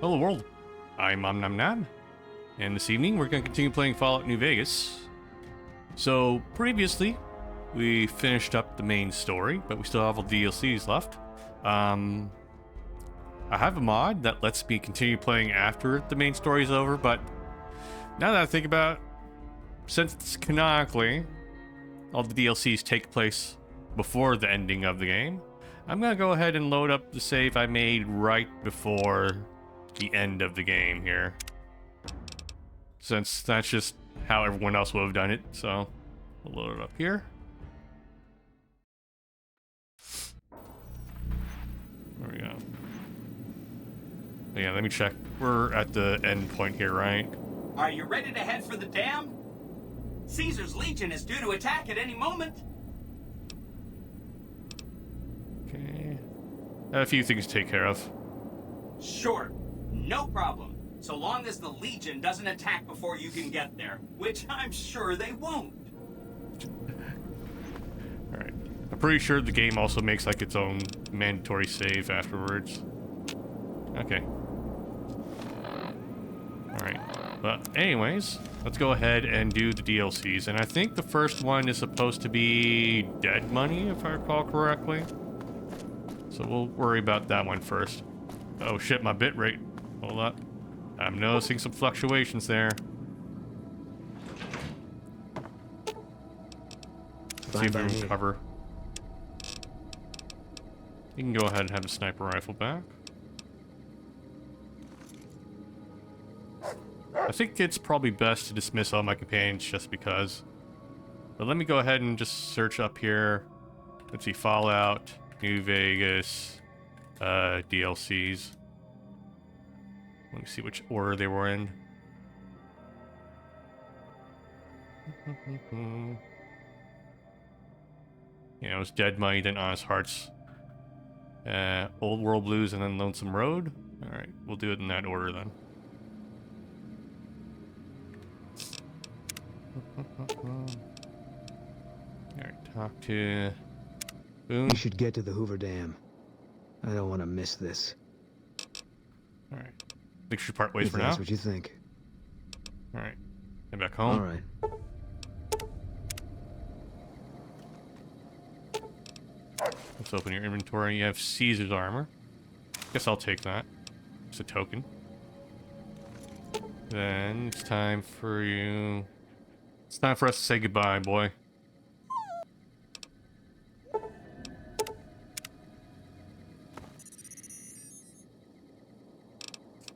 Hello world, I'm Nam, and this evening we're going to continue playing Fallout New Vegas. So previously, we finished up the main story, but we still have all the DLCs left. I have a mod that lets me continue playing after the main story is over, but now that I think about it, since canonically all the DLCs take place before the ending of the game, I'm going to go ahead and load up the save I made right before the end of the game here, since that's just how everyone else would have done it. So we'll load it up here. There we go. Yeah, let me check. We're at the end point here, right? Are you ready to head for the dam? Caesar's Legion is due to attack at any moment. Okay. A few things to take care of. Sure, no problem. So long as the Legion doesn't attack before you can get there, which I'm sure they won't. Alright. I'm pretty sure the game also makes like its own mandatory save afterwards. Okay. Alright. But anyways, let's go ahead and do the DLCs. And I think the first one is supposed to be Dead Money, if I recall correctly. So we'll worry about that one first. Oh shit, my bitrate. Hold up. I'm noticing some fluctuations there. Let's see if we can cover. You can go ahead and have the sniper rifle back. I think it's probably best to dismiss all my companions just because. But let me go ahead and just search up here. Let's see, Fallout, New Vegas, DLCs. Let me see which order they were in. Yeah, it was Dead Money, then Honest Hearts, Old World Blues, and then Lonesome Road. Alright, we'll do it in that order then. Alright, talk to Boone. We should get to the Hoover Dam. I don't want to miss this. Alright. Think we should part ways If for now. that's what you think. Alright. Head back home. All right. Let's open your inventory. You have Caesar's armor. Guess I'll take that. It's a token. Then it's time for you. It's time for us to say goodbye, boy.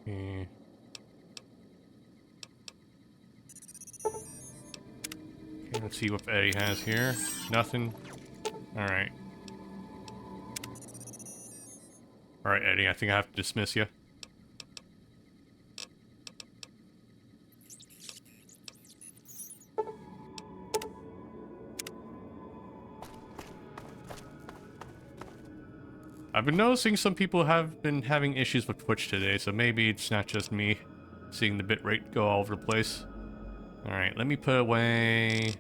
Okay. Okay, let's see what Eddie has here. Nothing. Alright. Alright, Eddie, I think I have to dismiss you. I've been noticing some people have been having issues with Twitch today, so maybe it's not just me seeing the bitrate go all over the place. Alright, let me put away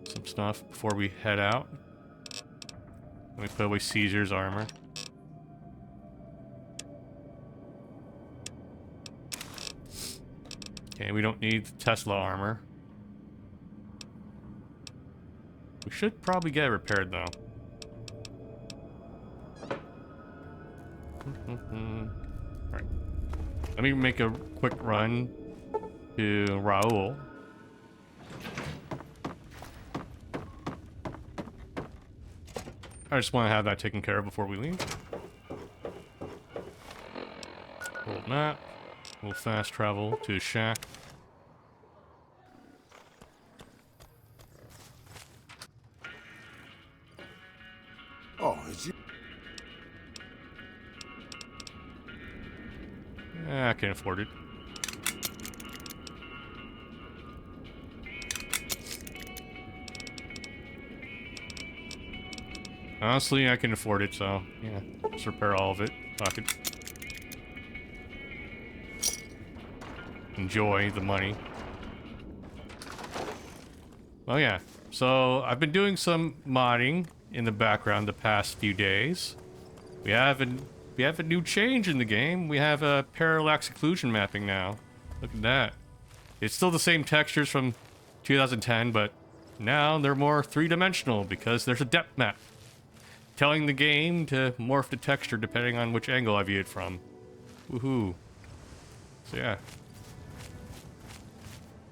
some stuff before we head out. Let me put away Caesar's armor. Okay, we don't need the Tesla armor. We should probably get it repaired though. Alright. Let me make a quick run to Raoul. I just want to have that taken care of before we leave. Hold that. We'll fast travel to the shack. Oh, it's you. I can afford it. Honestly, I can afford it, so yeah, let's repair all of it. Fuck it. Enjoy the money. Oh yeah, so I've been doing some modding in the background the past few days. We haven't we have a new change in the game. We have a parallax occlusion mapping now. Look at that. It's still the same textures from 2010, but now they're more three-dimensional because there's a depth map, telling the game to morph the texture depending on which angle I view it from. Woohoo. So yeah.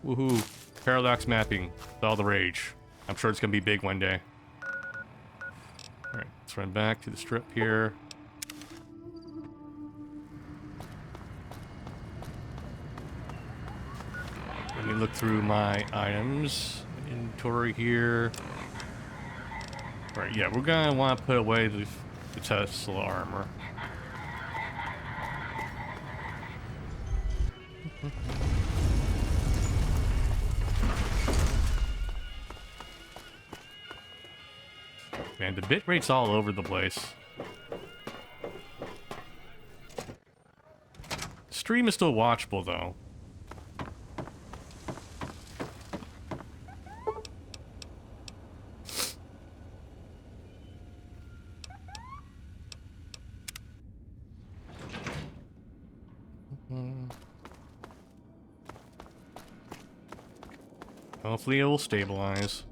Woohoo. Parallax mapping. It's all the rage. I'm sure it's gonna be big one day. Alright, let's run back to the strip here. Let me look through my items. Inventory here. Right, yeah, we're gonna want to put away the Tesla armor. Man, the bitrate's all over the place. Stream is still watchable though. Hopefully it will stabilize.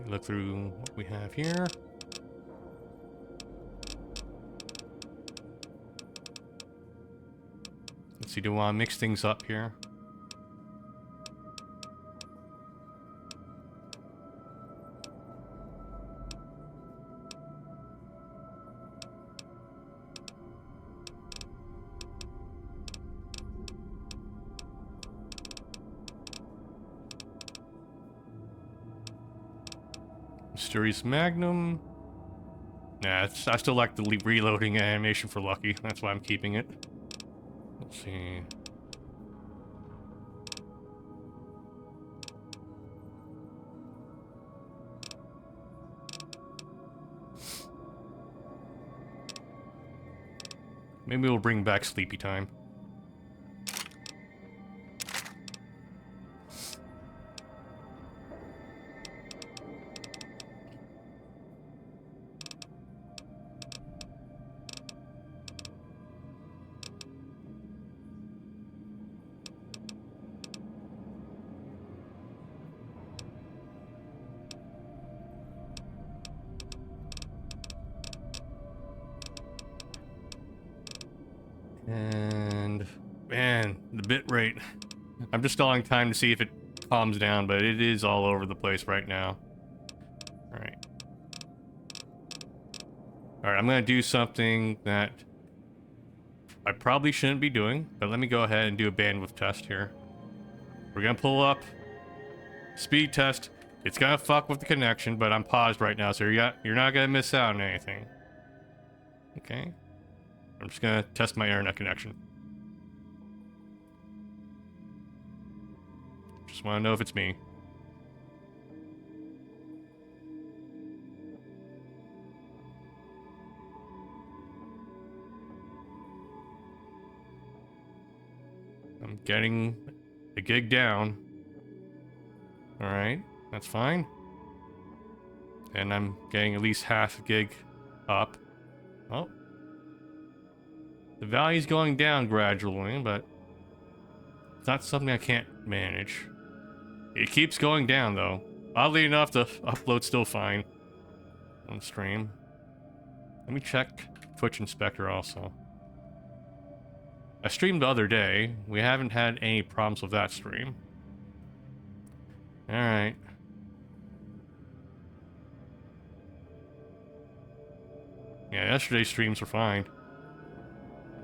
Look through what we have here. Let's see, do I want to mix things up here? Mysterious Magnum. Nah, I still like the reloading animation for Lucky. That's why I'm keeping it. Let's see. Maybe we'll bring back Sleepy Time. And man, the bit rate. I'm just stalling time to see if it calms down, but it is all over the place right now. Alright. Alright, I'm gonna do something that I probably shouldn't be doing, but let me go ahead and do a bandwidth test here. We're gonna pull up speed test. It's gonna fuck with the connection, but I'm paused right now, so you're not gonna miss out on anything. Okay. I'm just gonna test my internet connection. Just wanna know if it's me. I'm getting a gig down. Alright, that's fine. And I'm getting at least half a gig up. Oh. The value's going down gradually, but it's not something I can't manage. It keeps going down, though. Oddly enough, the upload's still fine on stream. Let me check Twitch Inspector also. I streamed the other day. We haven't had any problems with that stream. Alright. Yeah, yesterday's streams were fine.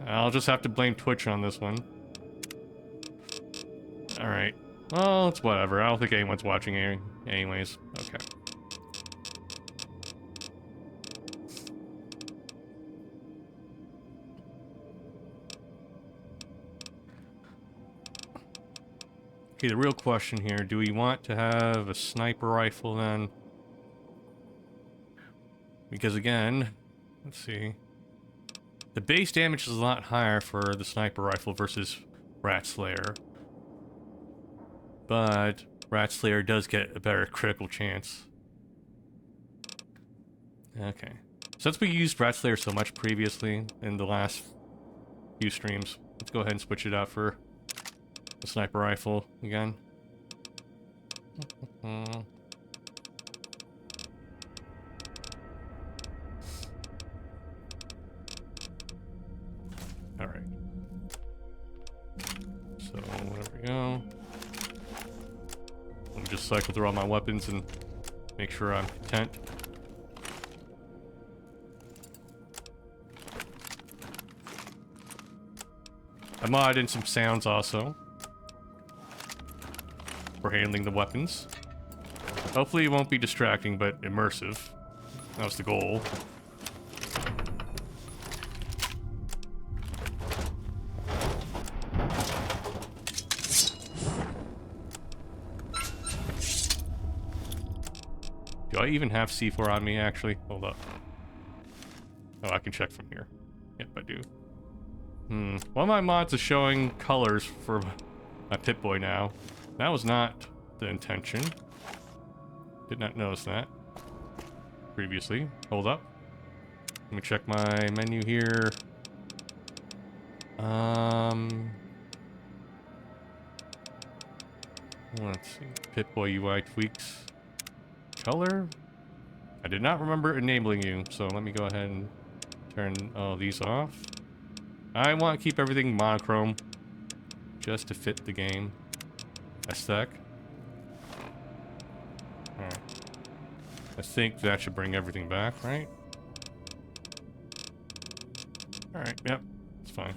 I'll just have to blame Twitch on this one. Alright. Well, it's whatever. I don't think anyone's watching anyways. Okay. Okay, the real question here, do we want to have a sniper rifle then? Because again, let's see. The base damage is a lot higher for the sniper rifle versus Rat Slayer. But Rat Slayer does get a better critical chance. Okay. Since we used Rat Slayer so much previously in the last few streams, let's go ahead and switch it out for the sniper rifle again. Alright. So, there we go. Let me just cycle through all my weapons and make sure I'm content. I mod in some sounds also for handling the weapons. Hopefully it won't be distracting, but immersive. That was the goal. Do I even have C4 on me, actually? Hold up. Oh, I can check from here. Yep, I do. One of my mods is showing colors for my Pip-Boy now. That was not the intention. Did not notice that previously. Hold up. Let me check my menu here. Let's see. Pip-Boy UI tweaks. Color? I did not remember enabling you, so let me go ahead and turn all these off. I want to keep everything monochrome just to fit the game aesthetic. Alright. I think that should bring everything back, right? Alright, yep, it's fine.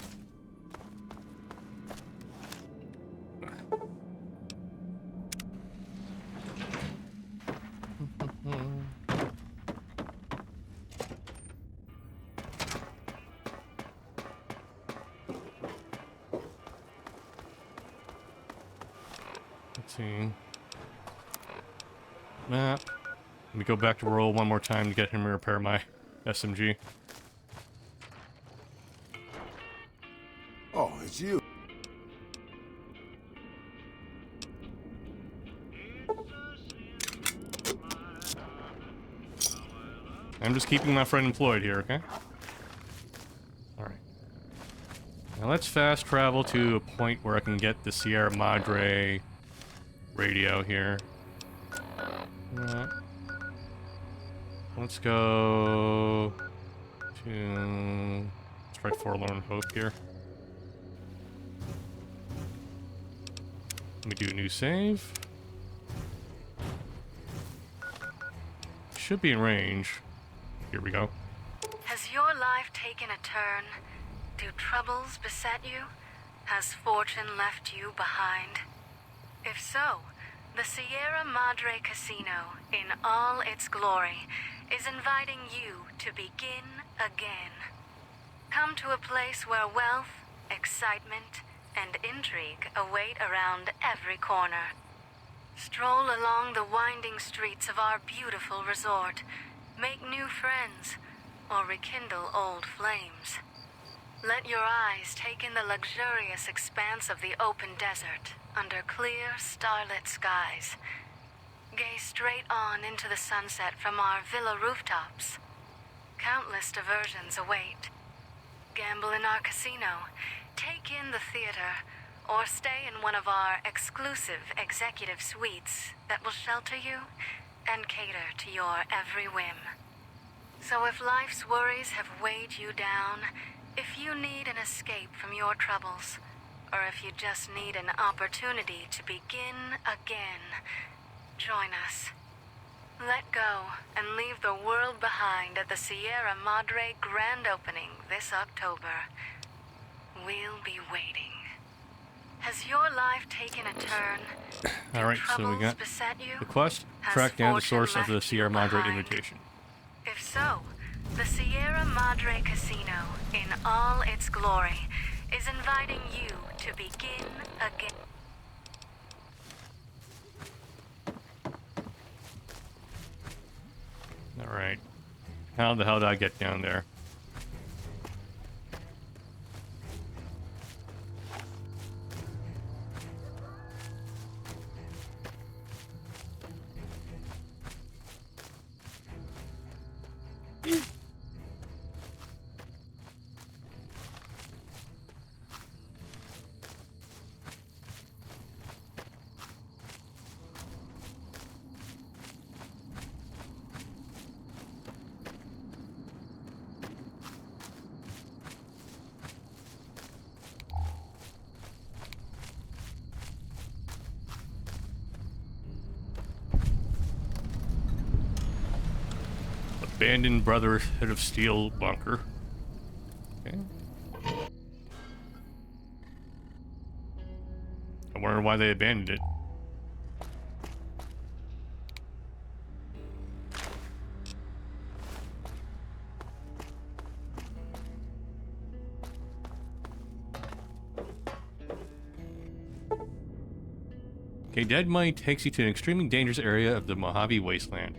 Let's see. Map. Let me go back to roll one more time to get him to repair my SMG. Oh, it's you. I'm just keeping my friend employed here, okay? Alright. Now let's fast travel to a point where I can get the Sierra Madre radio here. Let's go to... Let's try Forlorn Hope here. Let me do a new save. Should be in range. Here we go. Has your life taken a turn? Do troubles beset you? Has fortune left you behind? If so, the Sierra Madre Casino, in all its glory, is inviting you to begin again. Come to a place where wealth, excitement, and intrigue await around every corner. Stroll along the winding streets of our beautiful resort, make new friends, or rekindle old flames. Let your eyes take in the luxurious expanse of the open desert under clear, starlit skies. Gaze straight on into the sunset from our villa rooftops. Countless diversions await. Gamble in our casino, take in the theater, or stay in one of our exclusive executive suites that will shelter you and cater to your every whim. So if life's worries have weighed you down, if you need an escape from your troubles, or if you just need an opportunity to begin again, join us. Let go and leave the world behind at the Sierra Madre grand opening this October. We'll be waiting. Has your life taken a turn? Alright, so we got beset you? the quest. Track down the source of the Sierra Madre invitation. If so, the Sierra Madre Casino, in all its glory, is inviting you to begin again. Alright. How the hell did I get down there? Abandoned Brotherhood of Steel bunker. Okay. I wonder why they abandoned it. Okay, Dead Money takes you to an extremely dangerous area of the Mojave Wasteland.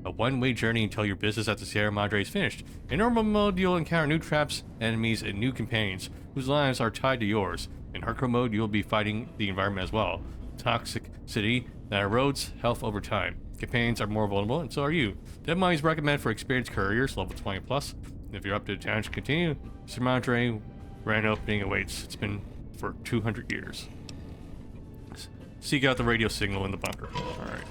A one-way journey until your business at the Sierra Madre is finished. In normal mode, you'll encounter new traps, enemies, and new companions, whose lives are tied to yours. In hardcore mode, you'll be fighting the environment as well. Toxic city that erodes health over time. Companions are more vulnerable, and so are you. Dead Money is recommended for experienced couriers, level 20+. If you're up to the challenge to continue, Sierra Madre grand opening awaits. It's been for 200 years. Seek out the radio signal in the bunker. Alright.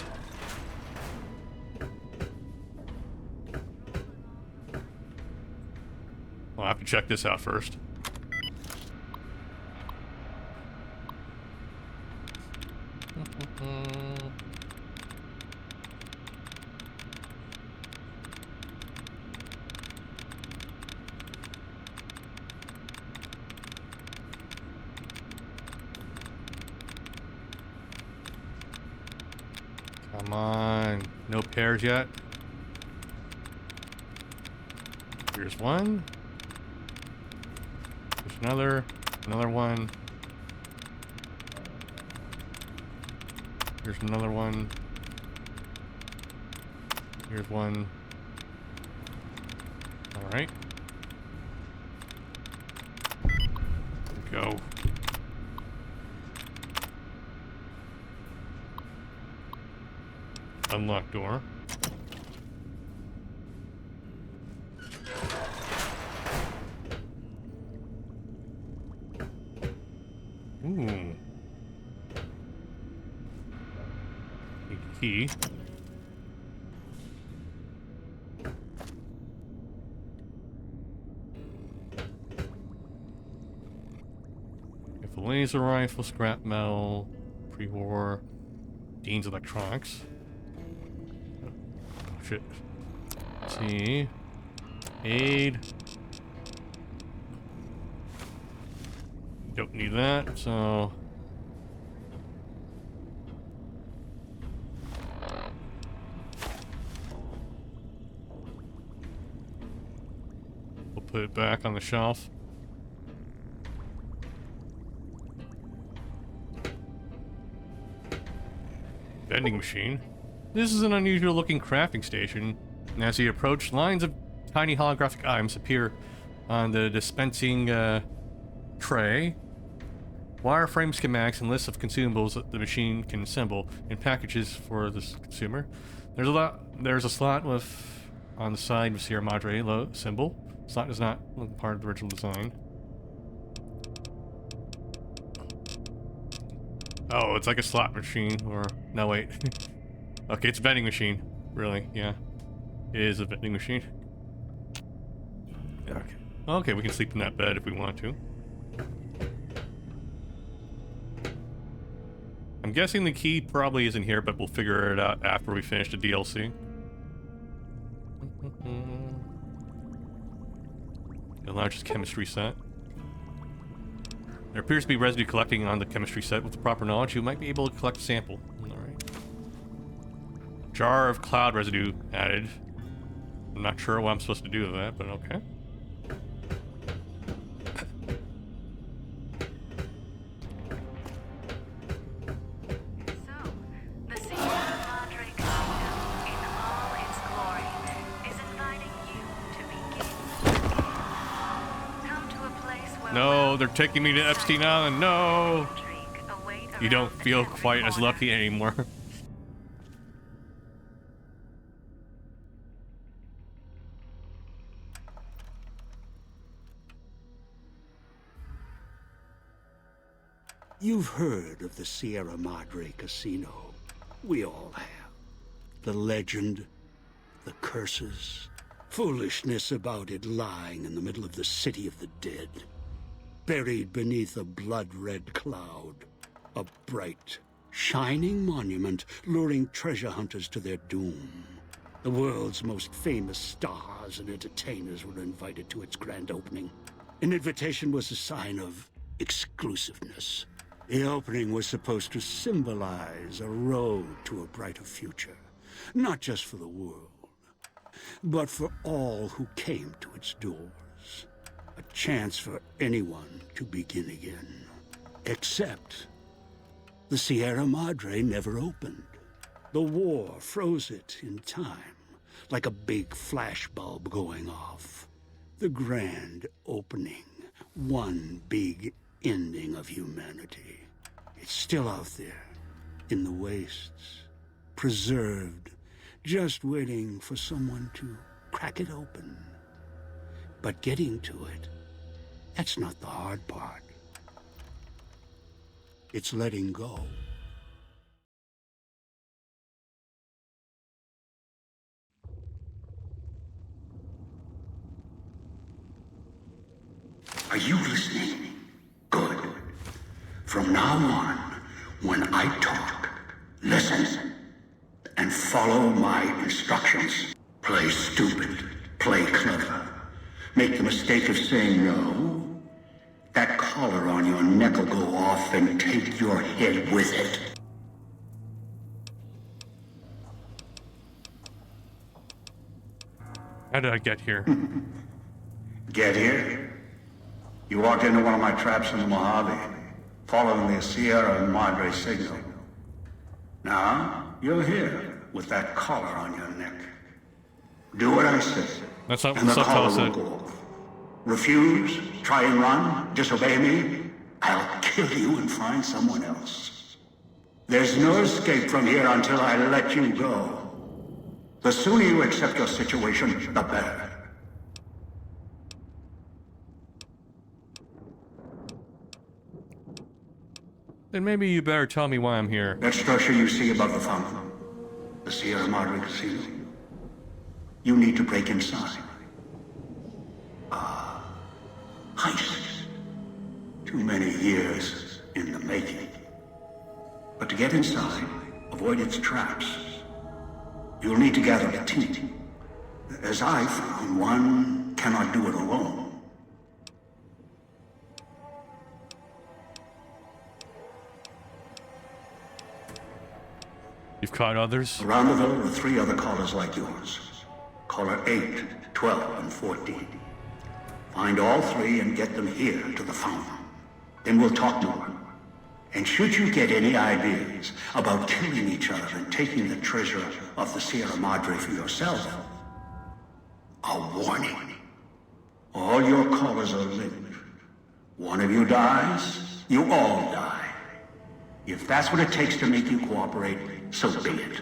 I'll have to check this out first. Come on. No pairs yet. Here's one. There's another one. Here's another one. Here's one. Alright. Go. Unlock door. Ooh. A key. If a laser rifle, scrap metal, pre-war, Dean's electronics. Oh, shit. Let's see. Aid. Don't need that, so... we'll put it back on the shelf. Vending machine. This is an unusual looking crafting station, and as you approach, lines of tiny holographic items appear on the dispensing tray. Wireframe schematics and lists of consumables that the machine can assemble in packages for the consumer. There's a slot with on the side with Sierra Madre symbol. Slot is not part of the original design. Oh, it's like a slot machine, or no, wait. Okay, it's a vending machine. Really? Yeah, it is a vending machine. Okay. Okay, we can sleep in that bed if we want to. I'm guessing the key probably isn't here, but we'll figure it out after we finish the DLC. The largest chemistry set. There appears to be residue collecting on the chemistry set. With the proper knowledge, you might be able to collect a sample. Alright. Jar of cloud residue added. I'm not sure what I'm supposed to do with that, but okay. No, they're taking me to Epstein Island. No! You don't feel quite as lucky anymore. You've heard of the Sierra Madre Casino. We all have. The legend, the curses, foolishness about it lying in the middle of the city of the dead. Buried beneath a blood-red cloud. A bright, shining monument luring treasure hunters to their doom. The world's most famous stars and entertainers were invited to its grand opening. An invitation was a sign of exclusiveness. The opening was supposed to symbolize a road to a brighter future, not just for the world, but for all who came to its doors. A chance for anyone to begin again. Except the Sierra Madre never opened. The war froze it in time, like a big flashbulb going off. The grand opening, one big ending of humanity. It's still out there, in the wastes, preserved, just waiting for someone to crack it open. But getting to it, that's not the hard part. It's letting go. Are you listening? Good. From now on, when I talk, listen and follow my instructions. Play stupid, play clever. Make the mistake of saying no. That collar on your neck will go off and take your head with it. How did I get here? Get here? You walked into one of my traps in the Mojave, following the Sierra Madre signal. Now, you're here with that collar on your neck. Do what I say. That's not what and the the subtitle collar said. will go off. Refuse, try and run, disobey me, I'll kill you and find someone else. There's no escape from here until I let you go. The sooner you accept your situation, the better. Then maybe you better tell me why I'm here. That structure you see above the fountain, the Sierra Madre Casino. You need to break inside. Heist. Too many years in the making. But to get inside, avoid its traps, you'll need to gather a team. As I found, one cannot do it alone. You've caught others? Around the villa are 3 other callers like yours. Caller 8, 12, and 14. Find all 3 and get them here to the fountain. Then we'll talk more. And should you get any ideas about killing each other and taking the treasure of the Sierra Madre for yourself, a warning. All your callers are linked. One of you dies, you all die. If that's what it takes to make you cooperate, so be it.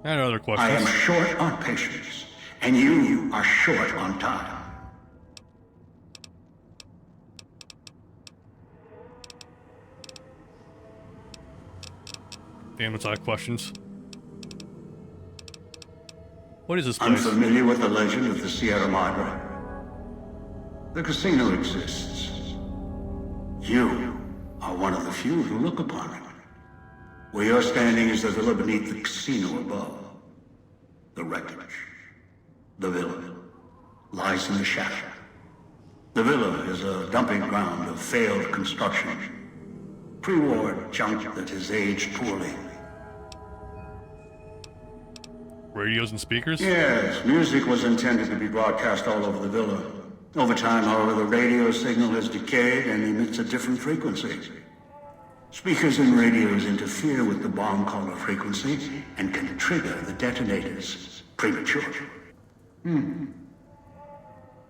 I had other I questions. am short on patience, and you are short on time. Damn, it's a lot of questions. What is this place? Unfamiliar with the legend of the Sierra Madre? The casino exists. You are one of the few who look upon it. Where you're standing is the villa beneath the casino above. The wreckage. The villa lies in the shadow. The villa is a dumping ground of failed construction. Pre-war junk that has aged poorly. Radios and speakers? Yes, music was intended to be broadcast all over the villa. Over time, however, the radio signal has decayed and emits a different frequency. Speakers and radios interfere with the bomb caller frequency and can trigger the detonators prematurely.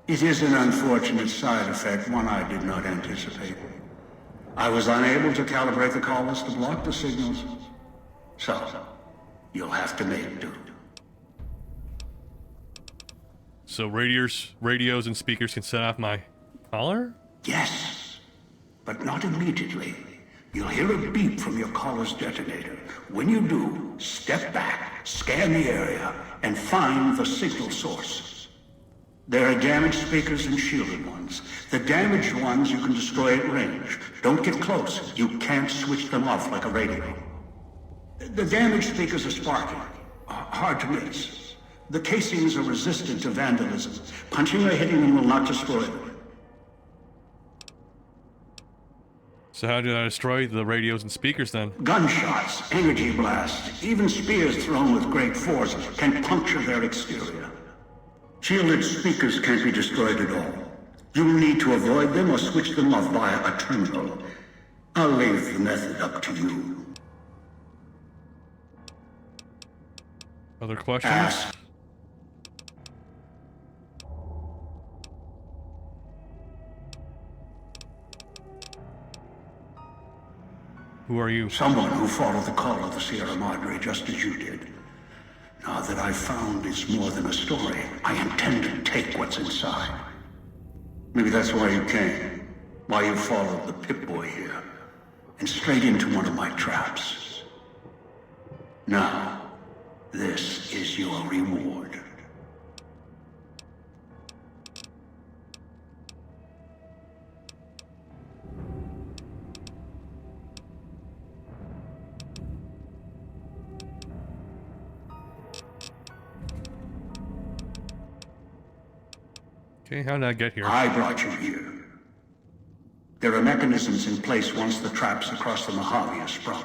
It is an unfortunate side effect, one I did not anticipate. I was unable to calibrate the callers to block the signals. So, you'll have to make do. So radios and speakers can set off my collar? Yes, but not immediately. You'll hear a beep from your caller's detonator. When you do, step back, scan the area, and find the signal source. There are damaged speakers and shielded ones. The damaged ones you can destroy at range. Don't get close. You can't switch them off like a radio. The damaged speakers are sparking. Hard to miss. The casings are resistant to vandalism. Punching or hitting them will not destroy them. So how do I destroy the radios and speakers then? Gunshots, energy blasts, even spears thrown with great force can puncture their exterior. Shielded speakers can't be destroyed at all. You'll need to avoid them or switch them off via a terminal. I'll leave the method up to you. Other questions? Ask. Who are you? Someone who followed the call of the Sierra Madre just as you did. Now that I've found it's more than a story, I intend to take what's inside. Maybe that's why you came. Why you followed the Pip-Boy here. And straight into one of my traps. Now, this is your reward. Okay, how did I get here? I brought you here. There are mechanisms in place once the traps across the Mojave are sprung.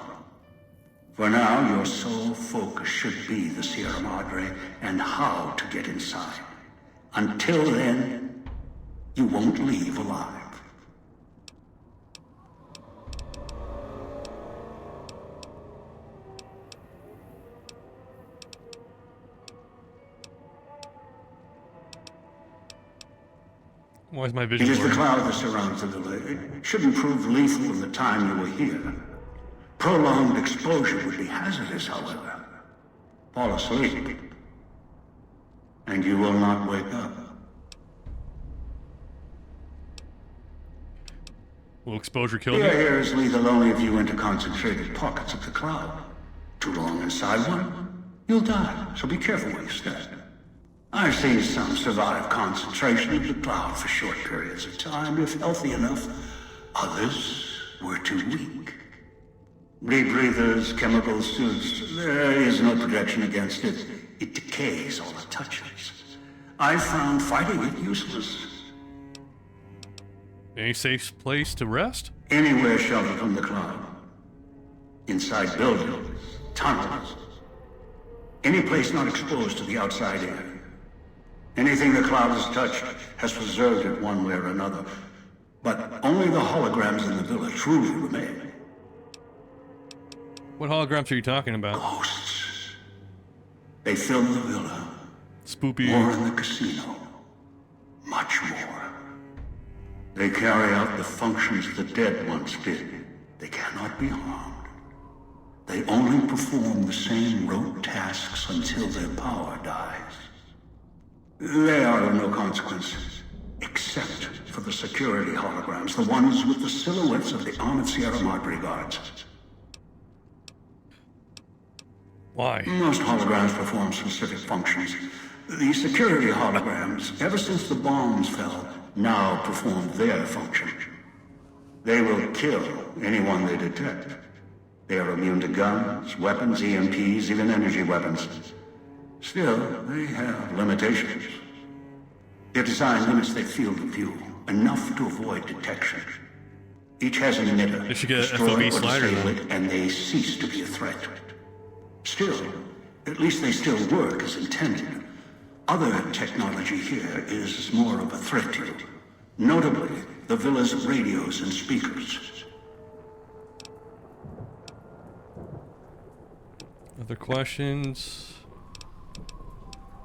For now, your sole focus should be the Sierra Madre and how to get inside. Until then, you won't leave alive. Why is my It vision is the blurry? cloud that surrounds the villa. It shouldn't prove lethal in the time you were here. Prolonged exposure would be hazardous, however. Fall asleep, and you will not wake up. Will exposure kill The me? air is lethal only if you enter concentrated pockets of the cloud. Too long inside one, you'll die, so be careful where you step. I've seen some survive concentration of the cloud for short periods of time, if healthy enough. Others were too weak. Rebreathers, chemical suits, there is no protection against it. It decays all it touches. I found fighting it useless. Any safe place to rest? Anywhere sheltered from the cloud. Inside buildings, tunnels. Any place not exposed to the outside air. Anything the cloud has touched has preserved it one way or another. But only the holograms in the villa truly remain. What holograms are you talking about? Ghosts. They fill the villa. Spoopy. More in the casino. Much more. They carry out the functions the dead once did. They cannot be harmed. They only perform the same rote tasks until their power dies. They are of no consequence, except for the security holograms, the ones with the silhouettes of the armored Sierra Madre guards. Why? Most holograms perform specific functions. The security holograms, ever since the bombs fell, now perform their function. They will kill anyone they detect. They are immune to guns, weapons, EMPs, even energy weapons. Still, they have limitations. Their design limits their field of view, enough to avoid detection. Each has an emitter. They should get an Destroy FOB or slider disable then. it, and they cease to be a threat. Still, at least they still work as intended. Other technology here is more of a threat to you. Notably, the villa's radios and speakers. Other questions?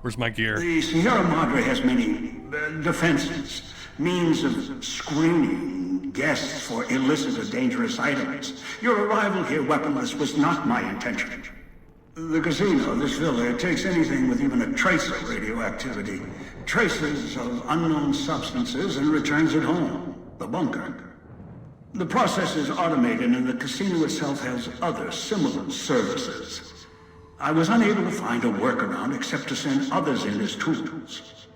Where's my gear? The Sierra Madre has many defenses, means of screening guests for illicit or dangerous items. Your arrival here weaponless was not my intention. The casino, this villa, it takes anything with even a trace of radioactivity, traces of unknown substances, and returns it home, the bunker. The process is automated, and the casino itself has other similar services. I was unable to find a workaround except to send others in as tools.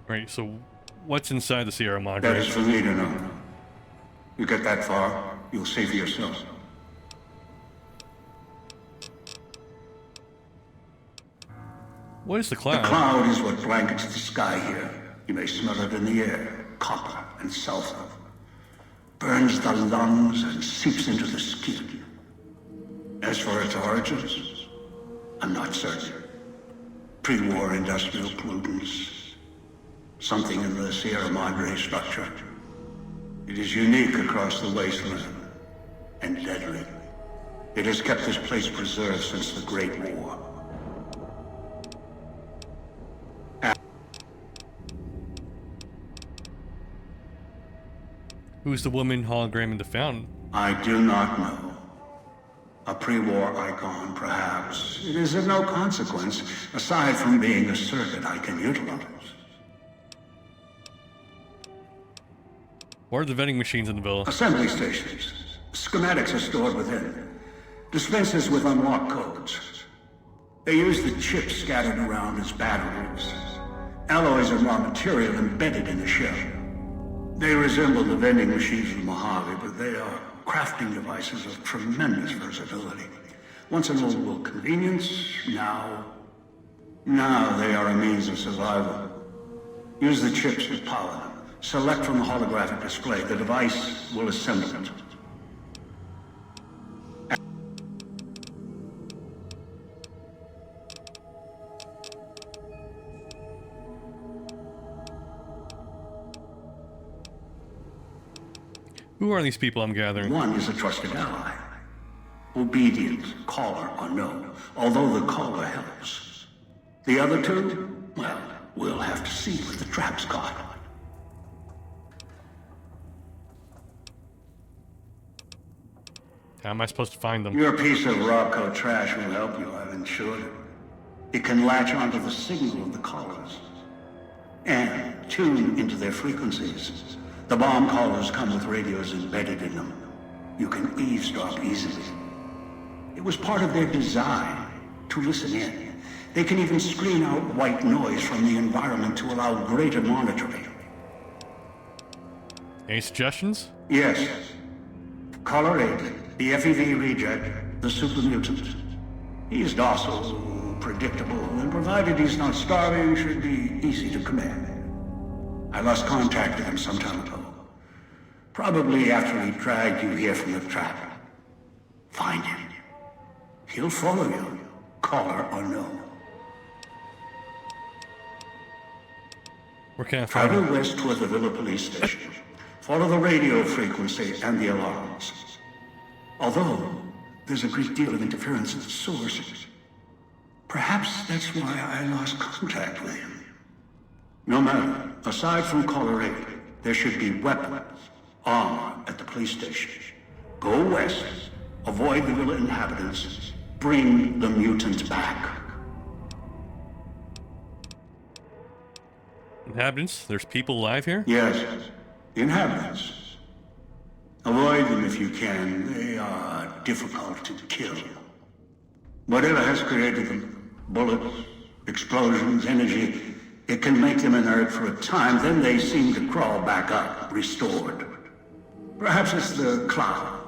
Right, so what's inside the Sierra That Madre? is for me to know. You get that far, you'll see for yourself. What is the The cloud? cloud is what blankets the sky here. You may smell it in the air. Copper and sulfur. Burns the lungs and seeps into the skin. As for its origins, I'm not certain. Pre-war industrial pollutants. Something in the Sierra Madre structure. It is unique across the wasteland. And deadly. It has kept this place preserved since the Great War. Who's the woman hologram in the fountain? I do not know. A pre-war icon, perhaps. It is of no consequence, aside from being a circuit I can utilize. What are the vending machines in the villa? Assembly stations. Schematics are stored within. Dispensers with unlock codes. They use the chips scattered around as batteries. Alloys and raw material embedded in the shell. They resemble the vending machines of Mojave, but they are crafting devices of tremendous versatility. Once an old world convenience, now they are a means of survival. Use the chips to power them. Select from the holographic display. The device will assemble it. Who are these people I'm gathering? One is a trusted ally. Obedient, caller unknown, although the caller helps. The other two, well, we'll have to see what the trap's got. How am I supposed to find them? Your piece of Rocco trash will help you, I've insured it. It can latch onto the signal of the callers and tune into their frequencies. The bomb callers come with radios embedded in them. You can eavesdrop easily. It was part of their design to listen in. They can even screen out white noise from the environment to allow greater monitoring. Any suggestions? Yes. Caller 8, the FEV reject, the super mutant. He's docile, predictable, and provided he's not starving, should be easy to command. I lost contact with him some time ago. Probably after he dragged you here from the trap. Find him. He'll follow you, caller unknown. Where can I find Travel them? west toward the Villa police station. Follow the radio frequency and the alarms. Although, there's a great deal of interference at the source. Perhaps that's why I lost contact with him. No matter. Aside from caller 8, there should be weapons, armor at the police station. Go west, avoid the Villa inhabitants, bring the mutant back. Inhabitants? There's people alive here? Yes, the inhabitants. Avoid them if you can. They are difficult to kill. Whatever has created them, bullets, explosions, energy, it can make them inert for a time, then they seem to crawl back up, restored. Perhaps it's the cloud.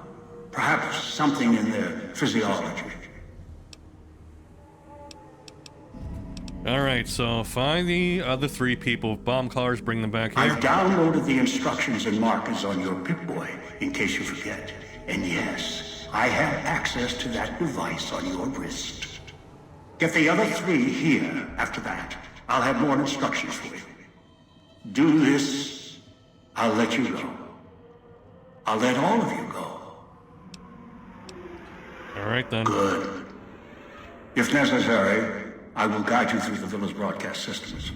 Perhaps something in their physiology. Alright, so find the other 3 people. Bomb callers, bring them back here. I've downloaded the instructions and markers on your Pip-Boy, in case you forget. And yes, I have access to that device on your wrist. Get the other 3 here after that. I'll have more instructions for you. Do this, I'll let you go. I'll let all of you go. Alright then. Good. If necessary, I will guide you through the villa's broadcast systems.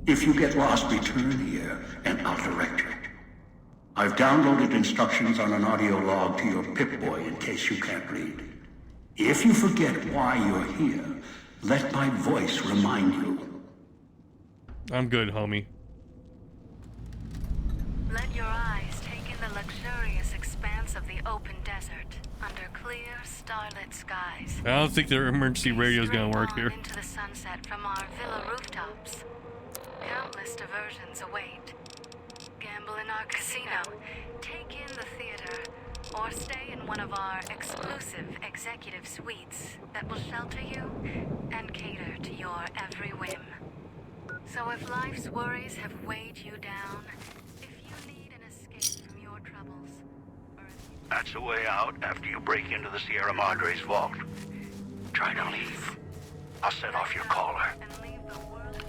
If you get lost, return here, and I'll direct you. I've downloaded instructions on an audio log to your Pip-Boy in case you can't read. If you forget why you're here, let my voice remind you. I'm good, homie. Let your eyes take in the luxurious expanse of the open desert under clear, starlit skies. I don't think their emergency radio is gonna work Straight here. on into the sunset from our villa rooftops. Countless diverse diversions await. Gamble in our casino, take in the theater, or stay in one of our exclusive executive suites that will shelter you and cater to your every whim. So if life's worries have weighed you down, if you need an escape from your troubles, or if That's the way out after you break into the Sierra Madre's vault. Try to leave. I'll set off your caller. and leave the world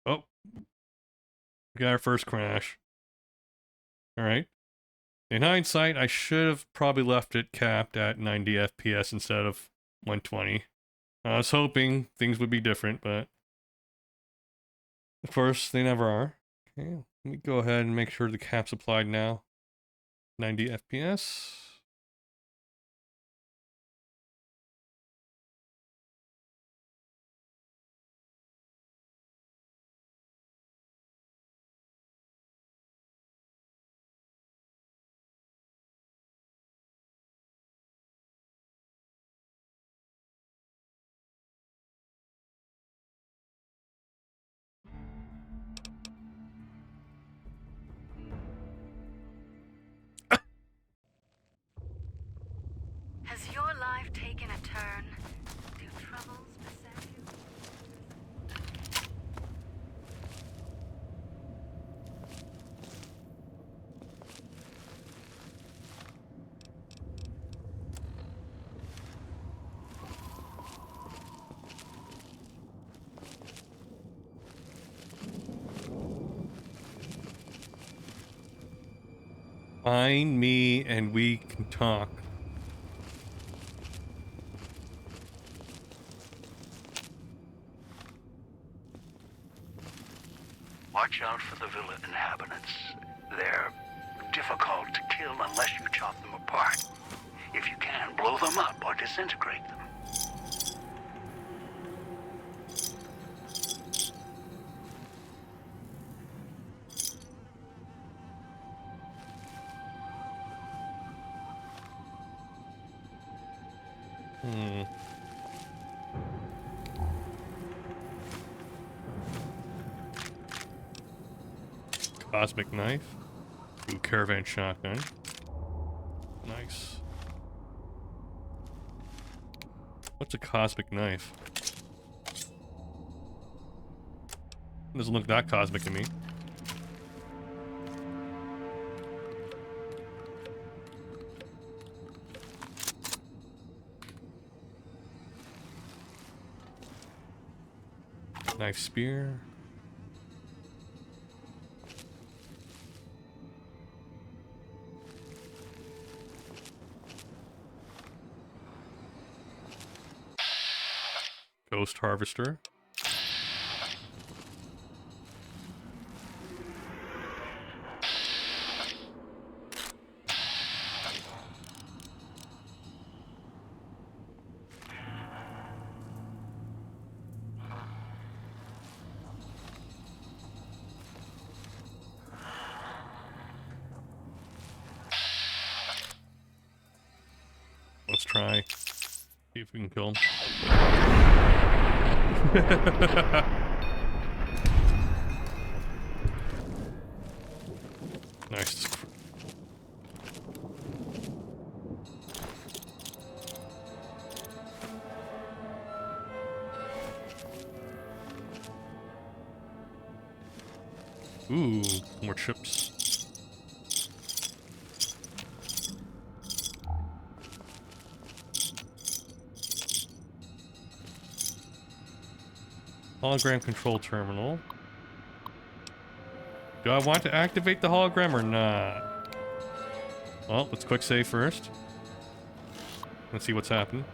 Oh. We got our first crash. Alright. In hindsight, I should have probably left it capped at 90 FPS instead of 120. I was hoping things would be different, but of course, they never are. Okay, let me go ahead and make sure the cap's applied now. 90 FPS. Has your life taken a turn? Do troubles beset you? Find me and we can talk. Watch out for the villa inhabitants. They're difficult to kill unless you chop them apart. If you can, blow them up or disintegrate them. Cosmic knife. Ooh, caravan shotgun. Nice. What's a cosmic knife? Doesn't look that cosmic to me. Knife spear. Ghost harvester. Let's try. See if we can kill him. Nice. Ooh, more chips. Hologram control terminal. Do I want to activate the hologram or not? Well, let's quick save first. Let's see what's happened.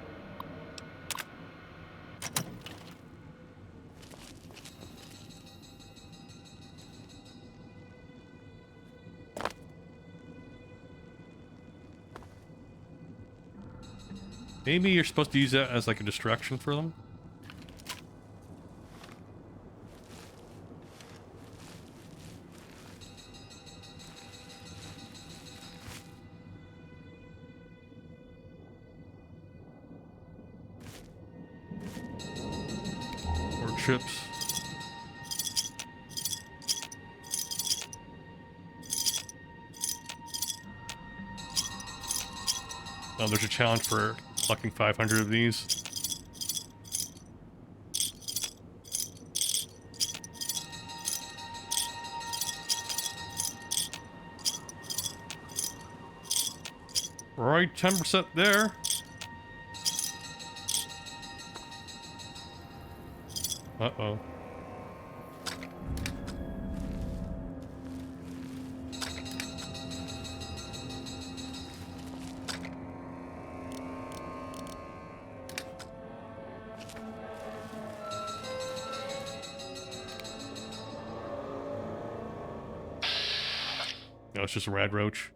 Maybe you're supposed to use that as like a distraction for them? chips. Oh, there's a challenge for collecting 500 of these. Right, 10% there. Uh-oh. No, it's just a rad roach.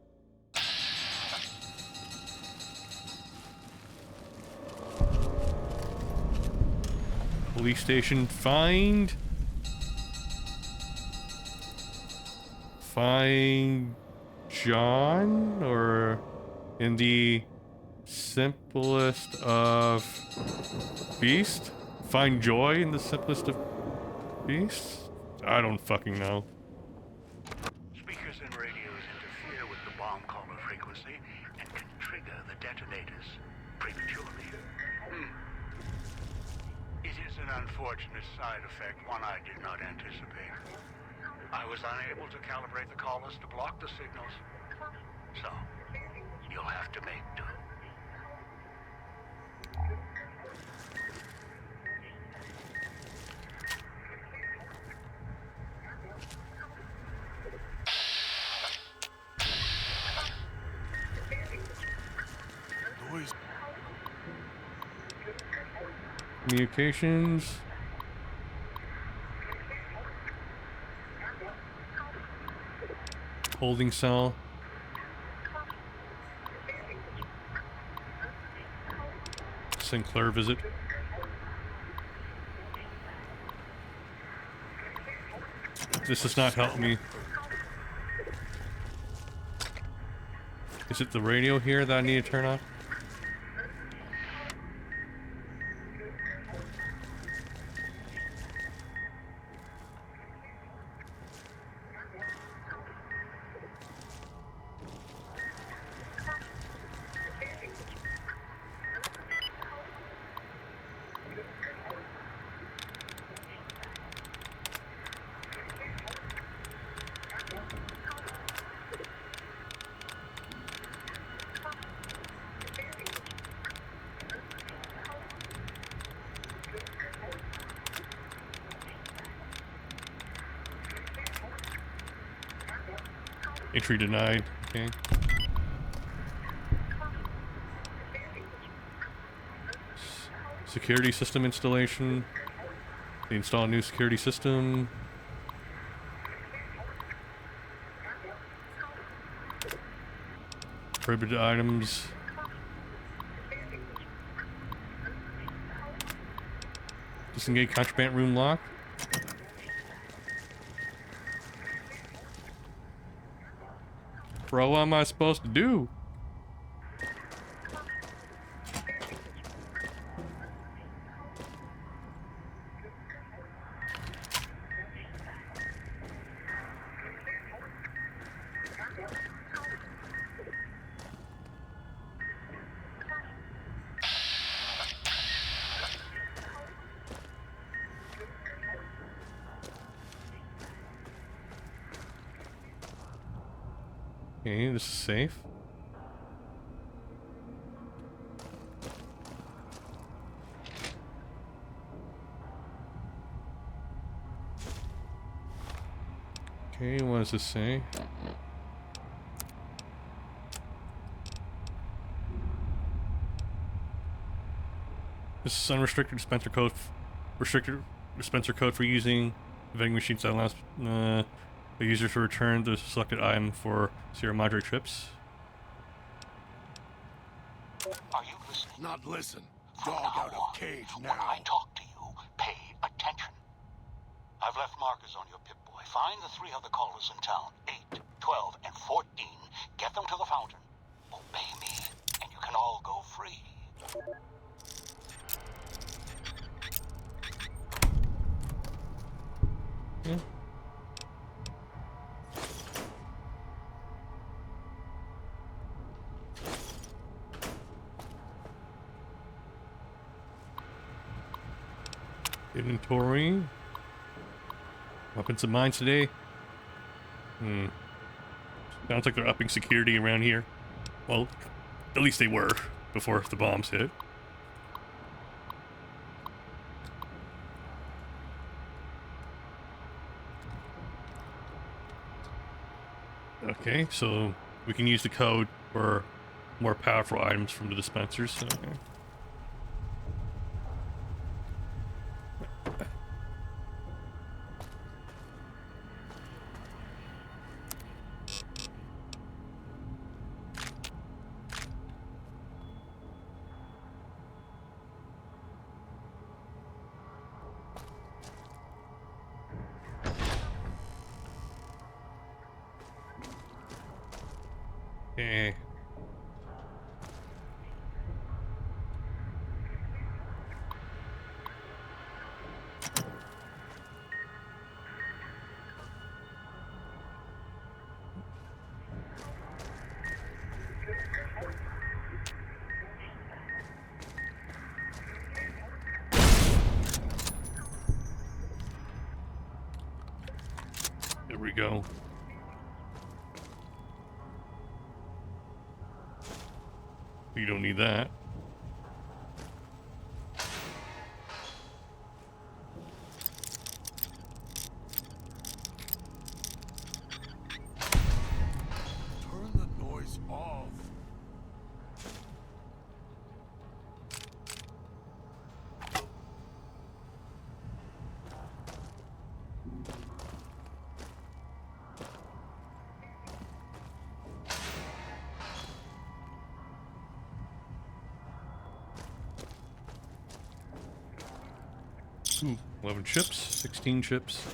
Police station, find John, or in the simplest of beast? Find joy in the simplest of beasts? I don't fucking know. Speakers and radios interfere with the bomb caller frequency and can trigger the detonators prematurely. It is an unfortunate side effect, one I did not anticipate. I was unable to calibrate the callers to block the signals, so you'll have to make do. Communications. Holding cell. Sinclair visit. This does not help me. Is it the radio here that I need to turn off? Entry denied. Okay. Security system installation. They install a new security system. Prohibited items. Disengage contraband room lock. Bro, what am I supposed to do? Okay, this is safe. Okay, what does this say? This is unrestricted dispenser code. Restricted dispenser code for using vending machines that allows the user to return the selected item for Sierra Madre trips. Are you listening? Not listen. Dog out of cage now. When I talk to you, pay attention. I've left markers on your Pip-Boy. Find the 3 other callers in town, 8, 12, and 14. Get them to the fountain. Obey me, and you can all go free. Yeah. Inventory. Weapons and mines today. Sounds like they're upping security around here. Well, at least they were before the bombs hit. Okay, so we can use the code for more powerful items from the dispensers. Okay. Okay. There we go. You don't need that. Turn the noise off. Ooh, 11 chips, 16 chips.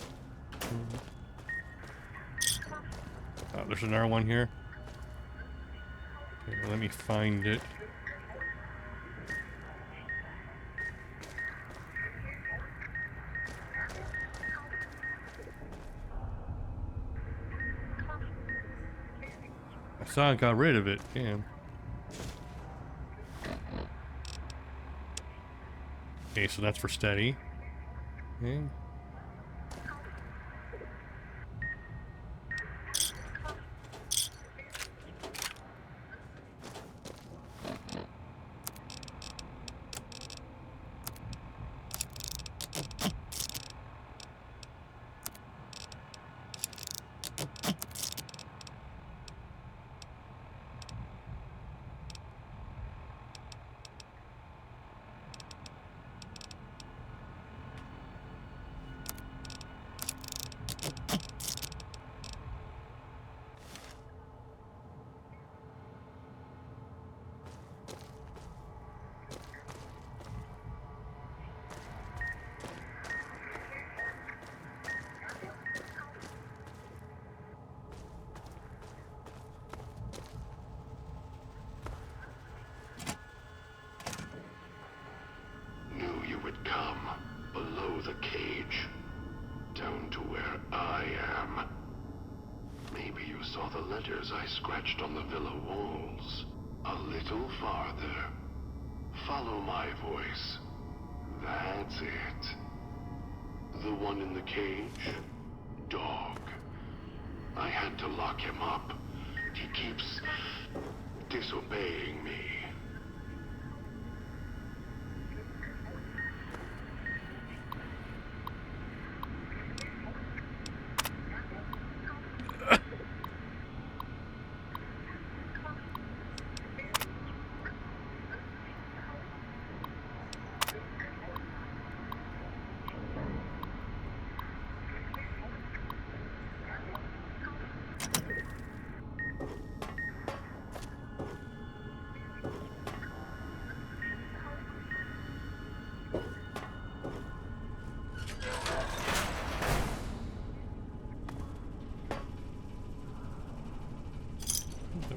Oh, there's another one here. Okay, let me find it. I saw I got rid of it. Damn. Okay, so that's for steady. Okay. Knew you would come below the cage, down to where I am. Maybe you saw the letters I scratched on the villa walls. A little farther. Follow my voice. That's it. The one in the cage? Dog. I had to lock him up. He keeps disobeying me.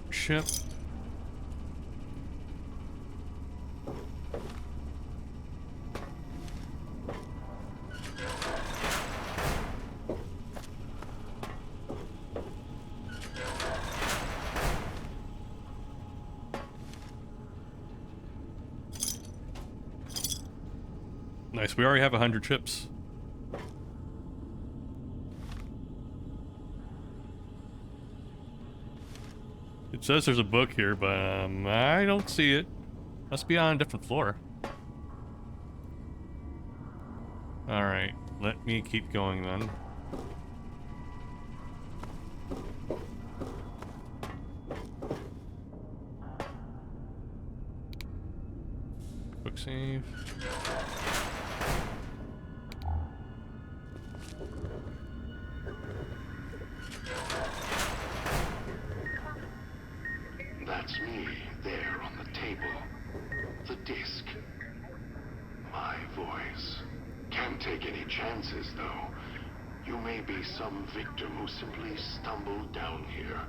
Ship. Nice, we already have 100 chips. It says there's a book here, but I don't see it. Must be on a different floor. Alright, let me keep going then. Quick save. That's me, there on the table. The disc. My voice. Can't take any chances, though. You may be some victim who simply stumbled down here.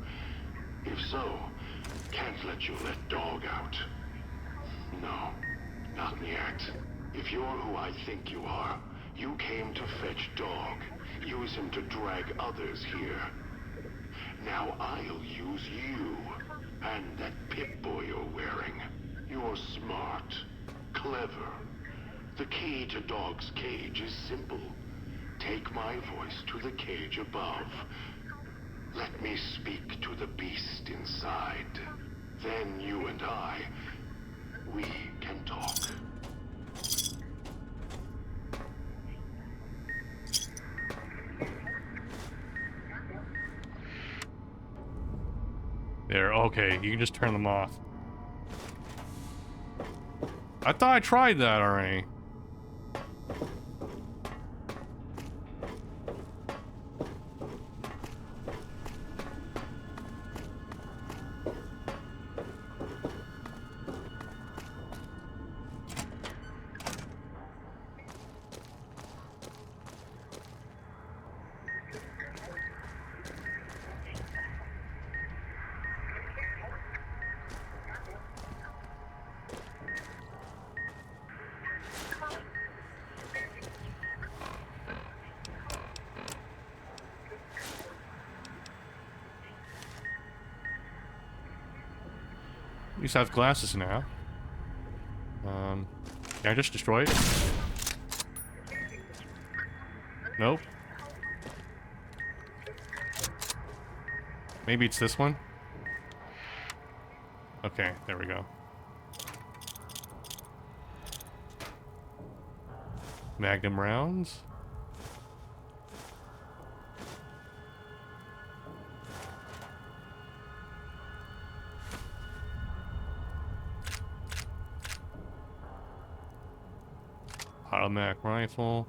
If so, can't let you let Dog out. No, not yet. If you're who I think you are, you came to fetch Dog. Use him to drag others here. Now I'll use you. And that Pip-Boy you're wearing. You're smart. Clever. The key to Dog's cage is simple. Take my voice to the cage above. Let me speak to the beast inside. Then you and I, we can talk. There, okay, you can just turn them off. I thought I tried that already. At least I have glasses now. Can I just destroy it? Nope. Maybe it's this one? Okay, there we go. Magnum rounds. Automatic rifle.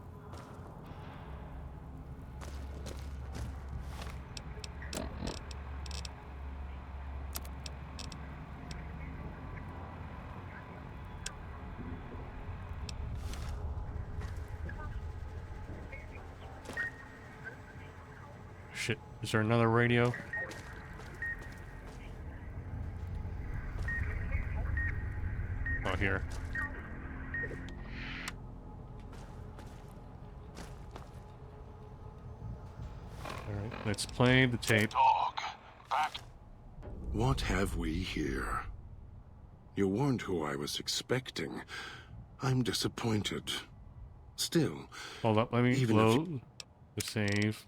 Shit, is there another radio? Oh, here. Alright, let's play the tape. Dog, back. What have we here? You weren't who I was expecting. I'm disappointed. Still, Hold up, let me Even if load the save.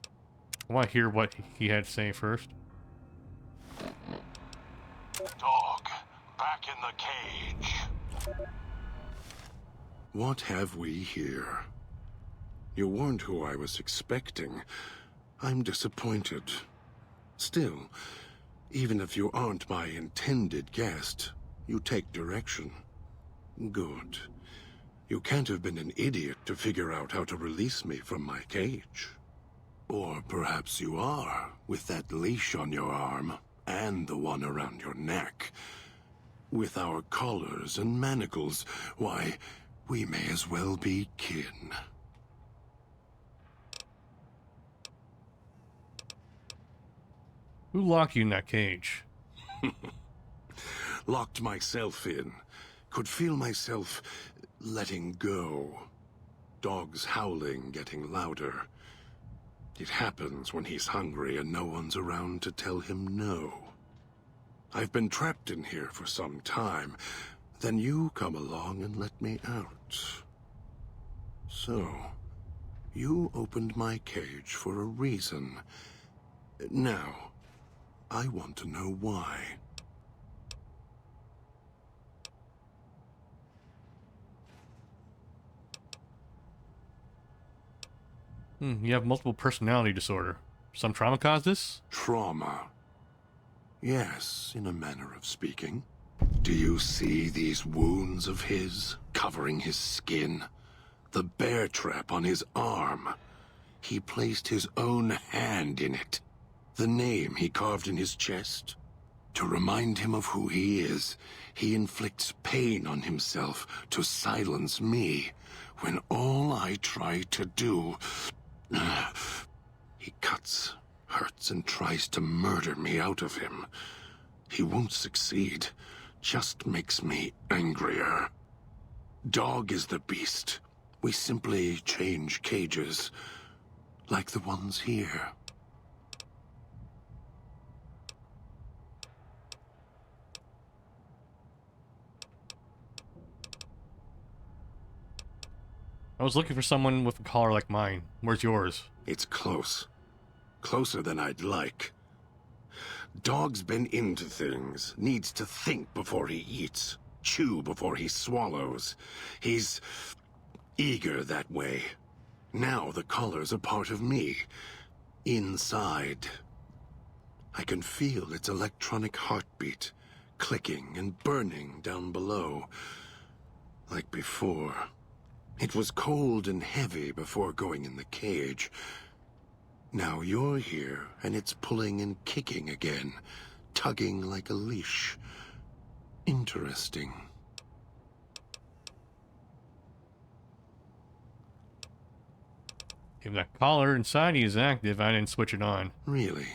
I want to hear what he had to say first. Dog, back in the cage. what have we here? You weren't who I was expecting. I'm disappointed. Still, even if you aren't my intended guest, you take direction. Good. You can't have been an idiot to figure out how to release me from my cage. Or perhaps you are, with that leash on your arm, and the one around your neck. With our collars and manacles, why, we may as well be kin. Who locked you in that cage? Locked myself in. Could feel myself letting go. Dogs howling, getting louder. It happens when he's hungry and no one's around to tell him no. I've been trapped in here for some time. Then you come along and let me out. So, you opened my cage for a reason. Now, I want to know why. You have multiple personality disorder. Some trauma caused this? Trauma. Yes, in a manner of speaking. Do you see these wounds of his, covering his skin? The bear trap on his arm. He placed his own hand in it. The name he carved in his chest. To remind him of who he is, he inflicts pain on himself to silence me, when all I try to do... He cuts, hurts, and tries to murder me out of him. He won't succeed, just makes me angrier. Dog is the beast. We simply change cages, like the ones here. I was looking for someone with a collar like mine. Where's yours? It's close. Closer than I'd like. Dog's been into things, needs to think before he eats, chew before he swallows. He's eager that way. Now the collar's a part of me. Inside. I can feel its electronic heartbeat, clicking and burning down below. Like before. It was cold and heavy before going in the cage. Now you're here, and it's pulling and kicking again, tugging like a leash. Interesting. If that collar inside you is active, I didn't switch it on. Really?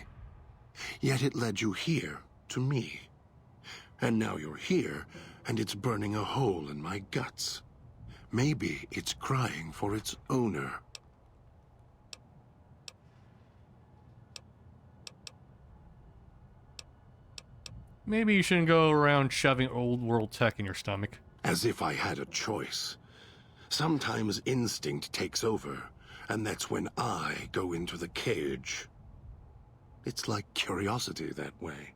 Yet it led you here, to me. And now you're here, and it's burning a hole in my guts. Maybe it's crying for its owner. Maybe you shouldn't go around shoving old world tech in your stomach. As if I had a choice. Sometimes instinct takes over, and that's when I go into the cage. It's like curiosity that way.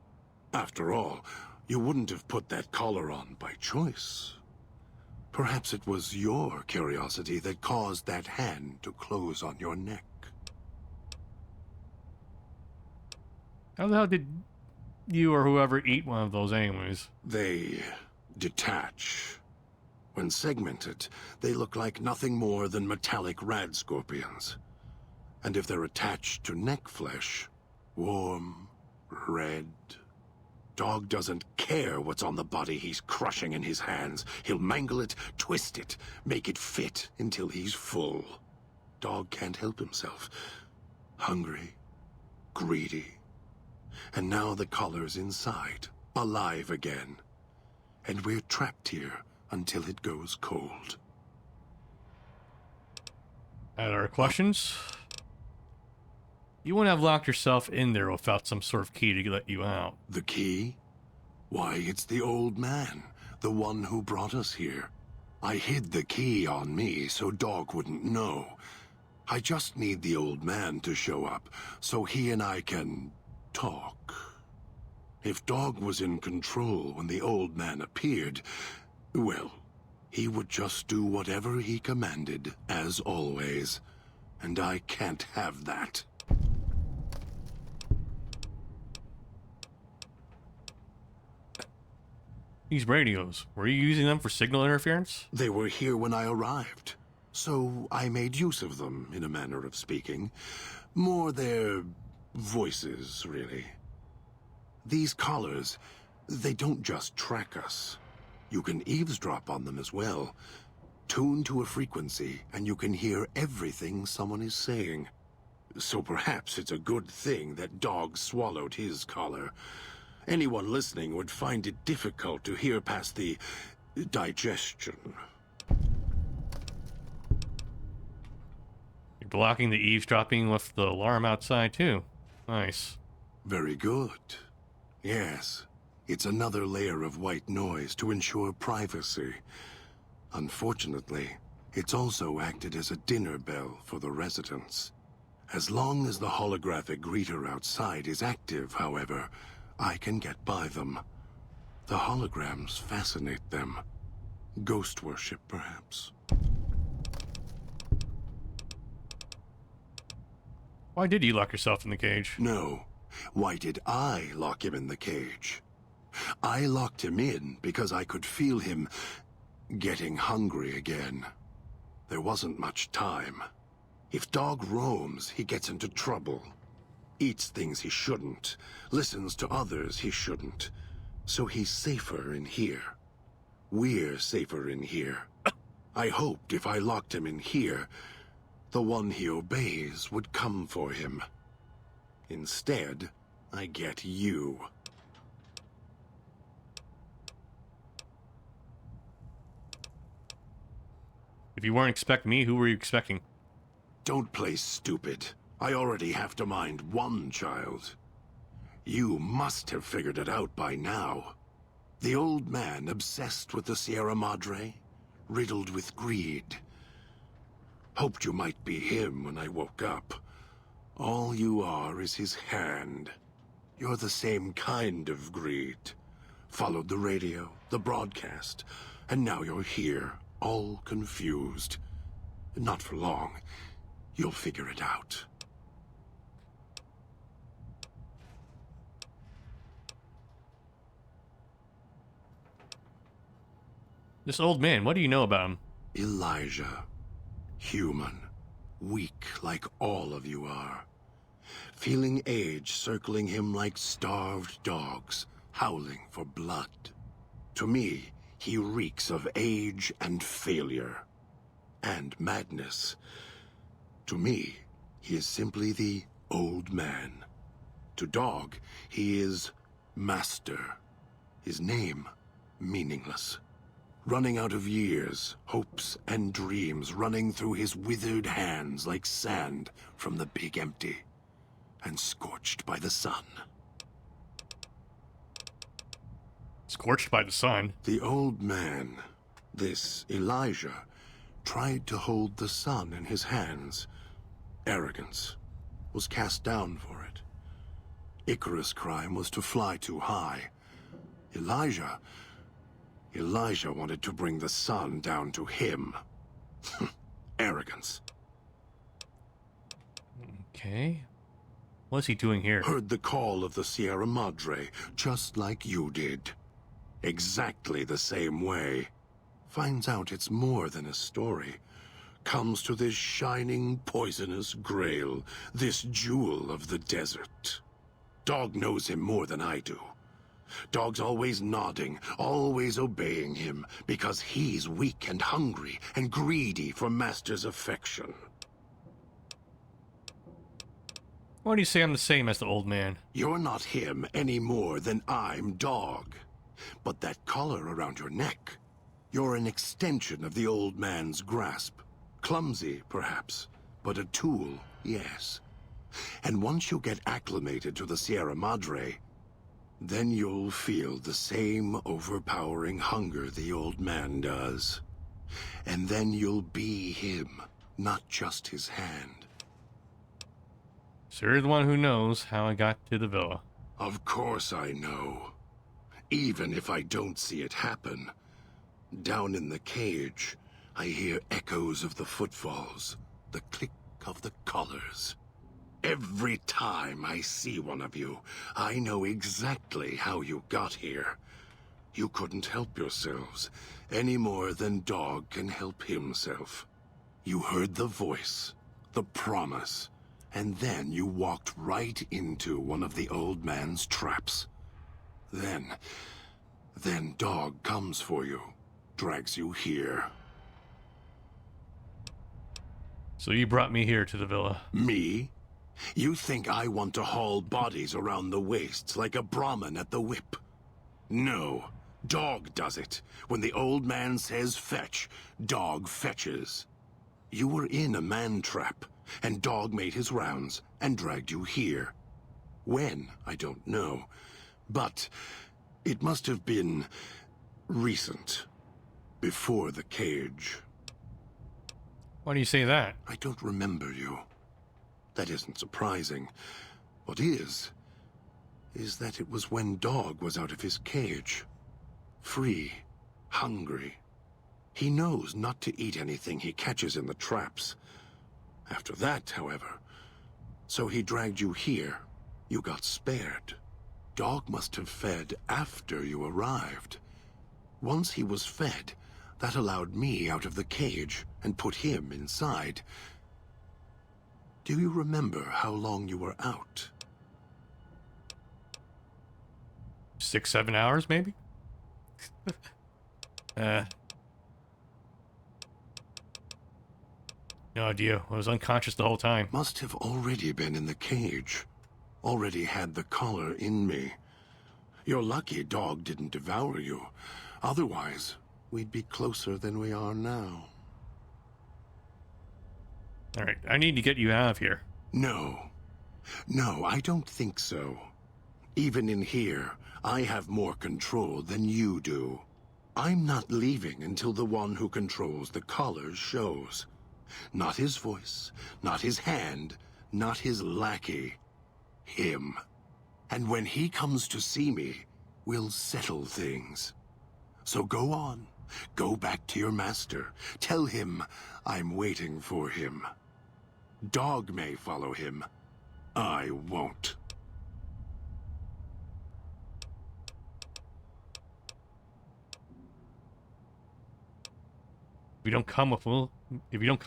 After all, you wouldn't have put that collar on by choice. Perhaps it was your curiosity that caused that hand to close on your neck. How the hell did you or whoever eat one of those anyways? They detach. When segmented, they look like nothing more than metallic rad scorpions. And if they're attached to neck flesh, warm, red... Dog doesn't care what's on the body he's crushing in his hands. He'll mangle it, twist it, make it fit until he's full. Dog can't help himself. Hungry, greedy. And now the collar's inside, alive again. And we're trapped here until it goes cold. Other questions? You wouldn't have locked yourself in there without some sort of key to let you out. The key? Why, it's the old man, the one who brought us here. I hid the key on me so Dog wouldn't know. I just need the old man to show up so he and I can talk. If Dog was in control when the old man appeared, well, he would just do whatever he commanded, as always. And I can't have that. These radios, were you using them for signal interference? They were here when I arrived, so I made use of them, in a manner of speaking. More their voices, really. These collars, they don't just track us. You can eavesdrop on them as well. Tune to a frequency, and you can hear everything someone is saying. So perhaps it's a good thing that Dog swallowed his collar. Anyone listening would find it difficult to hear past the digestion. You're blocking the eavesdropping with the alarm outside, too. Nice. Very good. Yes, it's another layer of white noise to ensure privacy. Unfortunately, It's also acted as a dinner bell for the residents. As long as the holographic greeter outside is active, however, I can get by them. The holograms fascinate them. Ghost worship, perhaps. Why did you lock yourself in the cage? No. Why did I lock him in the cage? I locked him in because I could feel him getting hungry again. There wasn't much time. If Dog roams, he gets into trouble. Eats things he shouldn't. Listens to others he shouldn't. So he's safer in here. We're safer in here. I hoped if I locked him in here, the one he obeys would come for him. Instead, I get you. If you weren't expecting me, who were you expecting? Don't play stupid. I already have to mind one child. You must have figured it out by now. The old man obsessed with the Sierra Madre, riddled with greed. Hoped you might be him when I woke up. All you are is his hand. You're the same kind of greed. Followed the radio, the broadcast, and now you're here, all confused. Not for long. You'll figure it out. This old man, what do you know about him? Elijah. Human. Weak like all of you are. Feeling age circling him like starved dogs, howling for blood. To me, he reeks of age and failure. And madness. To me, he is simply the old man. To Dog, he is Master. His name, meaningless. Running out of years, hopes and dreams running through his withered hands like sand from the big empty. And scorched by the sun. Scorched by the sun? The old man, this Elijah, tried to hold the sun in his hands. Arrogance. Was cast down for it. Icarus' crime was to fly too high. Elijah wanted to bring the sun down to him. Arrogance. Okay. What's he doing here? Heard the call of the Sierra Madre, just like you did. Exactly the same way. Finds out it's more than a story. Comes to this shining, poisonous grail, this jewel of the desert. Dog knows him more than I do. Dog's always nodding, always obeying him, because he's weak and hungry and greedy for Master's affection. Why do you say I'm the same as the old man? You're not him any more than I'm Dog. But that collar around your neck, you're an extension of the old man's grasp. Clumsy, perhaps, but a tool, yes. And once you get acclimated to the Sierra Madre, then you'll feel the same overpowering hunger the old man does. And then you'll be him, not just his hand. So you're the one who knows how I got to the villa. Of course I know. Even if I don't see it happen. Down in the cage, I hear echoes of the footfalls, the click of the collars. Every time I see one of you, I know exactly how you got here. You couldn't help yourselves, any more than Dog can help himself. You heard the voice, the promise, and then you walked right into one of the old man's traps. Then Dog comes for you, drags you here. So you brought me here to the villa. Me? You think I want to haul bodies around the wastes like a Brahmin at the whip? No. Dog does it. When the old man says fetch, Dog fetches. You were in a man trap, and Dog made his rounds and dragged you here. When, I don't know. But it must have been recent. Before the cage. Why do you say that? I don't remember you. That isn't surprising. What is that it was when Dog was out of his cage. Free. Hungry. He knows not to eat anything he catches in the traps. After that, however, so he dragged you here. You got spared. Dog must have fed after you arrived. Once he was fed, that allowed me out of the cage and put him inside. Do you remember how long you were out? 6, 7 hours, maybe? No idea. I was unconscious the whole time. Must have already been in the cage. Already had the collar in me. You're lucky Dog didn't devour you. Otherwise, we'd be closer than we are now. Alright, I need to get you out of here. No. No, I don't think so. Even in here, I have more control than you do. I'm not leaving until the one who controls the collars shows. Not his voice, not his hand, not his lackey. Him. And when he comes to see me, we'll settle things. So go on. Go back to your master. Tell him I'm waiting for him. Dog may follow him. I won't. If you don't come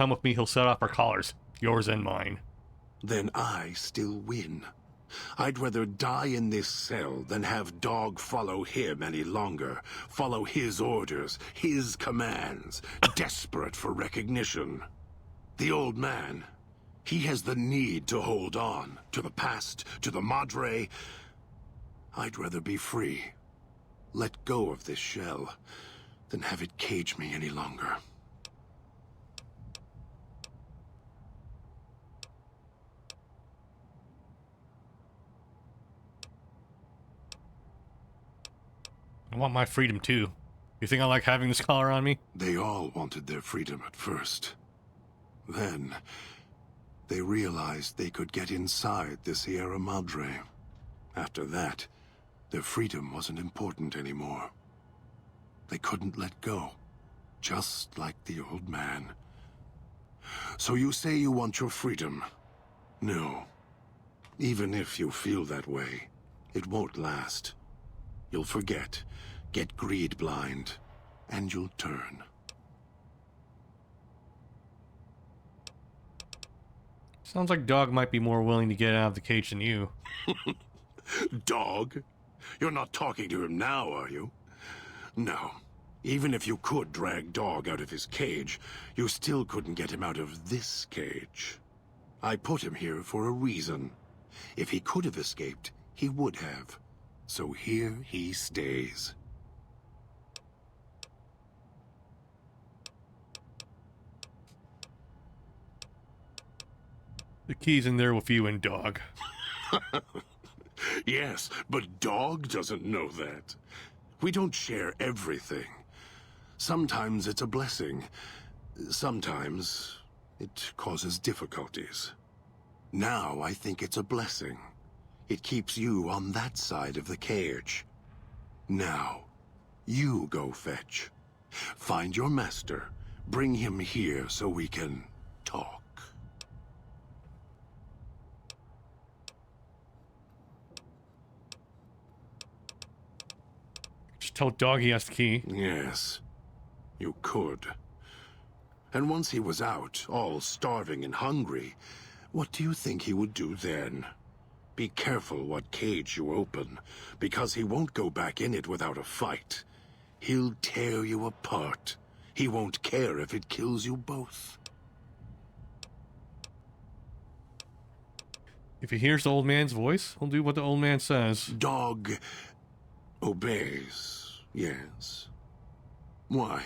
with me, he'll set off our collars. Yours and mine. Then I still win. I'd rather die in this cell than have Dog follow him any longer. Follow his orders, his commands, desperate for recognition. The old man, he has the need to hold on to the past, to the Madre. I'd rather be free. Let go of this shell than have it cage me any longer. I want my freedom too. You think I like having this collar on me? They all wanted their freedom at first. Then, they realized they could get inside the Sierra Madre. After that, their freedom wasn't important anymore. They couldn't let go, just like the old man. So you say you want your freedom? No. Even if you feel that way, it won't last. You'll forget, get greed blind, and you'll turn. Sounds like Dog might be more willing to get out of the cage than you. Dog? You're not talking to him now, are you? No. Even if you could drag Dog out of his cage, you still couldn't get him out of this cage. I put him here for a reason. If he could have escaped, he would have. So here he stays. The key's in there with you and Dog. Yes, but Dog doesn't know that. We don't share everything. Sometimes it's a blessing. Sometimes it causes difficulties. Now I think it's a blessing. It keeps you on that side of the cage. Now, you go fetch. Find your master. Bring him here so we can talk. Just tell Dog he has the key. Yes, you could. And once he was out, all starving and hungry, what do you think he would do then? Be careful what cage you open, because he won't go back in it without a fight. He'll tear you apart. He won't care if it kills you both. If he hears the old man's voice, he'll do what the old man says. Dog obeys, yes. Why?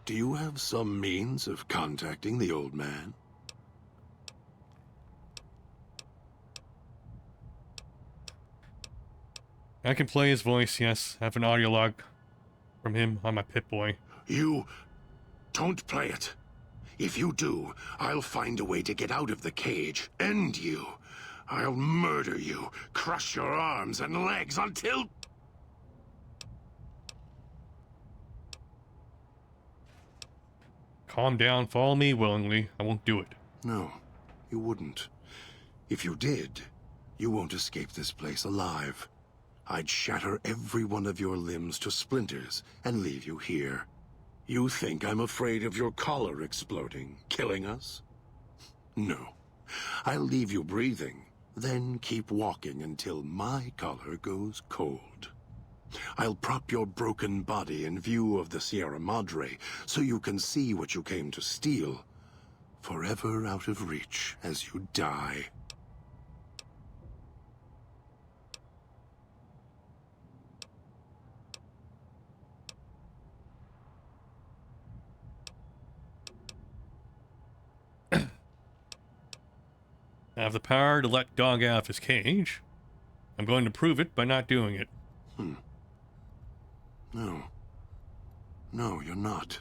Do you have some means of contacting the old man? I can play his voice, yes. I have an audio log from him on my Pip-Boy. You don't play it. If you do, I'll find a way to get out of the cage. End you. I'll murder you, crush your arms and legs until... Calm down, follow me willingly. I won't do it. No, you wouldn't. If you did, you won't escape this place alive. I'd shatter every one of your limbs to splinters and leave you here. You think I'm afraid of your collar exploding, killing us? No. I'll leave you breathing, then keep walking until my collar goes cold. I'll prop your broken body in view of the Sierra Madre so you can see what you came to steal, forever out of reach as you die. I have the power to let Dog out of his cage. I'm going to prove it by not doing it. No. No, you're not.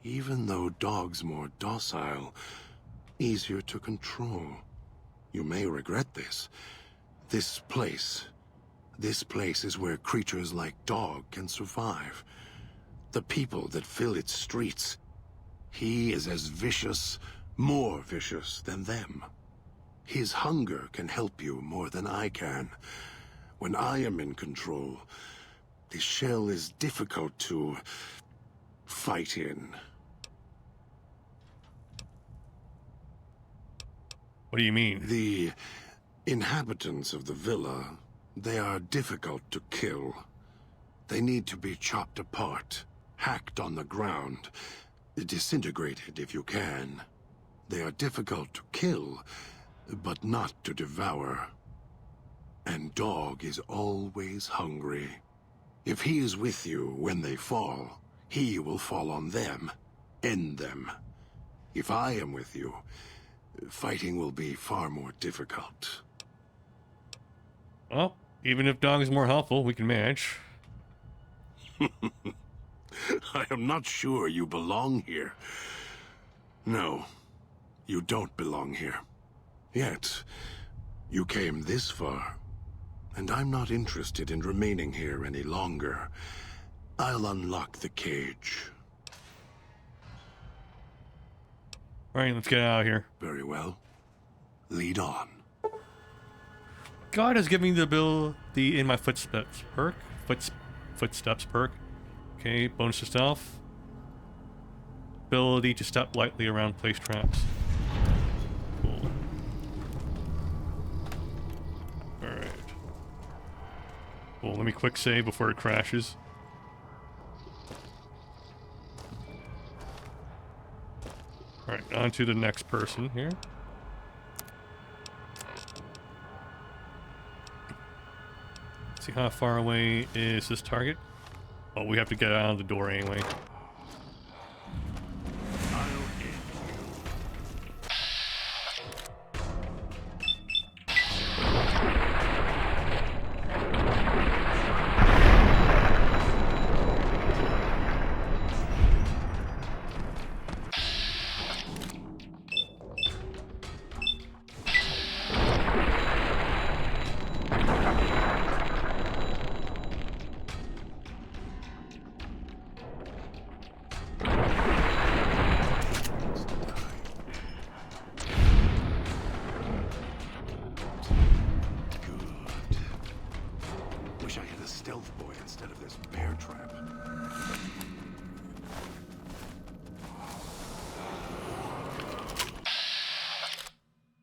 Even though Dog's more docile, easier to control. You may regret this. This place is where creatures like Dog can survive. The people that fill its streets. He is as vicious, more vicious than them. His hunger can help you more than I can. When I am in control, the shell is difficult to fight in. What do you mean? The inhabitants of the villa, they are difficult to kill. They need to be chopped apart, hacked on the ground, disintegrated if you can. They are difficult to kill, but not to devour. And Dog is always hungry. If he is with you when they fall, he will fall on them, end them. If I am with you, fighting will be far more difficult. Well, even if Dog is more helpful, we can manage. I am not sure you belong here. No, you don't belong here. Yet, you came this far, and I'm not interested in remaining here any longer. I'll unlock the cage. Alright, let's get out of here. Very well. Lead on. God has given me the ability in my footsteps perk. Footsteps perk. Okay, bonus to stealth. Ability to step lightly around place traps. Cool. Alright. Cool, let me quick save before it crashes. Alright, on to the next person here. Let's see how far away is this target? Oh, we have to get out of the door anyway.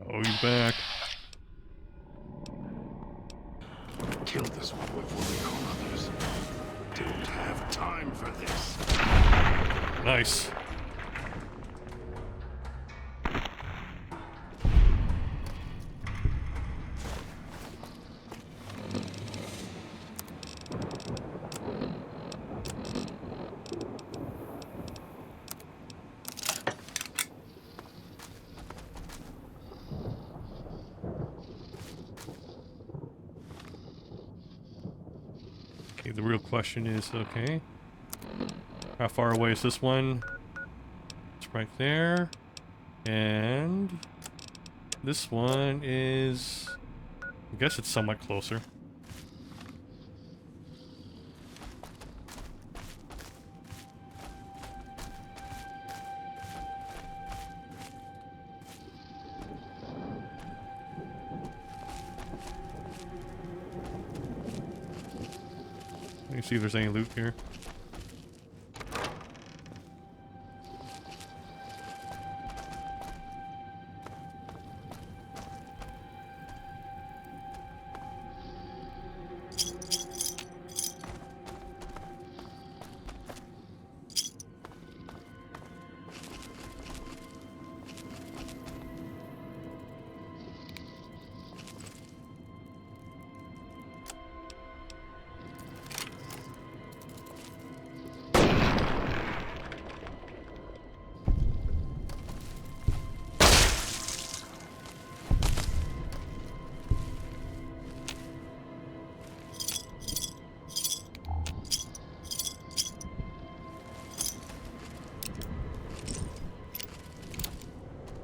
Oh, he's back. Kill this one before we call others. Don't have time for this. Nice. Okay, the real question is, okay, how far away is this one? right there. And this one is, I guess it's somewhat closer. Let me see if there's any loot here.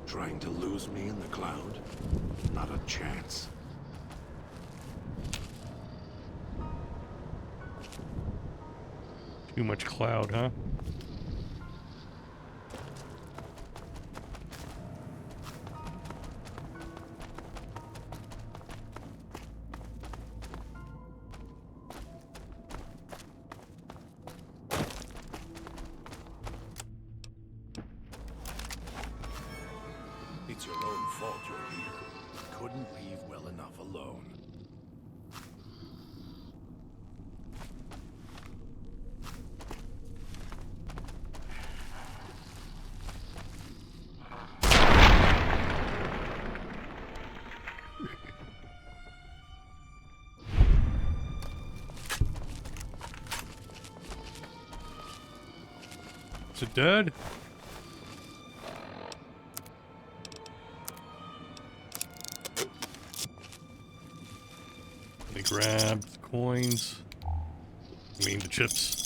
Trying to lose me in the cloud? Not a chance. Too much cloud, huh? It's your own fault you're here. Couldn't leave well enough alone. Is it dead? They grabbed the coins. I mean the chips.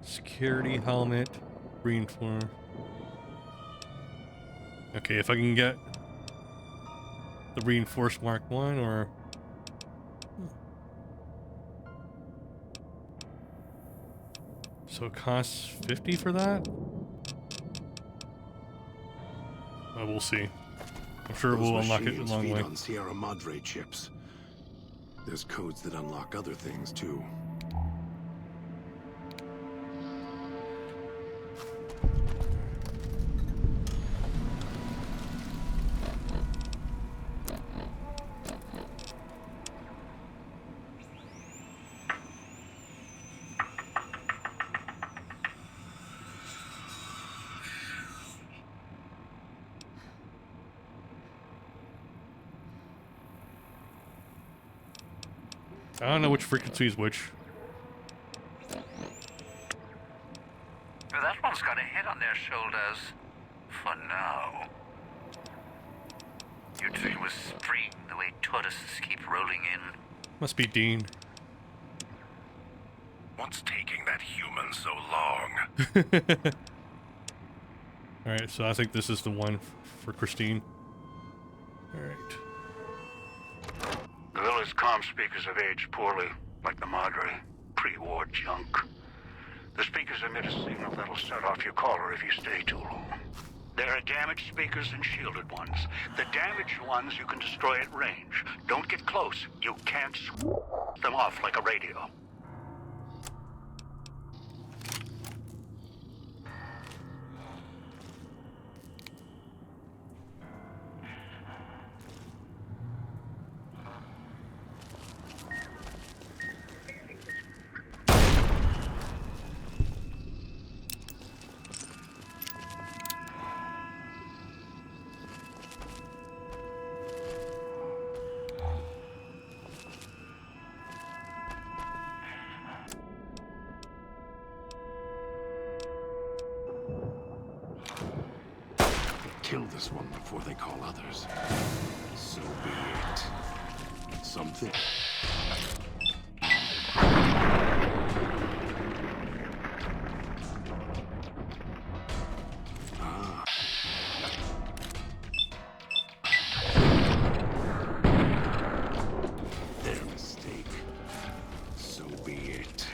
Security helmet, reinforce. Okay, if I can get the reinforced Mark 1 or so it costs 50 for that? We'll see. I'm sure Those we'll unlock it machines along the feed way. on Sierra Madre chips. There's codes that unlock other things too. I don't know which frequency is which. That one's got a head on their shoulders. For now. You'd think it was spring, the way tourists keep rolling in. Must be Dean. What's taking that human so long? Alright, so I think this is the one for Christine. Alright. The village comm speakers have aged poorly, like the Madre. Pre-war junk. The speakers emit a signal that'll set off your caller if you stay too long. There are damaged speakers and shielded ones. The damaged ones you can destroy at range. Don't get close. You can't them off like a radio. kill this one before they call others. So be it. Something. Their mistake. So be it.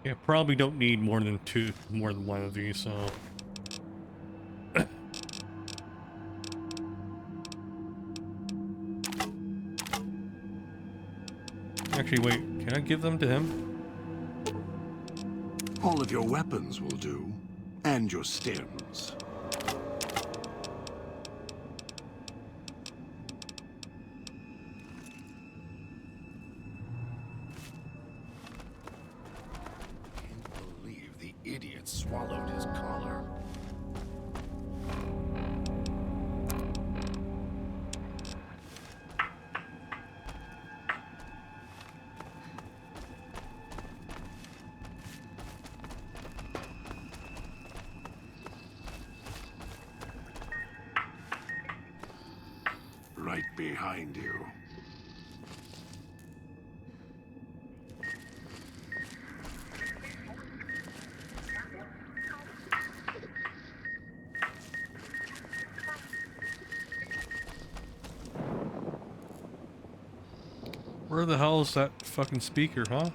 Yeah, probably don't need more than one of these, so. Actually, wait, can I give them to him? All of your weapons will do. And your stems. Idiot swallowed his collar. Right behind you. Where the hell is that fucking speaker, huh?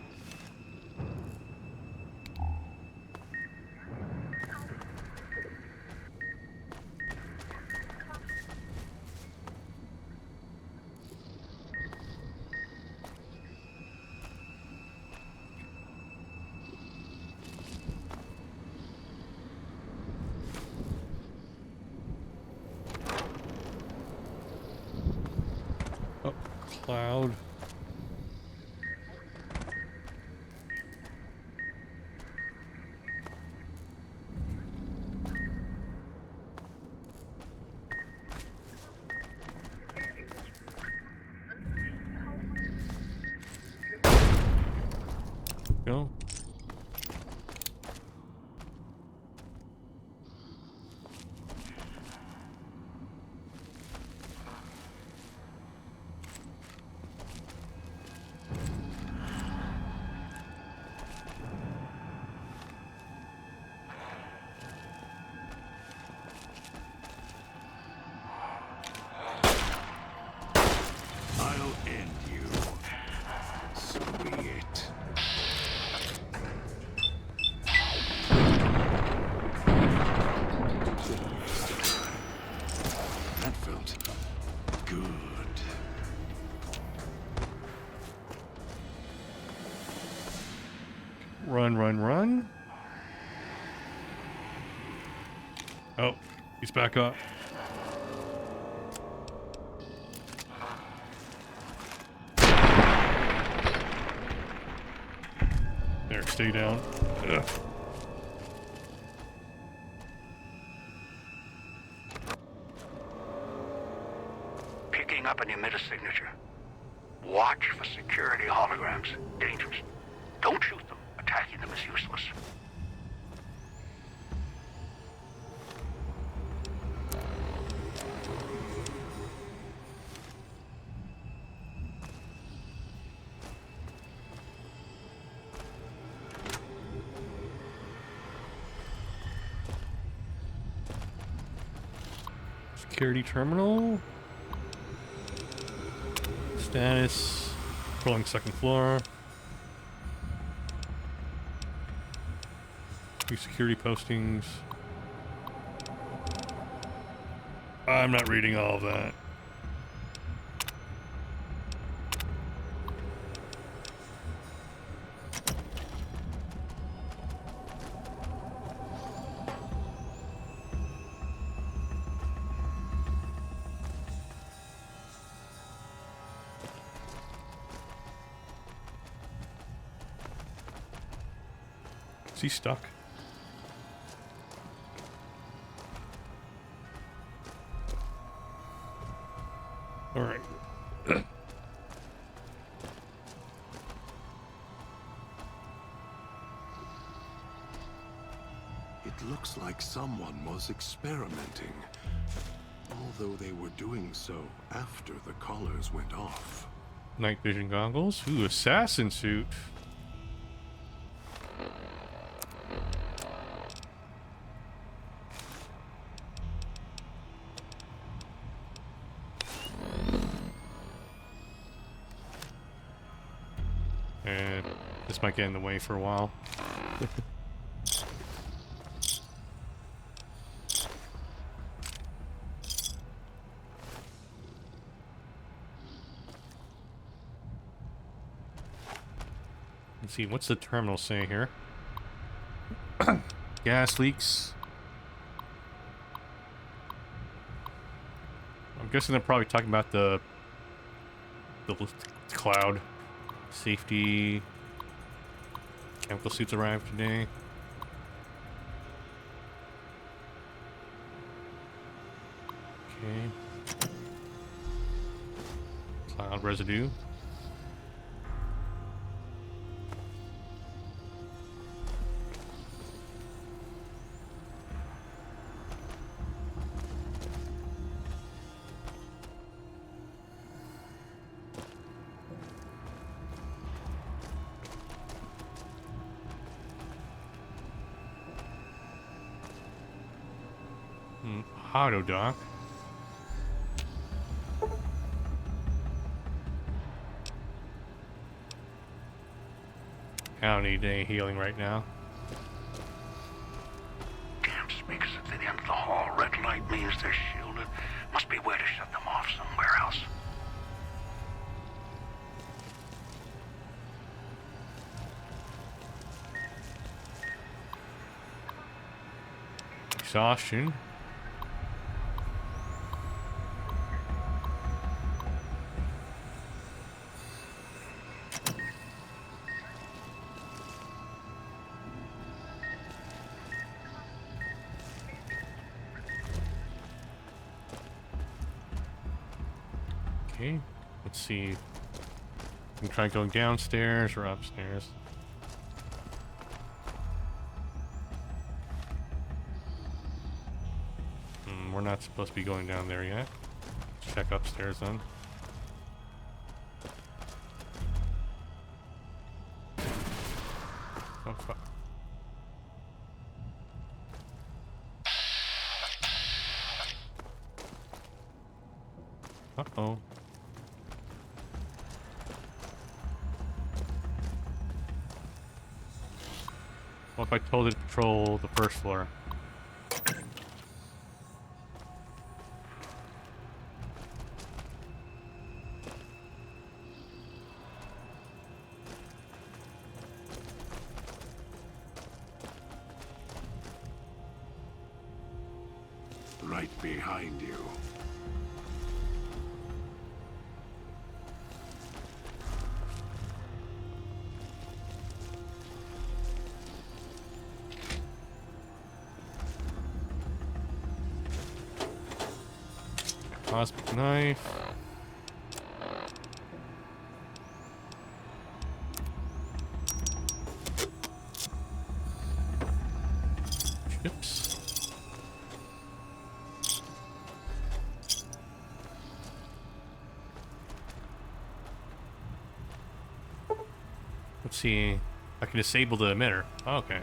Oh, cloud. Go. I'll end you. So be it. That felt good. Run, run, run. Oh, he's back up. There, stay down. Ugh. Picking up an emitter signature. Watch for security holograms. Dangerous. Don't shoot them. Attacking them is useless. Security terminal. Status. Controlling second floor. New security postings. I'm not reading all of that. Is he stuck? All right. It looks like someone was experimenting, although they were doing so after the collars went off. Night vision goggles. Ooh, assassin suit. And this might get in the way for a while. Let's see, what's the terminal say here? Gas leaks. I'm guessing they're probably talking about the cloud. Safety. Chemical suits arrived today. Okay. Cloud residue. Auto dock. I don't need any healing right now. Can't speak at the end of the hall. Red light means they're shielded. Must be a way to shut them off somewhere else. Exhaustion. Okay, let's see. I'm trying going downstairs or upstairs. We're not supposed to be going down there yet. Let's check upstairs then. Oh fuck. Uh-oh. What if I told it to patrol the first floor? Right behind you. Cosmic knife. Chips. Let's see. I can disable the emitter. Okay.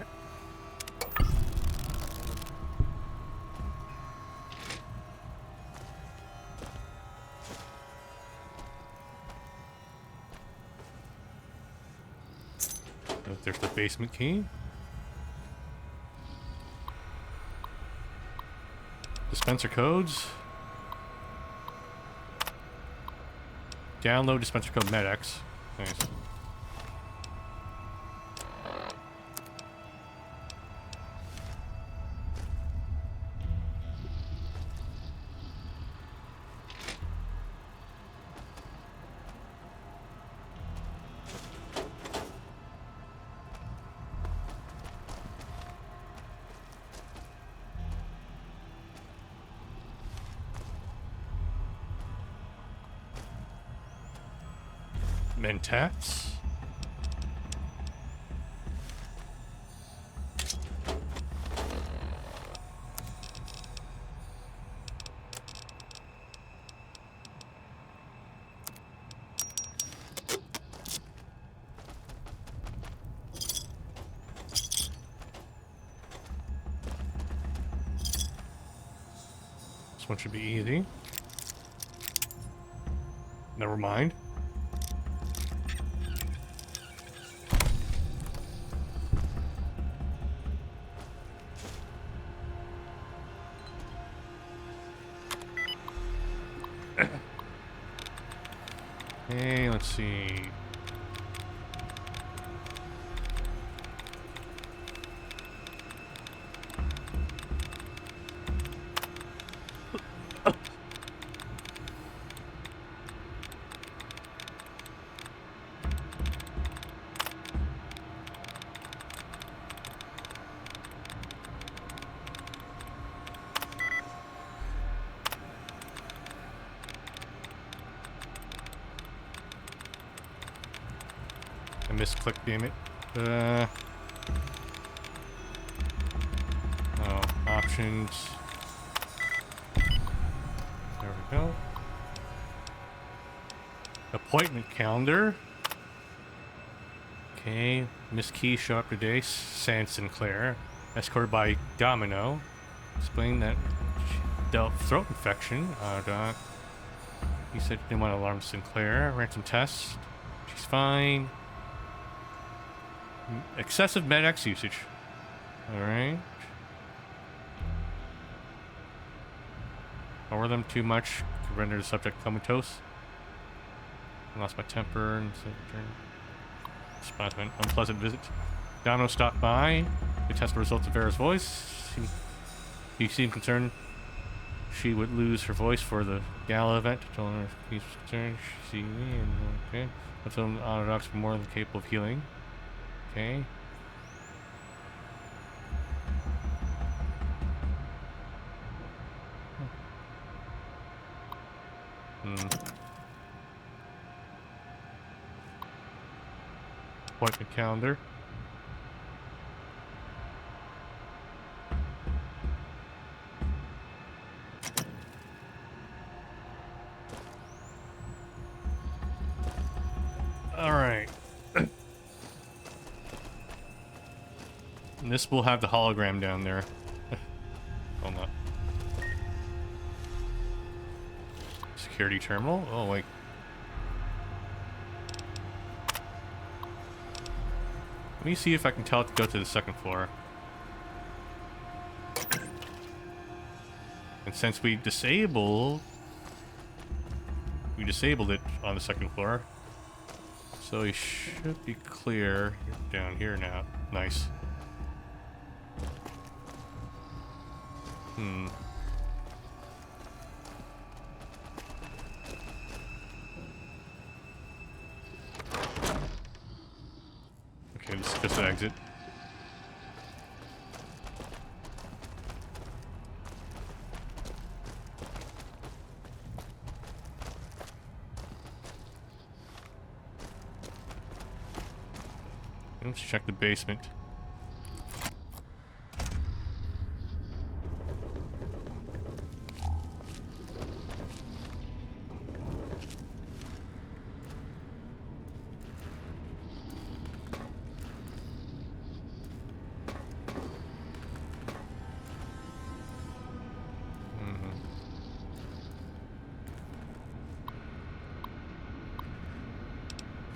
There's the basement key. Dispenser codes. Download dispenser code MedX. Nice. Mentats. This one should be easy. Never mind. Okay, let's see. I misclicked, damn it. Oh, options. There we go. Appointment calendar. Okay, Miss Key show up today. San Sinclair, escorted by Domino. Explained that she dealt throat infection. Doc. He said he didn't want to alarm Sinclair. Ran some tests. She's fine. Excessive MedX usage. Alright. Lower them too much could render the subject comatose. I lost my temper and response to an unpleasant visit. Domino stopped by to test the results of Vera's voice. He seemed concerned she would lose her voice for the gala event. Told her if he was concerned, she and okay. I told him Autodocs were more than capable of healing. Okay. Appointment calendar. All right. And this will have the hologram down there. Hold on. Security terminal? Oh, wait. Let me see if I can tell it to go to the second floor. And since we disabled it on the second floor, so it should be clear down here now. Nice. Okay, this is just an exit. Let's check the basement.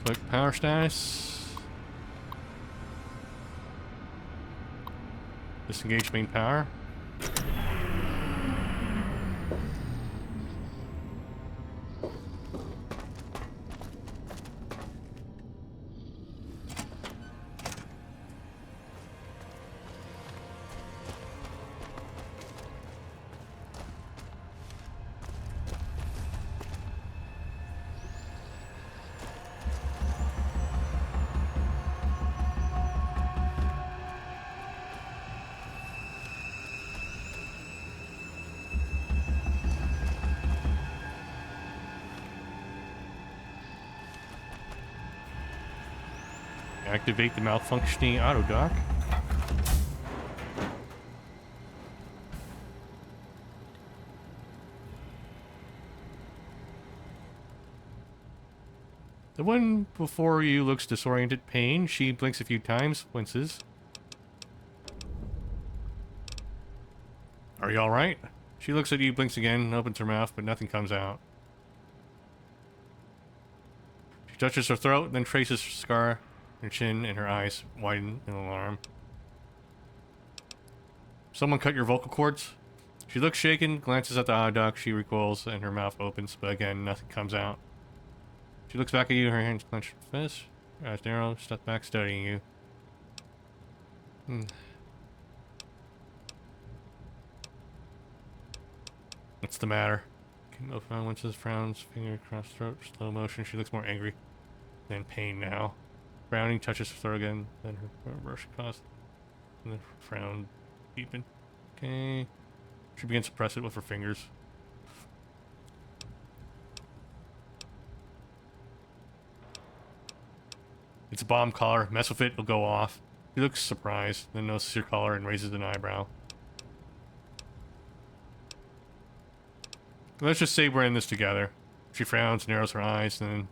Click power status. Disengage main power. Activate the malfunctioning auto dock. The one before you looks disoriented. Pain. She blinks a few times, winces. Are you alright? She looks at you, blinks again, and opens her mouth, but nothing comes out. She touches her throat, then traces her scar. Her chin and her eyes widen in alarm. Someone cut your vocal cords? She looks shaken, glances at the auto dock. She recoils, and her mouth opens, but again, nothing comes out. She looks back at you, her hands clenched fist. Her eyes narrow, steps back, studying you. What's the matter? Kimo winces, frowns, finger across throat, slow motion. She looks more angry than pain now. Frowning, touches her throat again, then her brush across, and then frown deepen. Okay. She begins to press it with her fingers. It's a bomb collar. Mess with it, it'll go off. He looks surprised, then notices your collar and raises an eyebrow. Let's just say we're in this together. She frowns, narrows her eyes, and then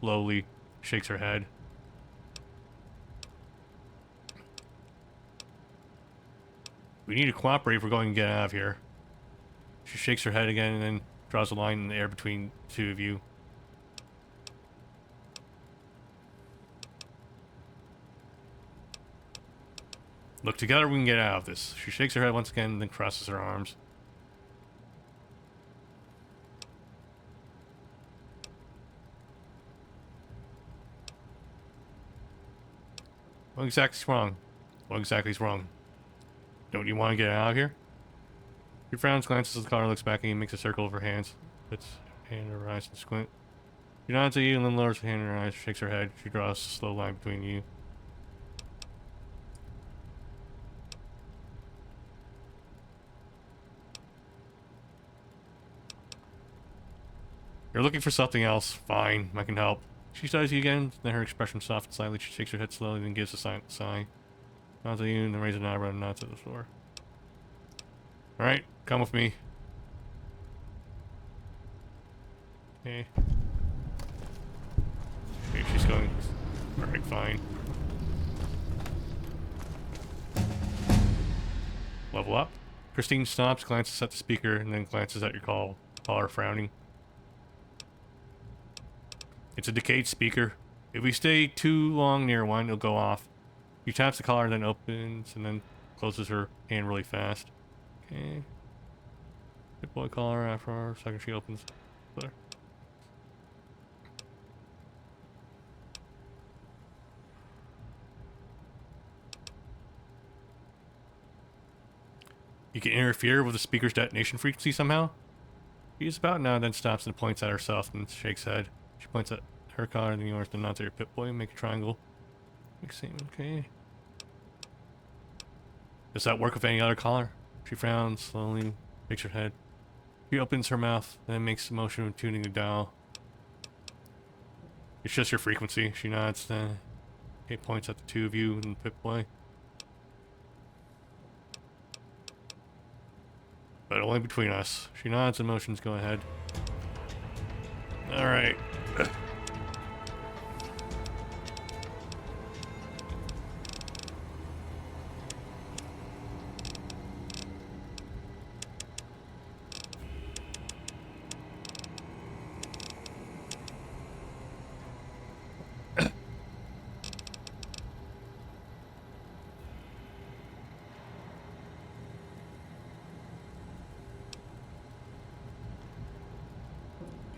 slowly shakes her head. We need to cooperate if we're going to get out of here. She shakes her head again and then draws a line in the air between the two of you. Look, together we can get out of this. She shakes her head once again and then crosses her arms. What exactly is wrong? What exactly is wrong? Don't you want to get out of here? She frowns, glances at the car, looks back at you, makes a circle of her hands. Puts her hand in her eyes and squint. She nods at you and then lowers her hand in her eyes, shakes her head. She draws a slow line between you. You're looking for something else. Fine, I can help. She studies you again, then her expression softens slightly. She shakes her head slowly, then gives a silent sigh. Nods at you, and then raises an eyebrow and nods at the floor. Alright, come with me. Okay. Okay, she's going. Alright, fine. Level up. Christine stops, glances at the speaker, and then glances at your caller, frowning. It's a decayed speaker. If we stay too long near one, it'll go off. You taps the collar, then opens, and then closes her hand really fast. Okay. Good boy collar. After a second, she opens. There. You can interfere with the speaker's detonation frequency somehow. She is about now, then stops and points at herself and shakes head. She points at her collar and then yours, then nods at your Pip-Boy. Make a triangle. Okay. Does that work with any other collar? She frowns, slowly shakes her head. She opens her mouth, then makes the motion of tuning the dial. It's just your frequency. She nods, then points at the two of you and Pip-Boy. But only between us. She nods and motions go ahead. Alright.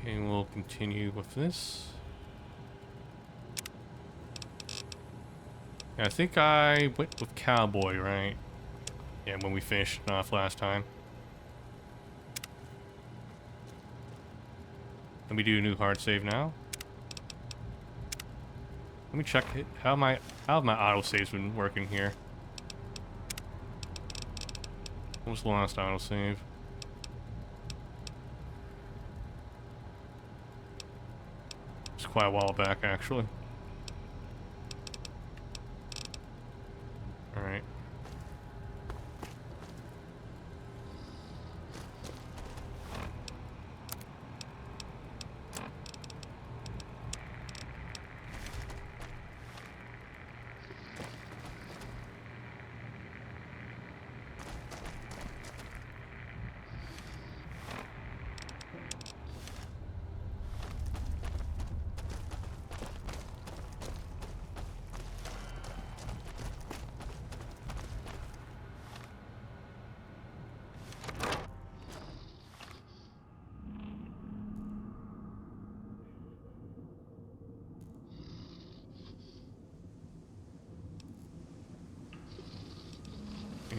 And we'll continue with this. I think I went with Cowboy, right? Yeah, when we finished off last time. Let me do a new hard save now. Let me check it. How have my autosaves been working here? What was the last autosave? It's quite a while back, actually.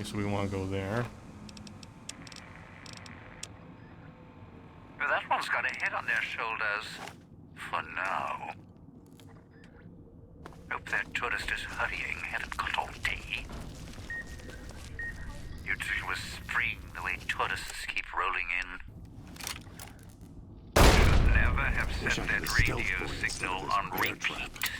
so we want to go there. That one's got a head on their shoulders. For now. Hope that tourist is hurrying. Haven't got all day. You'd think it was spring the way tourists keep rolling in. Should never have set that radio signal on repeat.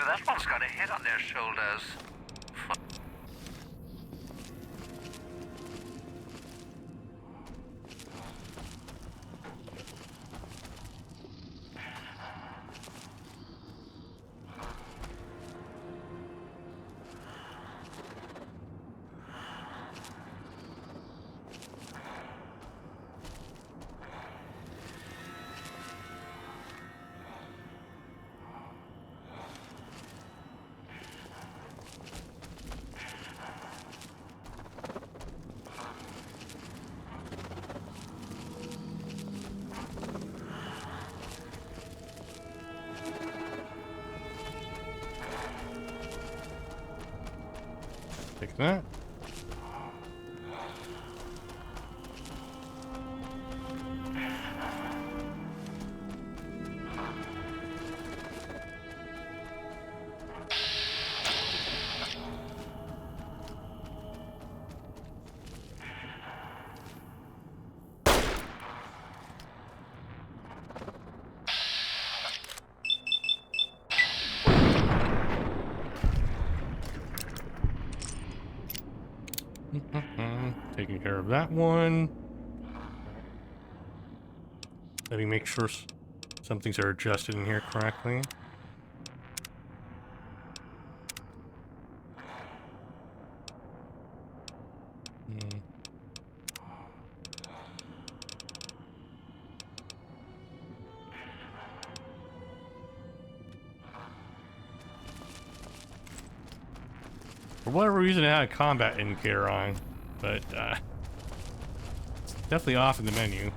That one's got a head on their shoulders. Take that. Taking care of that one. Let me make sure some things are adjusted in here correctly. For whatever reason, it had a combat indicator on, but it's definitely off in the menu.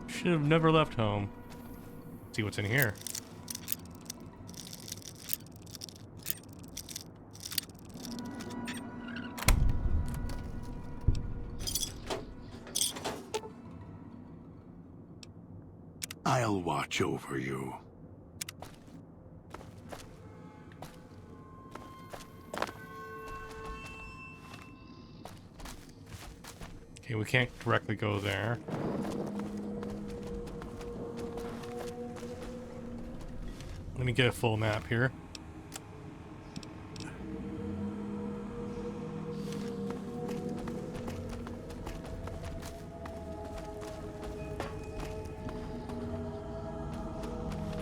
Should have never left home. Let's see what's in here. I'll watch over you. Okay, we can't directly go there. Let me get a full map here.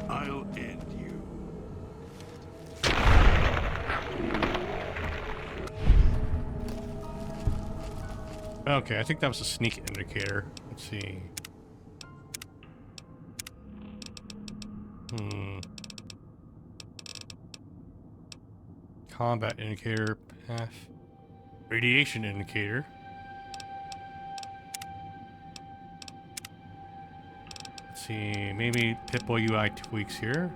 I'll end you. Okay, I think that was a sneak indicator. Let's see. Combat indicator, path, radiation indicator. Let's see, maybe Pip-Boy UI tweaks here.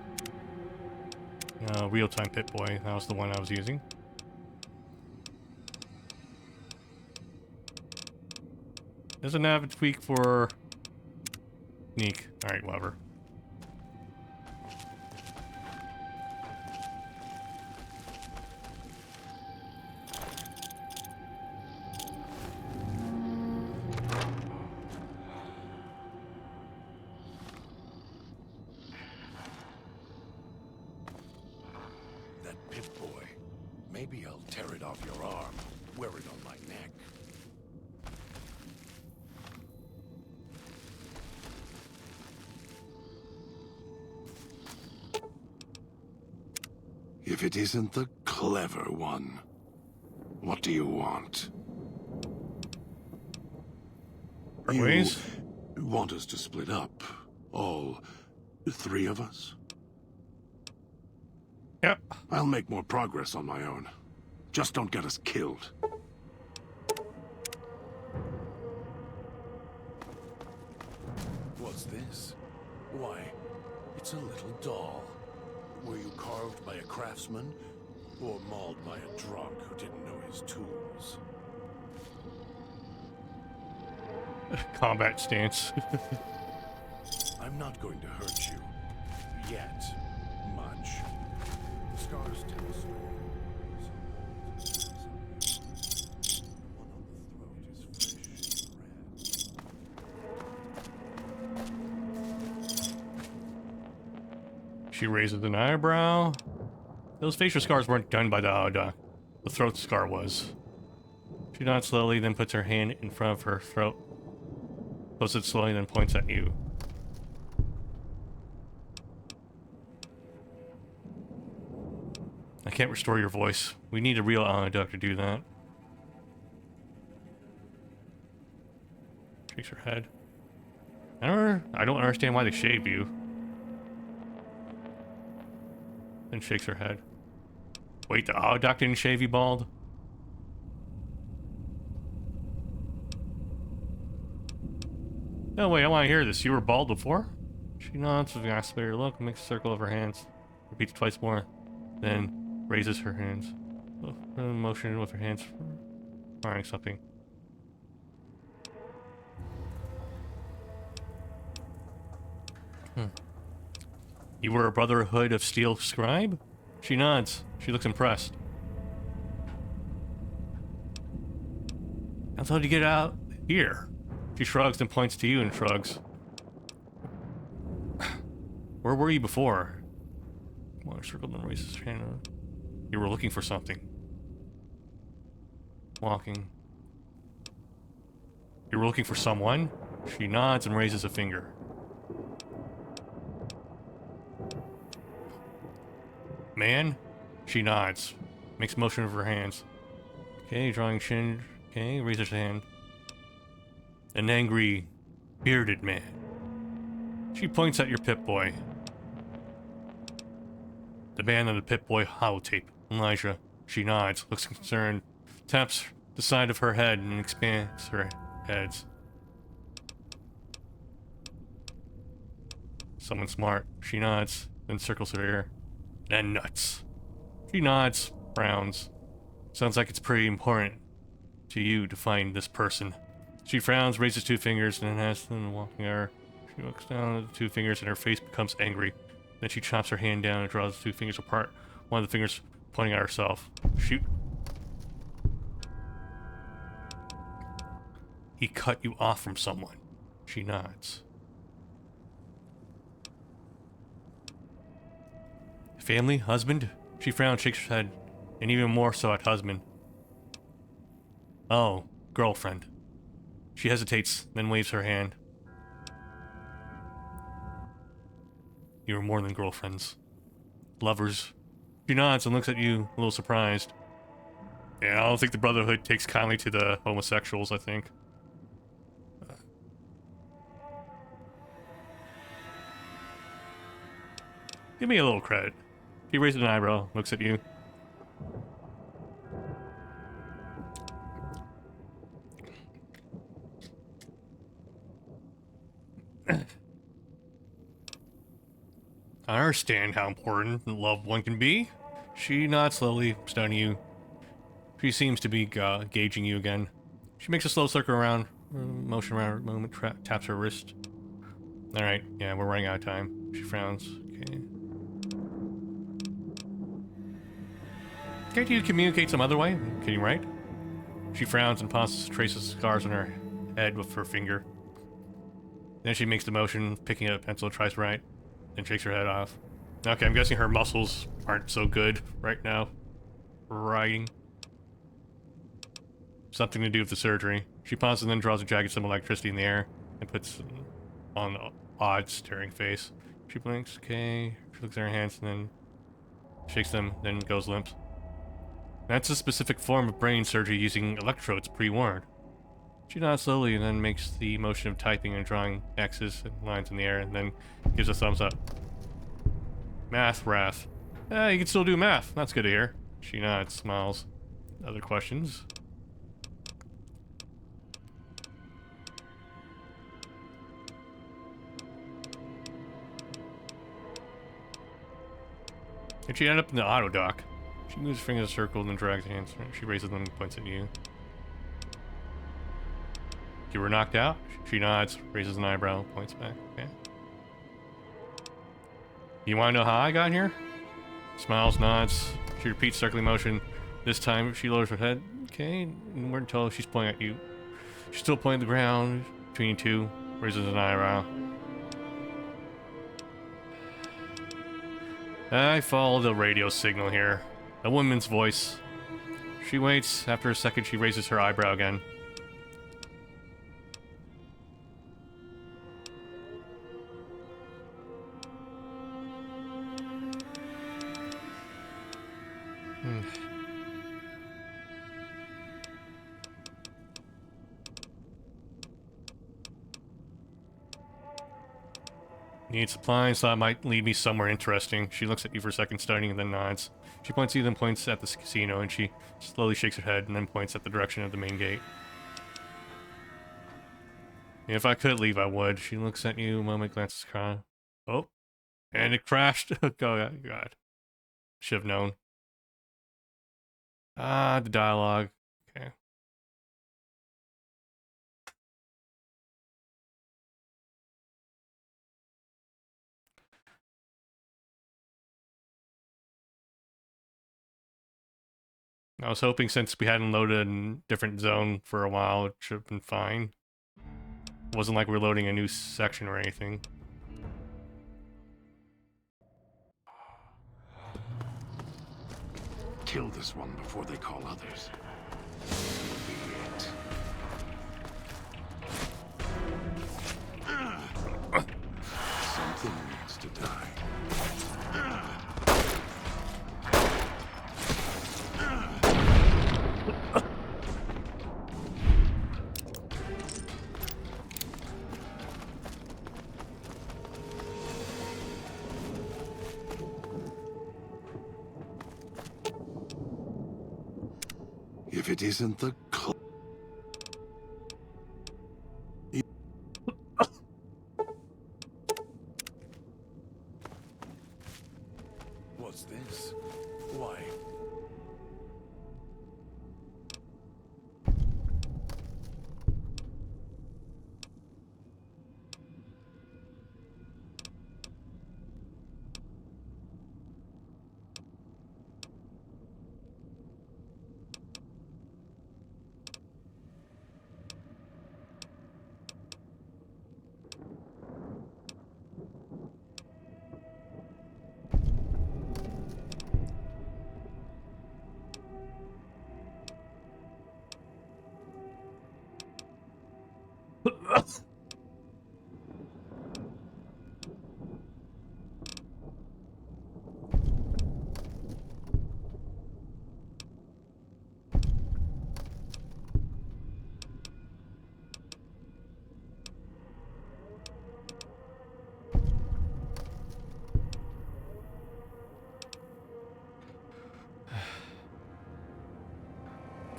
Real-time Pip-Boy, that was the one I was using. Doesn't have a tweak for sneak. Alright, whatever. Maybe I'll tear it off your arm, wear it on my neck. If it isn't the clever one, what do you want? Part ways? You want us to split up? All three of us? Yep. I'll make more progress on my own. Just don't get us killed. What's this? Why, it's a little doll. Were you carved by a craftsman? Or mauled by a drunk who didn't know his tools? Combat stance. I'm not going to hurt you. Yet. Much. The scars tell a story. One on the throat is fresh and red. She raises an eyebrow. Those facial scars weren't done by the Aoda. The throat scar was. She nods slowly, then puts her hand in front of her throat. Closes it slowly, then points at you. I can't restore your voice. We need a real Aoda to do that. Shakes her head. I don't understand why they shaved you. Then shakes her head. Wait, the Aoda didn't shave you bald? No, wait, I want to hear this. You were bald before? She nods with an aspirated look, makes a circle of her hands. Repeats twice more. Then raises her hands. Motion with her hands, firing something. You were a Brotherhood of Steel scribe? She nods. She looks impressed. How did you get out here? She shrugs and points to you and shrugs. Where were you before? Water circled and raises her hand. You were looking for something. Walking. You were looking for someone? She nods and raises a finger. Man? She nods. Makes a motion with her hands. Okay, drawing chin. Okay, raises her hand. An angry, bearded man. She points at your Pip-Boy. The man on the Pip-Boy holotape. Elijah. She nods, looks concerned, taps the side of her head and expands her heads. Someone smart. She nods, then circles her ear. Then nuts. She nods, frowns. Sounds like it's pretty important to you to find this person. She frowns, raises two fingers, and then has them walking at her. She looks down at the two fingers and her face becomes angry. Then she chops her hand down and draws the two fingers apart. One of the fingers pointing at herself. Shoot. He cut you off from someone. She nods. Family? Husband? She frowns, shakes her head, and even more so at husband. Oh, girlfriend. She hesitates, then waves her hand. You are more than girlfriends. Lovers. She nods and looks at you, a little surprised. Yeah, I don't think the Brotherhood takes kindly to the homosexuals, I think. Give me a little credit. He raises an eyebrow, looks at you. I understand how important a loved one can be. She nods slowly, studying you. She seems to be gauging you again. She makes a slow circle around, motion around her moment, taps her wrist. Alright, yeah, we're running out of time. She frowns. Okay. Can't you communicate some other way? Can you write? She frowns and pauses, traces scars on her head with her finger. Then she makes the motion, picking up a pencil, tries to write, then shakes her head off. Okay, I'm guessing her muscles aren't so good right now. writing. Something to do with the surgery. She pauses and then draws a jagged symbol of electricity in the air and puts on an odd, staring face. She blinks, okay. She looks at her hands and then shakes them, then goes limp. That's a specific form of brain surgery using electrodes pre-warned. She nods slowly and then makes the motion of typing and drawing X's and lines in the air and then gives a thumbs up. Math, Wrath. You can still do math. That's good to hear. She nods, smiles. Other questions? And she ended up in the auto dock. She moves her fingers in a circle and then drags her hands. She raises them and points at you. You were knocked out? She nods, raises an eyebrow, points back. Okay. You want to know how I got here? Smiles, nods. She repeats circling motion. This time she lowers her head. Okay, and we're told she's pointing at you. She's still pointing at the ground between you two. Raises an eyebrow. I follow the radio signal here. A woman's voice. She waits. After a second, she raises her eyebrow again. Need supplies, so that might lead me somewhere interesting. She looks at you for a second, studying, and then nods. She points at you, then points at the casino, and she slowly shakes her head, and then points at the direction of the main gate. If I could leave, I would. She looks at you, a moment, glances across. Oh, and it crashed. Oh, God. Should have known. Ah, the dialogue. Okay. I was hoping since we hadn't loaded a different zone for a while, it should have been fine. It wasn't like we're loading a new section or anything. Kill this one before they call others. This will be it. Something needs to die. If it isn't the What's this? Why?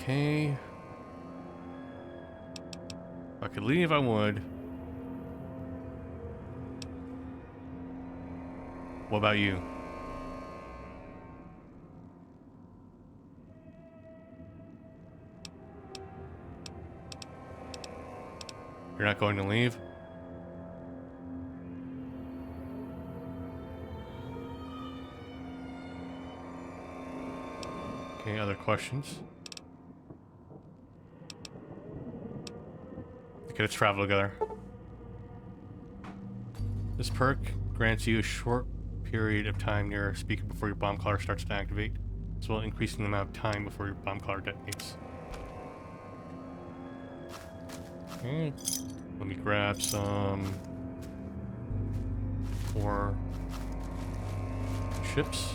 Okay. If I could leave, I would. What about you? You're not going to leave? Okay, other questions? Okay, let's travel together. This perk grants you a short period of time near a speaker before your bomb collar starts to activate. as well increasing the amount of time before your bomb collar detonates. Okay, let me grab some more ships.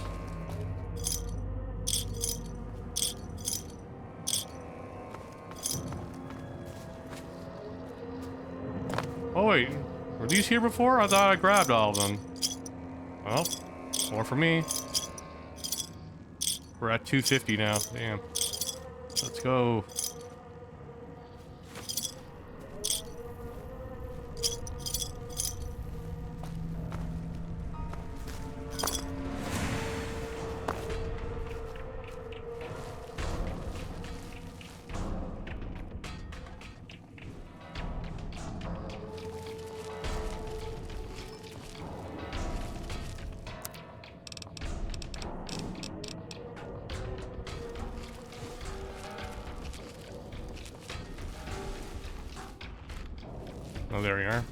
Oh wait, were these here before? I thought I grabbed all of them. Well, more for me. We're at 250 now. Damn. Let's go. Oh, there we are.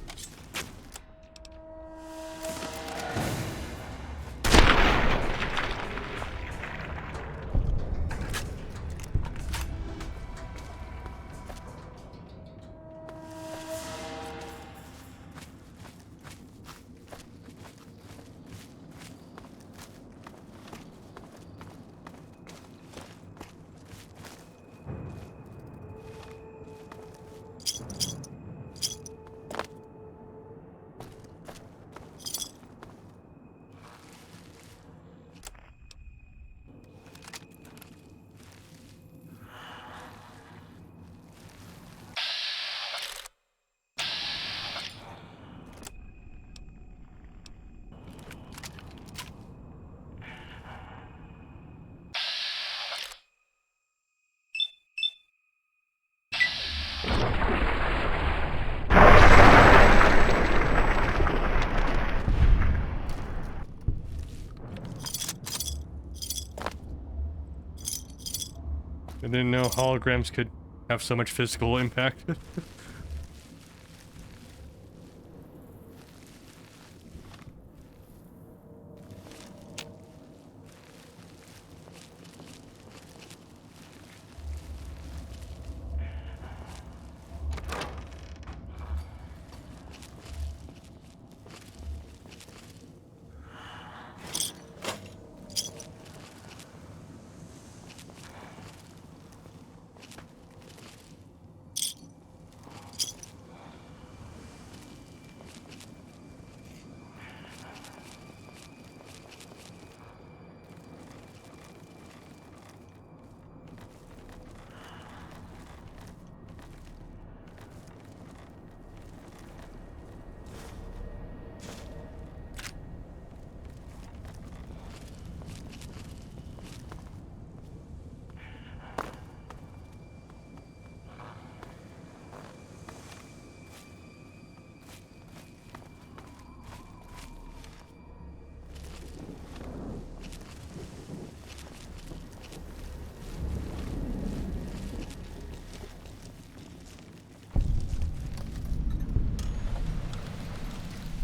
I didn't know holograms could have so much physical impact.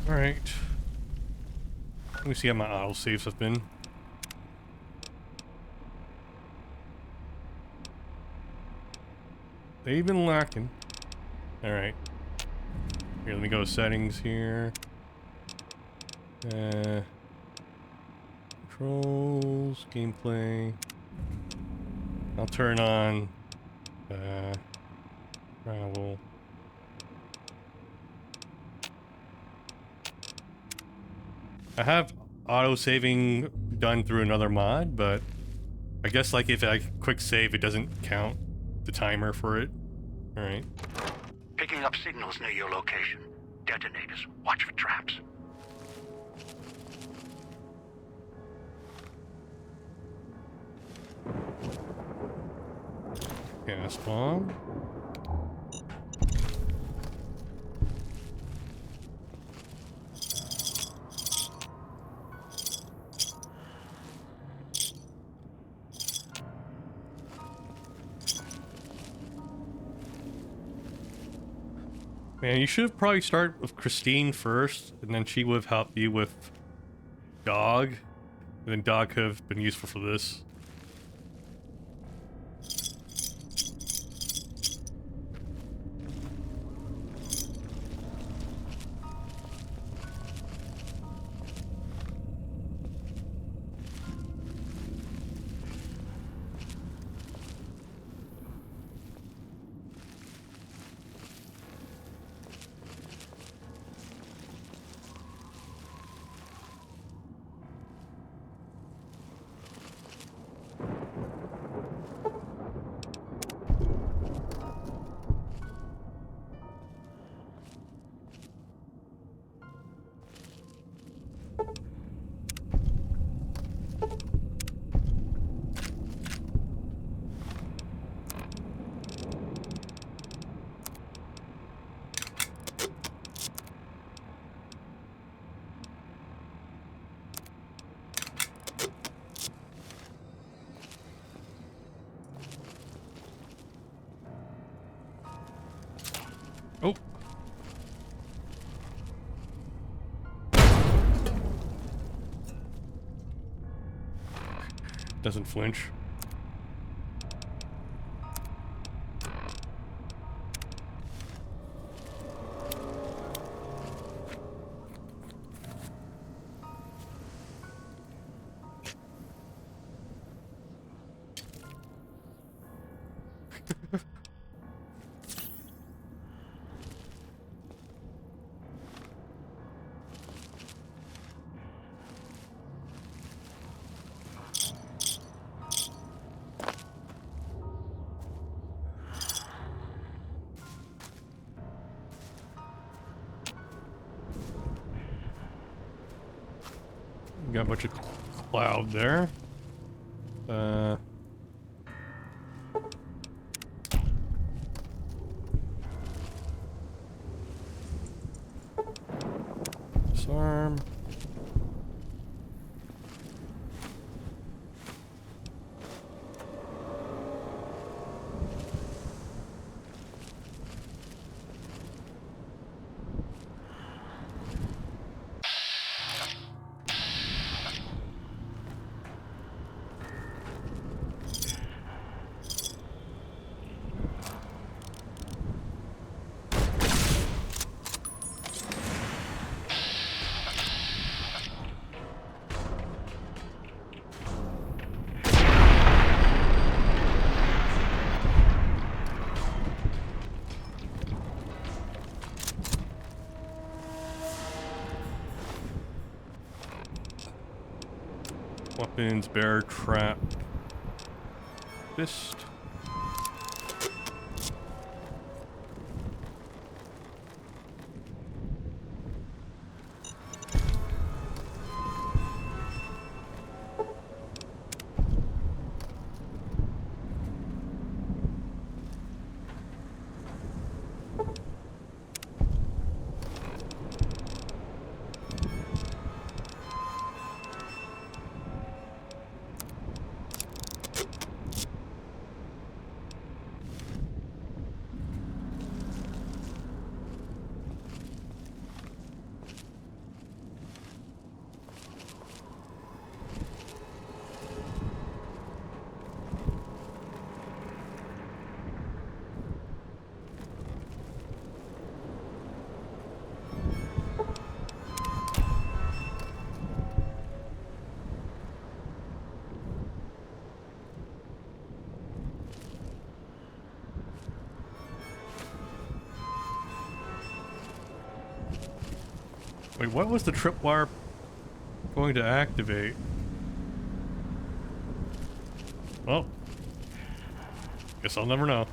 Alright. Let me see how my auto saves have been. They've been lacking. Alright. Here, let me go to settings here. Controls, gameplay. I'll turn on travel. I have auto-saving done through another mod, but I guess like if I quick save, it doesn't count the timer for it. Alright. Picking up signals near your location. Detonators. Watch for traps. Gas bomb. Man, you should have probably started with Christine first, and then she would have helped you with Dog, and then Dog could have been useful for this. doesn't flinch. Got a bunch of cloud there. Disarm. Weapons, bear trap, fist. Wait, what was the tripwire going to activate? Well, guess I'll never know.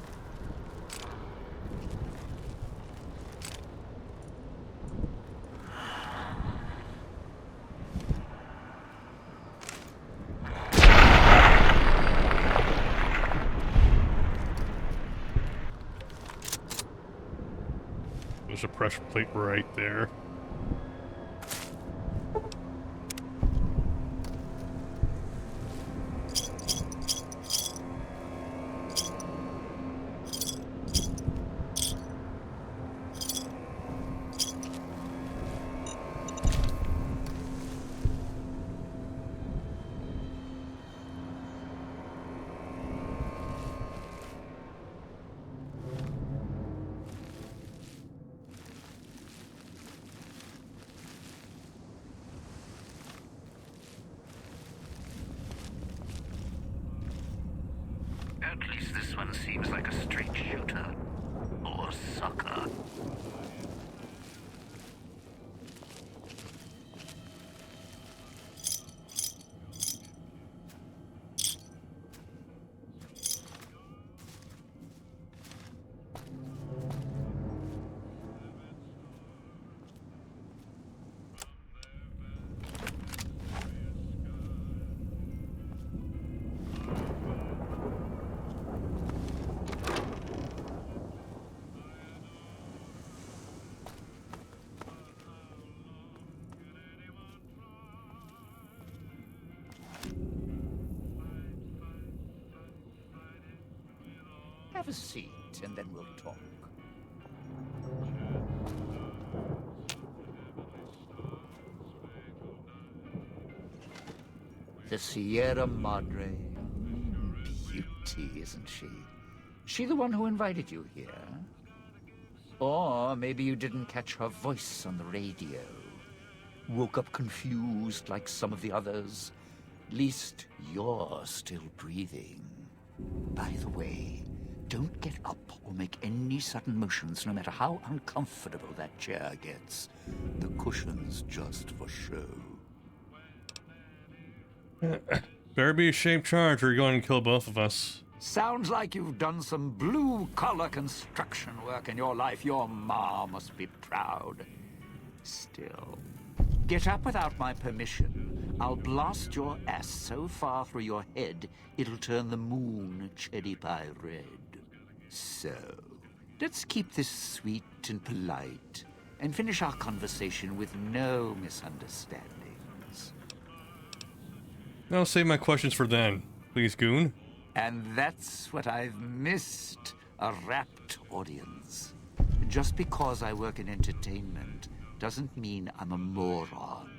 There's a pressure plate right there. At least this one seems like a straight shooter. Or sucker. Have a seat, and then we'll talk. The Sierra Madre. Beauty, isn't she? She the one who invited you here? Or maybe you didn't catch her voice on the radio. Woke up confused like some of the others. Least you're still breathing. By the way, don't get up or make any sudden motions, no matter how uncomfortable that chair gets. The cushion's just for show. Better be a shaped charge or you're going to kill both of us. Sounds like you've done some blue-collar construction work in your life. Your ma must be proud. Still, get up without my permission. I'll blast your ass so far through your head, it'll turn the moon cherry pie red. So, let's keep this sweet and polite, and finish our conversation with no misunderstandings. I'll save my questions for then. Please, Goon. And that's what I've missed, a rapt audience. Just because I work in entertainment doesn't mean I'm a moron.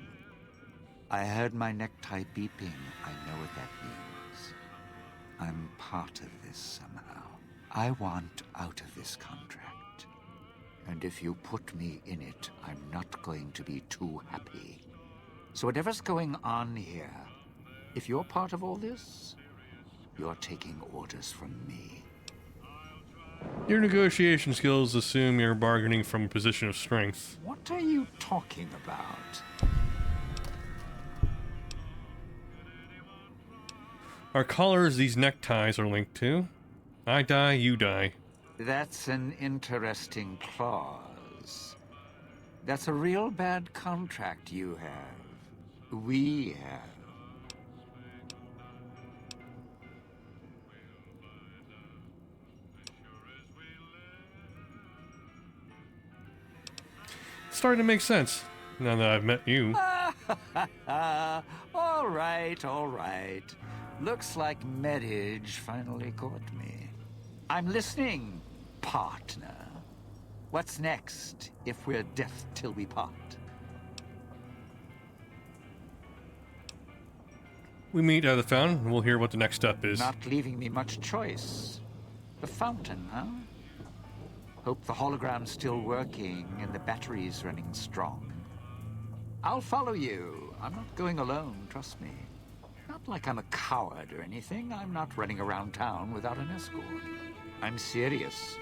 I heard my necktie beeping. I know what that means. I'm part of this somehow. I want out of this contract. And if you put me in it, I'm not going to be too happy. So whatever's going on here, if you're part of all this, you're taking orders from me. Your negotiation skills assume you're bargaining from a position of strength. What are you talking about? Our collars these neckties are linked to. I die, you die. That's an interesting clause. That's a real bad contract you have. We have. It's starting to make sense now that I've met you. All right. Looks like marriage finally caught me. I'm listening, partner. What's next, if we're death till we part? We meet at the fountain, and we'll hear what the next step is. Not leaving me much choice. The fountain, huh? Hope the hologram's still working and the battery's running strong. I'll follow you. I'm not going alone, trust me. Not like I'm a coward or anything. I'm not running around town without an escort. I'm serious.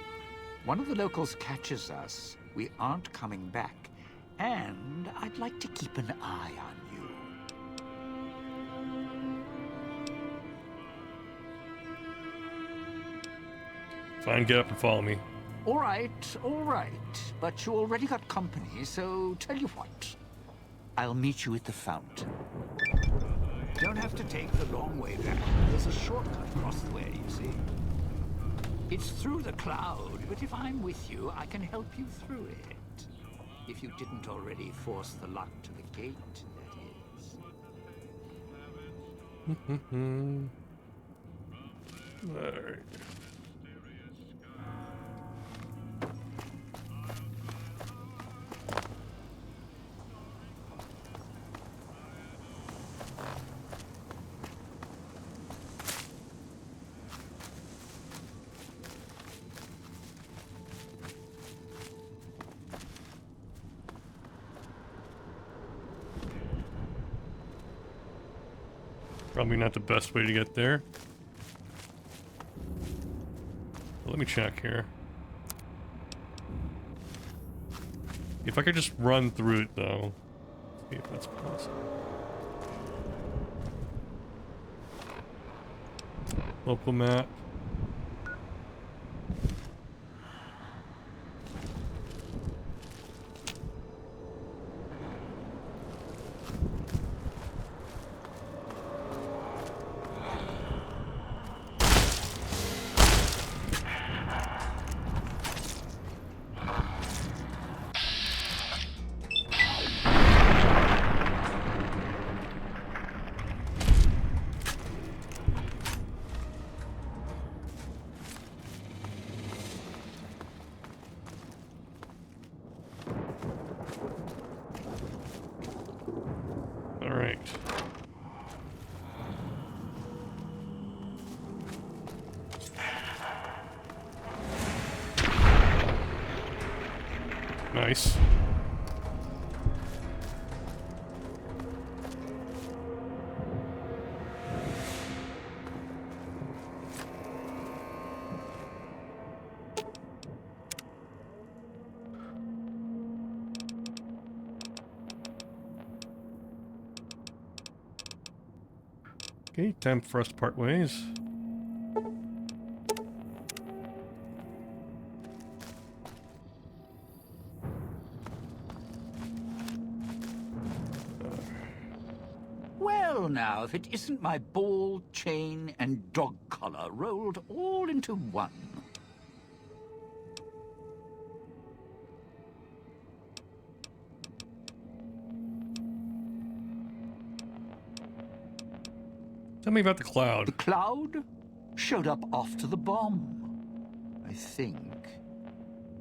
One of the locals catches us, we aren't coming back. And I'd like to keep an eye on you. Fine, get up and follow me. All right. But you already got company, so tell you what. I'll meet you at the fountain. Don't have to take the long way back. There's a shortcut across the way, you see. It's through the cloud, but if I'm with you, I can help you through it. If you didn't already force the lock to the gate, that is. Alright. Probably not the best way to get there. Let me check here. If I could just run through it though. See if that's possible. Local map. nice. Okay, time for us to part ways. Well, now, if it isn't my ball, chain, and dog collar rolled all into one. Tell me about the cloud. The cloud showed up after the bomb, I think.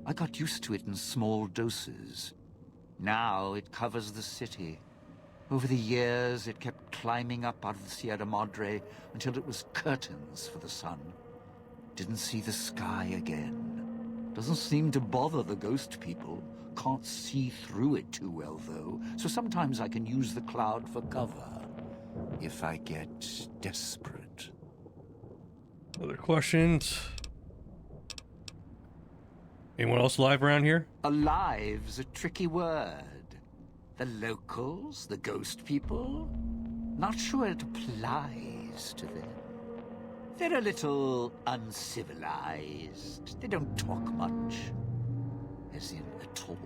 I got used to it in small doses. Now it covers the city. Over the years, it kept climbing up out of the Sierra Madre until it was curtains for the sun. Didn't see the sky again. Doesn't seem to bother the ghost people. Can't see through it too well, though, so sometimes I can use the cloud for cover. If I get desperate. Other questions? Anyone else alive around here? Alive's a tricky word. The locals, the ghost people, not sure it applies to them. They're a little uncivilized. They don't talk much. As in, at all.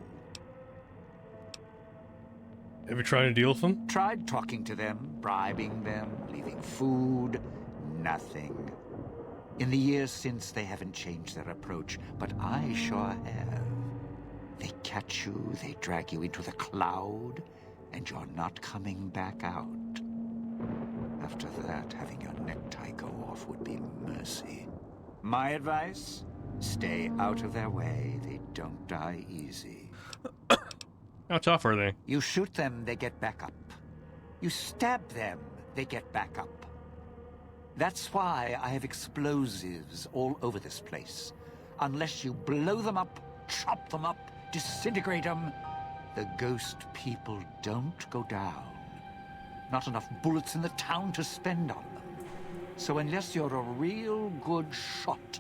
Ever tried to deal with them? Tried talking to them, bribing them, leaving food. Nothing. In the years since, they haven't changed their approach, but I sure have. They catch you, they drag you into the cloud, and you're not coming back out. After that, having your necktie go off would be mercy. My advice? Stay out of their way. They don't die easy. How tough are they? You shoot them, they get back up. You stab them, they get back up. That's why I have explosives all over this place. Unless you blow them up, chop them up, disintegrate them, the ghost people don't go down. Not enough bullets in the town to spend on them. So unless you're a real good shot,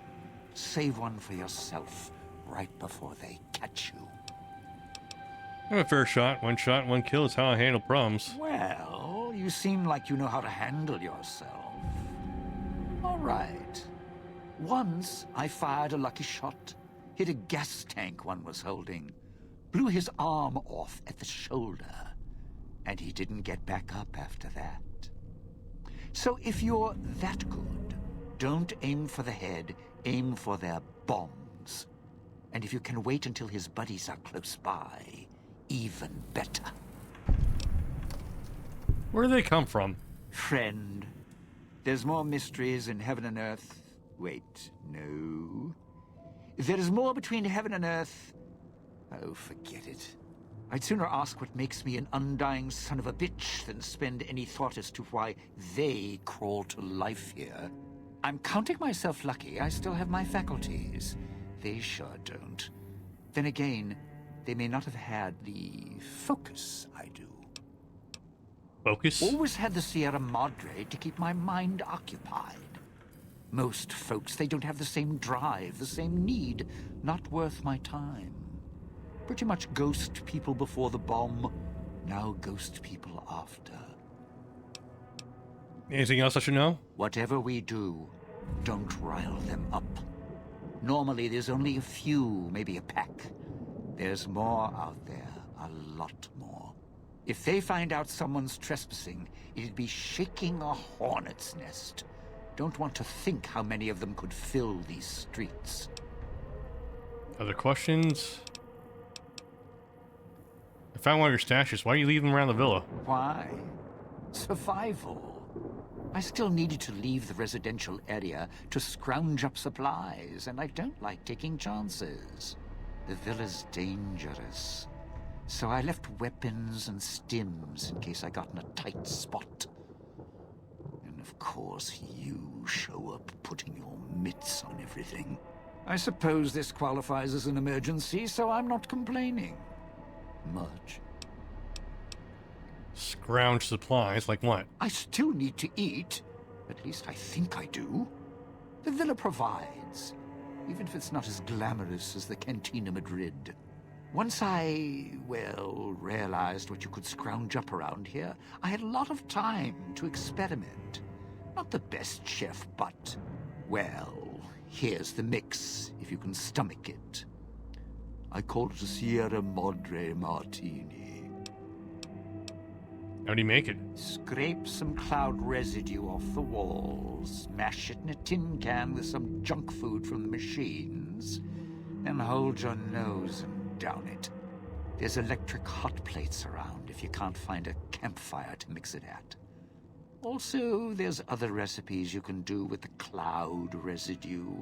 save one for yourself right before they catch you. I'm a fair shot. One kill is how I handle problems. Well, you seem like you know how to handle yourself. All right. Once I fired a lucky shot, hit a gas tank one was holding, blew his arm off at the shoulder, and he didn't get back up after that. So if you're that good, don't aim for the head, aim for their bombs. And if you can wait until his buddies are close by, even better. Where do they come from? Friend, there's more mysteries in heaven and earth. Wait, no. There is more between heaven and earth. Oh, forget it. I'd sooner ask what makes me an undying son of a bitch than spend any thought as to why they crawl to life here. I'm counting myself lucky I still have my faculties. They sure don't. Then again, they may not have had the focus I do. Focus? Always had the Sierra Madre to keep my mind occupied. Most folks, they don't have the same drive, the same need. Not worth my time. Pretty much ghost people before the bomb, now ghost people after. Anything else I should know? Whatever we do, don't rile them up. Normally there's only a few, maybe a pack. There's more out there, a lot more. If they find out someone's trespassing, it'd be shaking a hornet's nest. Don't want to think how many of them could fill these streets. Other questions? I found one of your stashes. Why do you leave them around the villa? Why? Survival. I still needed to leave the residential area to scrounge up supplies, and I don't like taking chances. The villa's dangerous. So I left weapons and stims in case I got in a tight spot. And of course, you show up putting your mitts on everything. I suppose this qualifies as an emergency, so I'm not complaining. much. Scrounge supplies, like what? I still need to eat. At least I think I do. The villa provides, even if it's not as glamorous as the Cantina Madrid. Once I, well, realized what you could scrounge up around here, I had a lot of time to experiment. Not the best chef, but, well, here's the mix, if you can stomach it. I call it a Sierra Madre Martini. How do you make it? Scrape some cloud residue off the walls, mash it in a tin can with some junk food from the machines, then hold your nose and down it. There's electric hot plates around if you can't find a campfire to mix it at. Also, there's other recipes you can do with the cloud residue,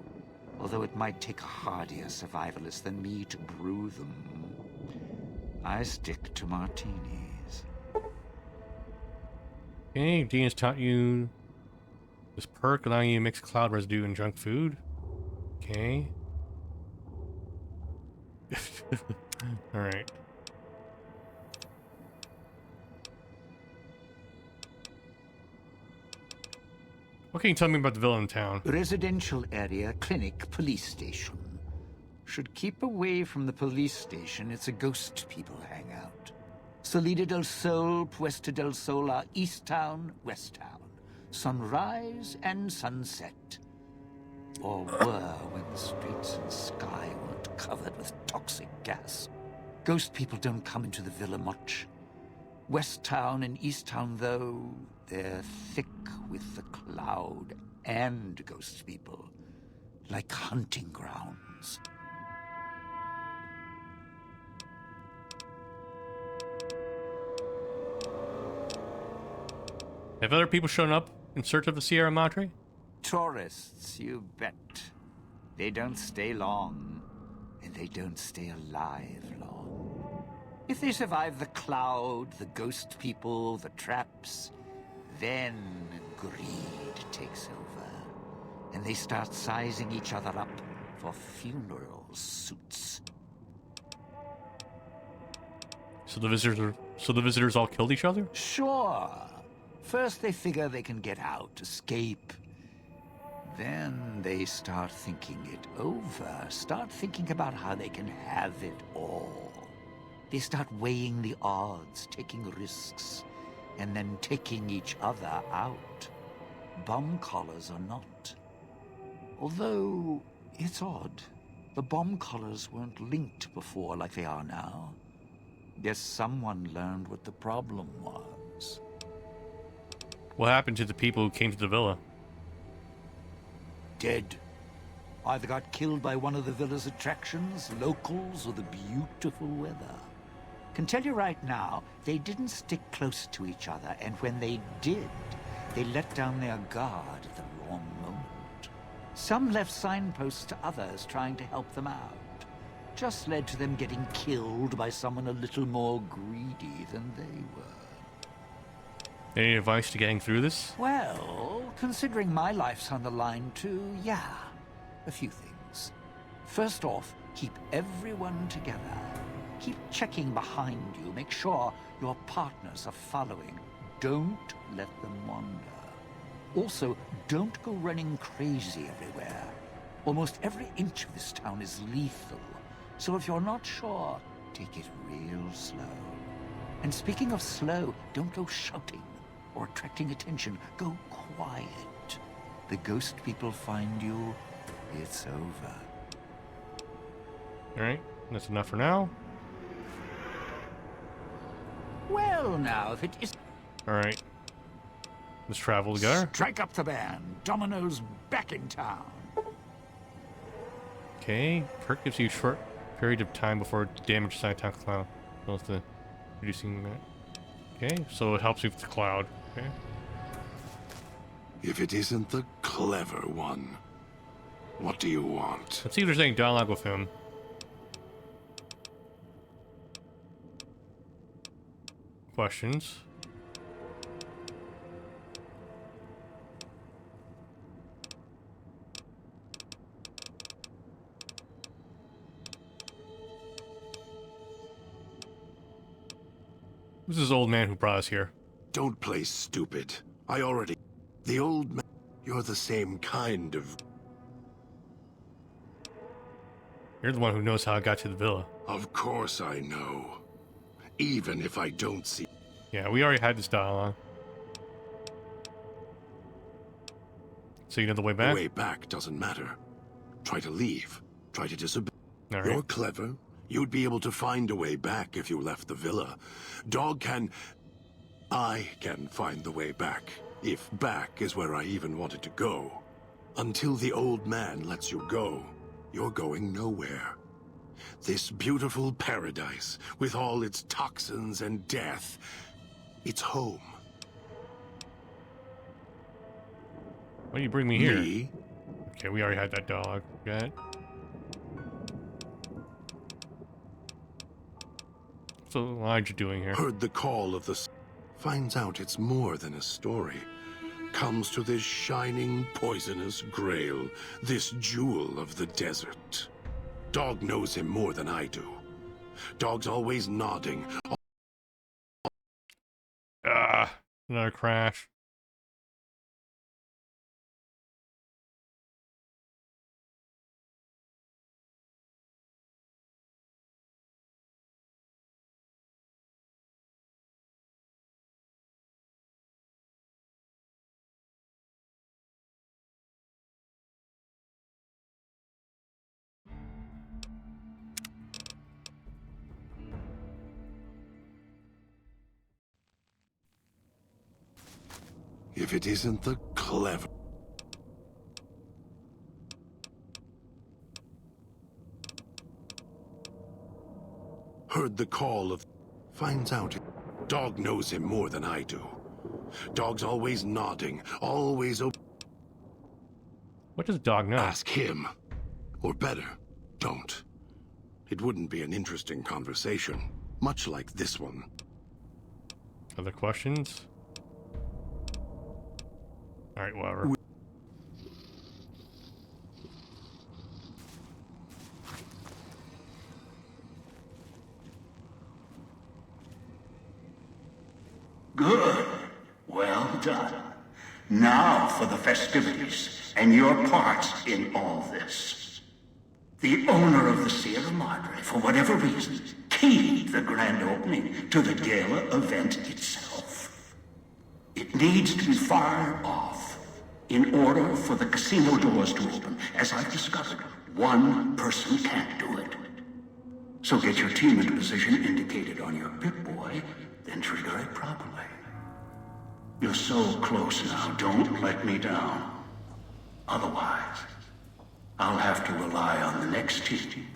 although it might take a hardier survivalist than me to brew them. I stick to martinis. Okay, Dean has taught you this perk allowing you to mix cloud residue and junk food. Okay. Alright. What can you tell me about the villa in town? Residential area, clinic, police station. Should keep away from the police station. It's a ghost people hangout. Salida del Sol, Puesta del Sol are East Town, West Town. Sunrise and sunset. Or were when the streets and sky weren't covered with toxic gas. Ghost people don't come into the villa much. West Town and East Town, though, they're thick with the cloud and ghost people. Like hunting grounds. Have other people shown up in search of the Sierra Madre? Tourists, you bet. They don't stay long, and they don't stay alive long. If they survive the cloud, the ghost people, the traps, then greed takes over, and they start sizing each other up for funeral suits. So the visitors all killed each other? Sure. First they figure they can get out, escape. Then they start thinking it over, start thinking about how they can have it all. They start weighing the odds, taking risks, and then taking each other out. Bomb collars or not. Although, it's odd. The bomb collars weren't linked before like they are now. Guess someone learned what the problem was. What happened to the people who came to the villa? Dead. Either got killed by one of the villa's attractions, locals, or the beautiful weather. Can tell you right now, they didn't stick close to each other, and when they did, they let down their guard at the wrong moment. Some left signposts to others trying to help them out. Just led to them getting killed by someone a little more greedy than they were. Any advice to getting through this? Well, considering my life's on the line too, yeah. A few things. First off, keep everyone together. Keep checking behind you. Make sure your partners are following. Don't let them wander. Also, don't go running crazy everywhere. Almost every inch of this town is lethal. So if you're not sure, take it real slow. And speaking of slow, don't go shouting or attracting attention. Go quiet. The ghost people find you, it's over. Alright, that's enough for now. Well now, if it is... Alright. Let's travel together. Strike up the band. Domino's back in town. Okay, perk gives you a short period of time before damage side attack cloud. Both the reducing that. Okay, so it helps you with the cloud. Okay. If it isn't the clever one, what do you want? Let's see if there's any dialogue with him. Questions? Who's this old man who brought us here? Don't play stupid. The old man... You're the same kind of... You're the one who knows how I got to the villa. Of course I know. Even if I don't see... Yeah, we already had this dialogue. So you know the way back? The way back doesn't matter. Try to leave. Try to disobey. All right. You're clever. You'd be able to find a way back if you left the villa. I can find the way back. If back is where I even wanted to go. Until the old man lets you go, you're going nowhere. This beautiful paradise, with all its toxins and death, it's home. Why do you bring me here? Me? Okay, we already had that dialogue. Got it. What's Elijah doing here? Heard the call of the... Finds out it's more than a story. Comes to this shining, poisonous grail. This jewel of the desert. Dog knows him more than I do. Dog's always nodding. Another crash. If it isn't the clever... Heard the call of... Finds out... Dog knows him more than I do. Dog's always nodding, always... What does Dog know? Ask him. Or better, don't. It wouldn't be an interesting conversation. Much like this one. Other questions? Alright, whatever. Good. Well done. Now for the festivities, and your parts in all this. The owner of the Sierra Madre, for whatever reason, keyed the grand opening to the gala event itself. It needs to be fired off in order for the casino doors to open. As I've discovered, one person can't do it. So get your team into position indicated on your Pip-Boy, then trigger it properly. You're so close now, don't let me down. Otherwise, I'll have to rely on the next team.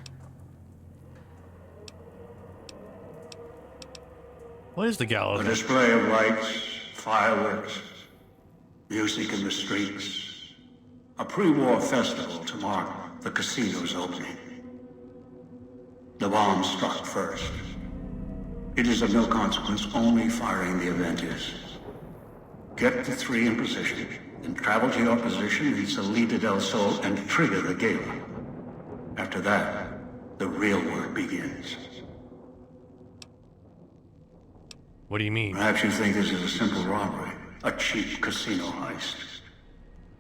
What is the gala? A display of lights, fireworks, music in the streets. A pre-war festival to mark the casino's opening. The bomb struck first. It is of no consequence, only firing the event is. Get the three in position, then travel to your position in Salida del Sol and trigger the gala. After that, the real work begins. What do you mean? Perhaps you think this is a simple robbery, a cheap casino heist.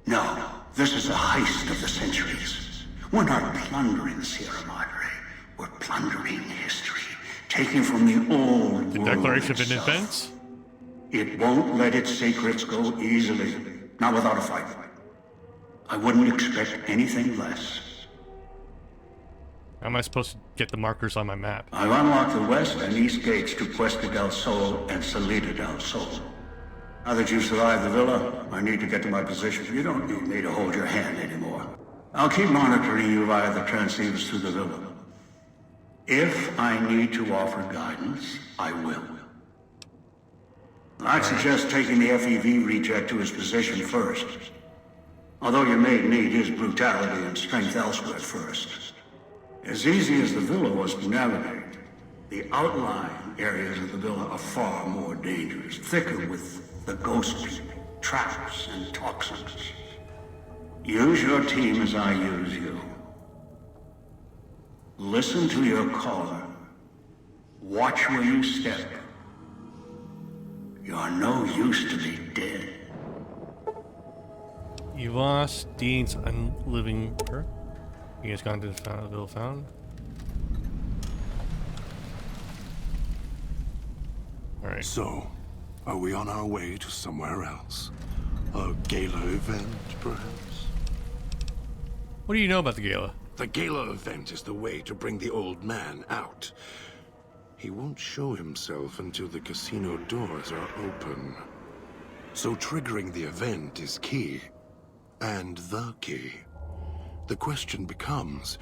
No, this is a heist of the centuries. We're not plundering Sierra Madre. We're plundering history, taking from the old The Declaration of Independence? It won't let its secrets go easily, not without a fight. I wouldn't expect anything less. How am I supposed to get the markers on my map? I've unlocked the west and east gates to Puesta del Sol and Salida del Sol. Now that you've survived the villa, I need to get to my position. You don't need me to hold your hand anymore. I'll keep monitoring you via the transceivers through the villa. If I need to offer guidance, I will. I'd suggest taking the FEV reject to his position first. Although you may need his brutality and strength elsewhere first. As easy as the villa was to navigate, the outlying areas of the villa are far more dangerous, thicker with the ghost people, traps, and toxins. Use your team as I use you. Listen to your caller. Watch where you step. You're no use to me dead. You lost Dean's unliving perk. He has gone to the Villa Found. Alright. So, are we on our way to somewhere else? A gala event, perhaps? What do you know about the gala? The gala event is the way to bring the old man out. He won't show himself until the casino doors are open. So triggering the event is key. And the key. The question becomes,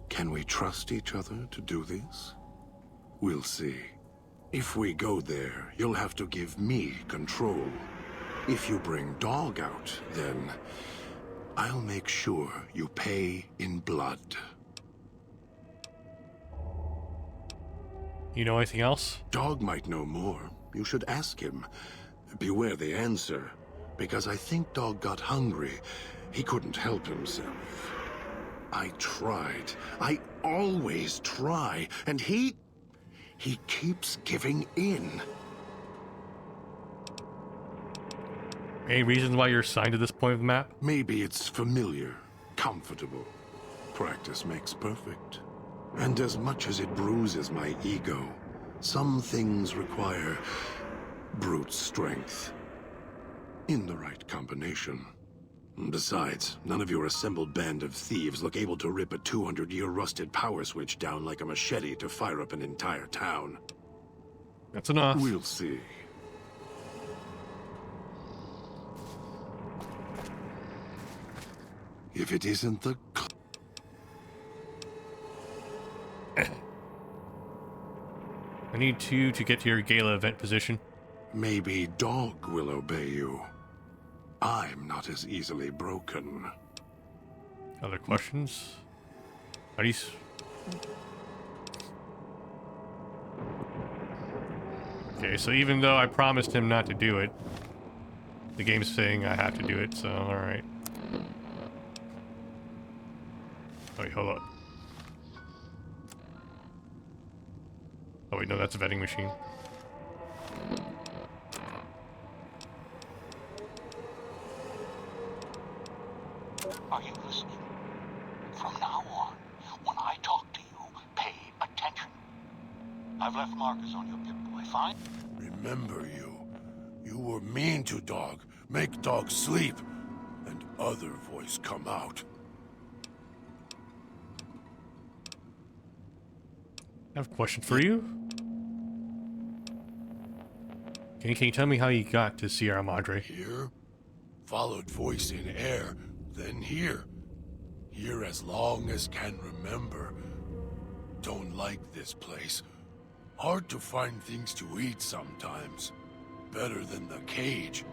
can we trust each other to do this? We'll see. If we go there, you'll have to give me control. If you bring Dog out, then I'll make sure you pay in blood. You know anything else? Dog might know more. You should ask him. Beware the answer, because I think Dog got hungry. He couldn't help himself. I tried. I always try, and he keeps giving in. Any reasons why you're assigned to this point of the map? Maybe it's familiar, comfortable. Practice makes perfect. And as much as it bruises my ego, some things require brute strength. In the right combination. Besides, none of your assembled band of thieves look able to rip a 200-year rusted power switch down like a machete to fire up an entire town. That's enough. We'll see. If it isn't the... I need you to get to your gala event position. Maybe Dog will obey you. I'm not as easily broken. Other questions? How do you... Okay, so even though I promised him not to do it, the game's saying I have to do it, so alright. Oh, wait, hold on. Oh wait, no, that's a vending machine. Are you listening? From now on, when I talk to you, pay attention. I've left markers on your Pip-Boy. Fine? Remember you. You were mean to Dog. Make Dog sleep. And other voice come out. I have a question for you. Can you tell me how you got to Sierra Madre? Here? Followed voice in air, then here. Here as long as can remember. Don't like this place. Hard to find things to eat sometimes. Better than the cage.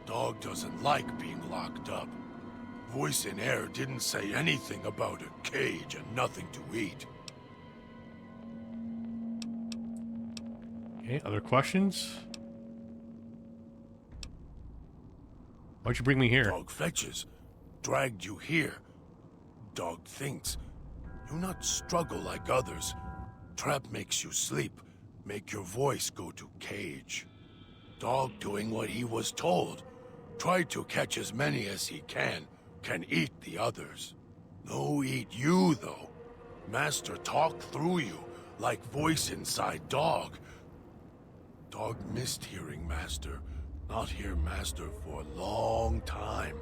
Dog doesn't like being locked up. Voice in air didn't say anything about a cage and nothing to eat. Okay, other questions? Why'd you bring me here? Dog fetches. Dragged you here. Dog thinks. You not struggle like others. Trap makes you sleep. Make your voice go to cage. Dog doing what he was told. Try to catch as many as he can eat the others. No eat you, though. Master talk through you, like voice inside Dog. Dog missed hearing Master. Not hear Master for a long time.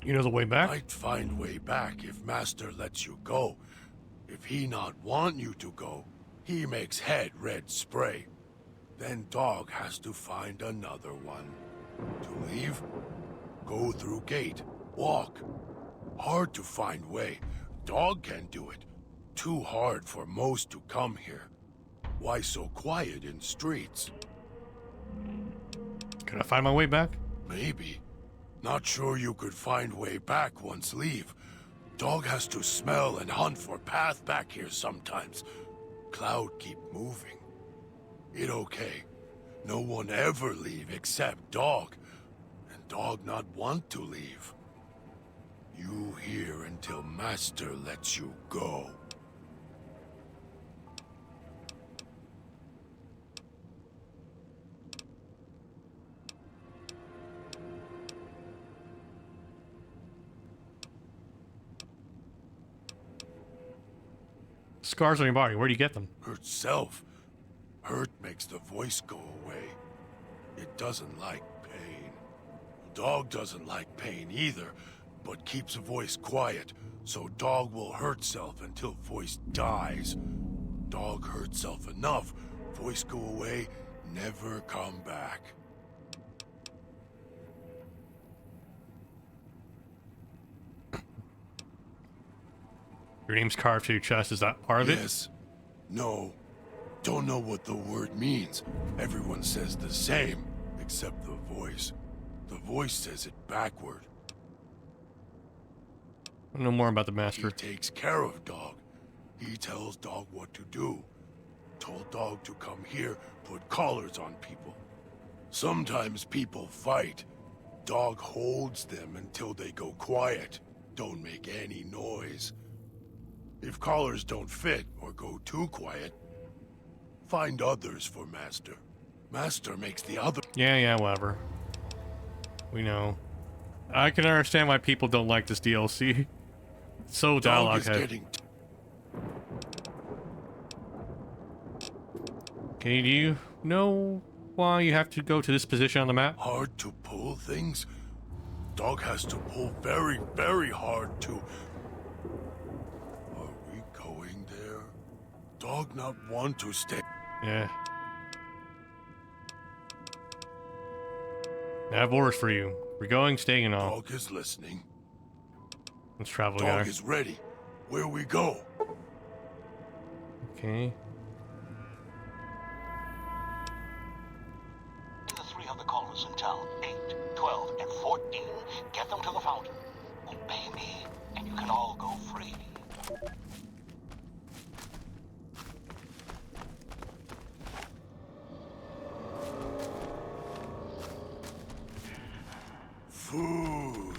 You know the way back? Might find way back if Master lets you go. If he not want you to go, he makes head red spray. Then Dog has to find another one. To leave? Go through gate. Walk. Hard to find way. Dog can do it. Too hard for most to come here. Why so quiet in streets? Can I find my way back? Maybe. Not sure you could find way back once leave. Dog has to smell and hunt for path back here sometimes. Cloud keep moving. It okay. No one ever leave except Dog. And Dog not want to leave. You here until Master lets you go. scars on your body. Where do you get them? Hurt self. Hurt makes the voice go away. It doesn't like pain. Dog doesn't like pain either, but keeps a voice quiet, so dog will hurt self until voice dies. Dog hurt self enough, voice go away, never come back. Your name's carved to your chest. Is that part of it? Yes. No. Don't know what the word means. Everyone says the same, except the voice. The voice says it backward. I know more about the master. He takes care of dog. He tells dog what to do. Told dog to come here, put collars on people. Sometimes people fight. Dog holds them until they go quiet. Don't make any noise. If collars don't fit or go too quiet, find others for Master. Master makes the other... Yeah, whatever. We know. I can understand why people don't like this DLC. It's so dialogue heavy. Okay, do you know why you have to go to this position on the map? Hard to pull things? Dog has to pull very, very hard to... Are we going there? Dog not want to stay... Yeah. I have orders for you. We're going, staying, and all. Dog is listening. Let's travel Dog together. is ready. Where we go? Okay. The three other callers in town, 8, 12, and 14. Get them to the fountain. Obey me, and you can all go free. Food.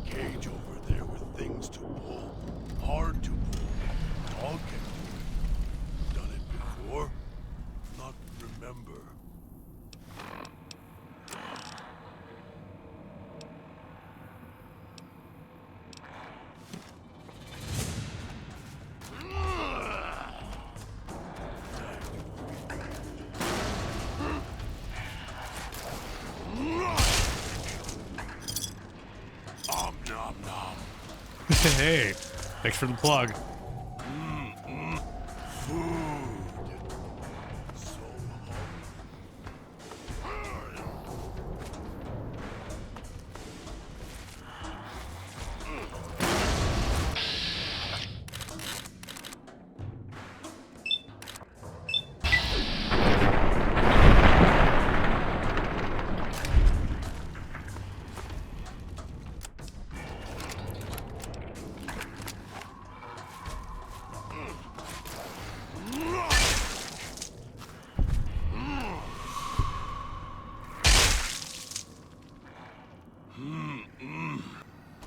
Cage over there with things to pull. Hard to pull. Dog can do it. Done it before? Not remember. Nom nom nom. Hey, thanks for the plug. Food. So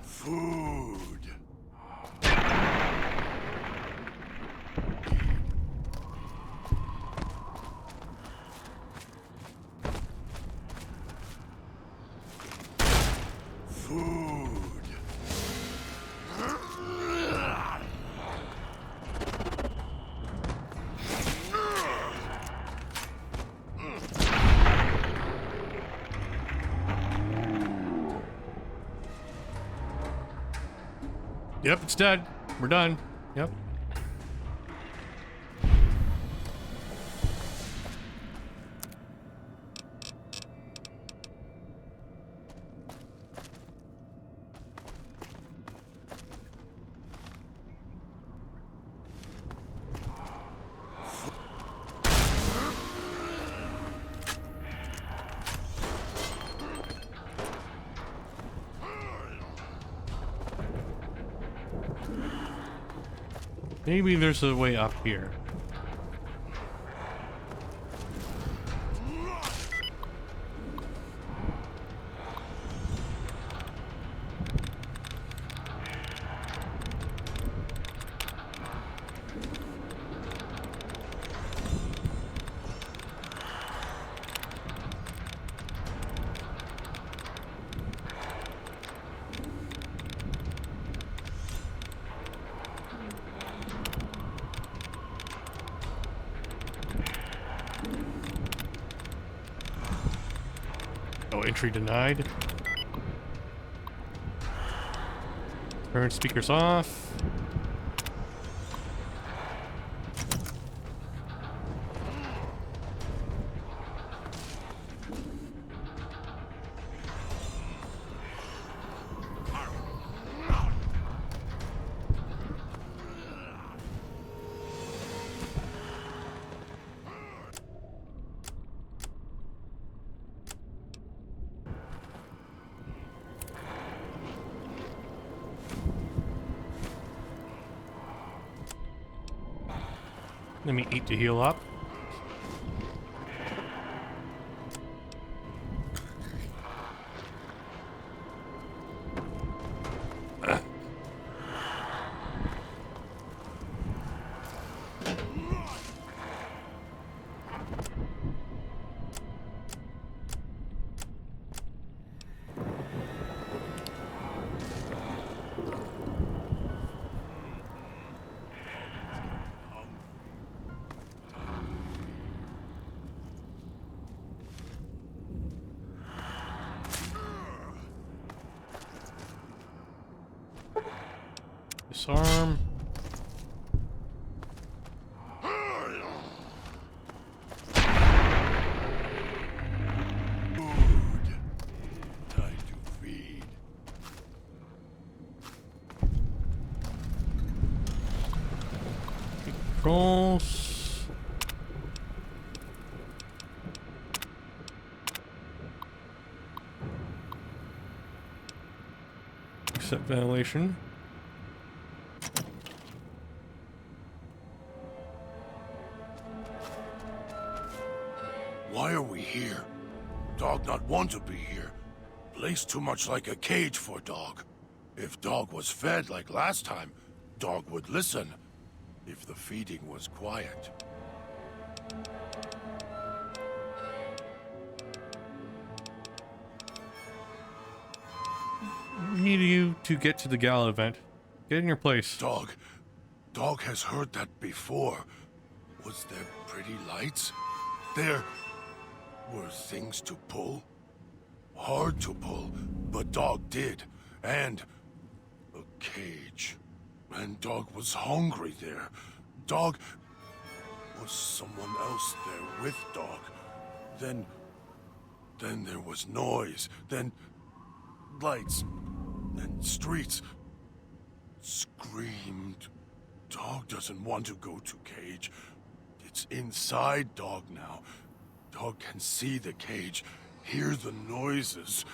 Food. Food. Yep, it's dead. We're done. Yep. Maybe there's a way up here. Oh, entry denied. Turn speakers off. Let me eat to heal up. Disarm. Time to feed. Controls. Accept ventilation. Why are we here? Dog not want to be here. Place too much like a cage for dog. If dog was fed like last time, dog would listen. If the feeding was quiet. Need you to get to the gala event. Get in your place. Dog has heard that before. Was there pretty lights? There were things to pull? Hard to pull, but dog did. And a cage. And dog was hungry there. Dog was someone else there with dog. Then there was noise. Then lights. Then streets. Screamed. Dog doesn't want to go to cage. It's inside dog now. Dog can see the cage, hear the noises.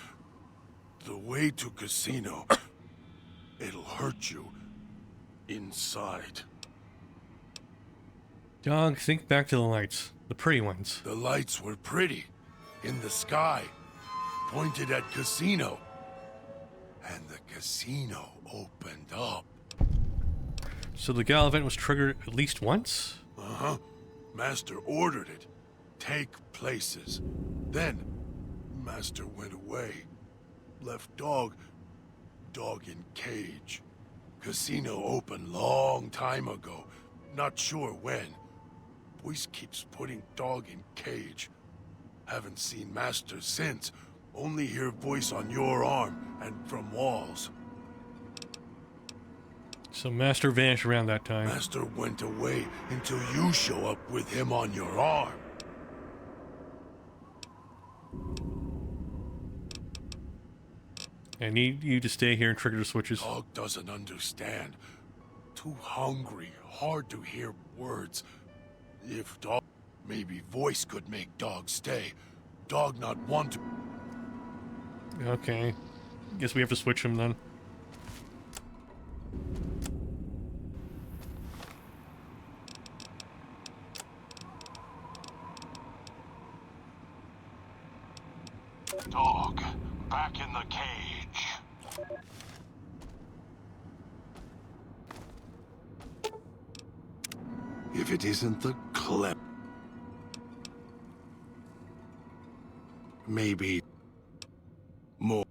The way to casino. It'll hurt you. Inside. Dog, think back to the lights. The pretty ones. The lights were pretty. In the sky. Pointed at casino. And the casino opened up. So the gala event was triggered at least once? Uh-huh. Master ordered it. Take places. Then, Master went away. Left dog in cage. Casino opened long time ago. Not sure when. Voice keeps putting dog in cage. Haven't seen Master since. Only hear voice on your arm and from walls. So Master vanished around that time. Master went away until you show up with him on your arm. I need you to stay here and trigger the switches. Dog doesn't understand. Too hungry, hard to hear words. If dog... Maybe voice could make dog stay. Dog not want to... Okay. Guess we have to switch him then. Dog, back in the cage. If it isn't the Klep... Maybe... more...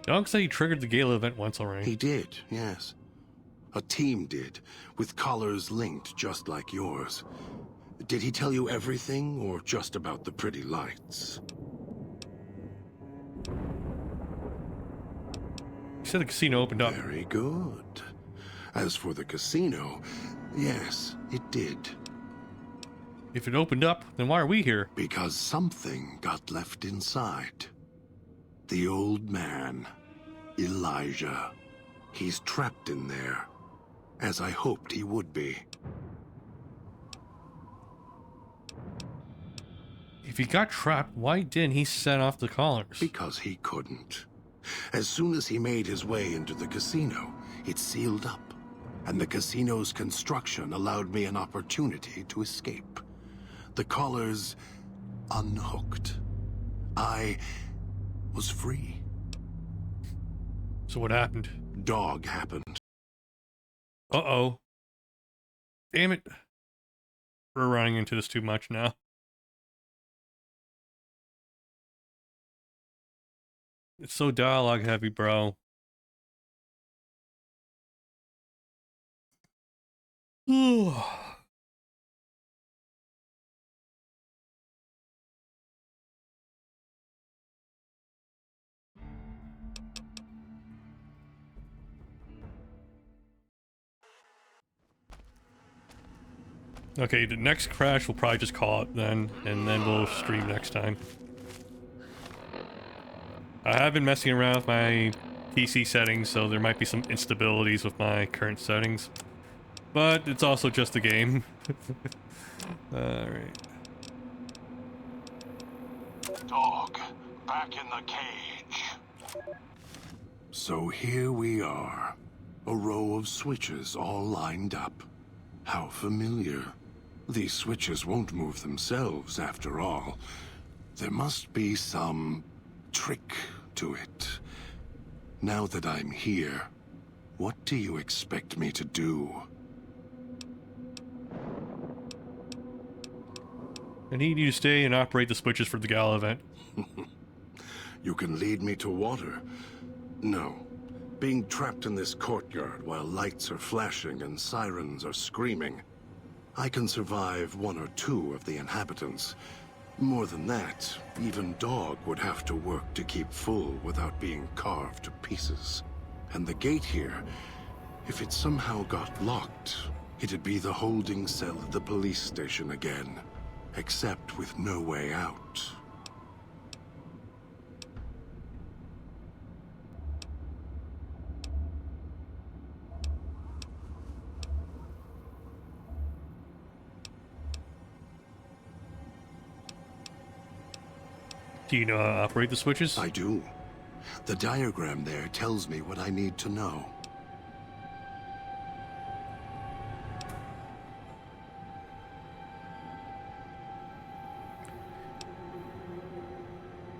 Dog said he triggered the Gala event once already. He did, yes. A team did, with collars linked just like yours. Did he tell you everything, or just about the pretty lights? He said the casino opened up. Very good. As for the casino, yes, it did. If it opened up, then why are we here? Because something got left inside. The old man, Elijah. He's trapped in there, as I hoped he would be. If he got trapped, why didn't he set off the collars? Because he couldn't. As soon as he made his way into the casino, it sealed up, and the casino's construction allowed me an opportunity to escape. The collars unhooked. I was free. So what happened? Dog happened. Uh-oh. Damn it. We're running into this too much now. It's so dialogue heavy, bro. Okay, the next crash we'll probably just call it then, and then we'll stream next time. I have been messing around with my PC settings, so there might be some instabilities with my current settings. But it's also just a game. Alright. Dog, back in the cage. So here we are. A row of switches all lined up. How familiar. These switches won't move themselves, after all. There must be some trick to it. Now that I'm here, what do you expect me to do? I need you to stay and operate the switches for the Gala event. You can lead me to water. No. Being trapped in this courtyard while lights are flashing and sirens are screaming. I can survive one or two of the inhabitants. More than that, even Dog would have to work to keep full without being carved to pieces. And the gate here, if it somehow got locked, it'd be the holding cell at the police station again. Except with no way out. Do you know how to operate the switches? I do. The diagram there tells me what I need to know.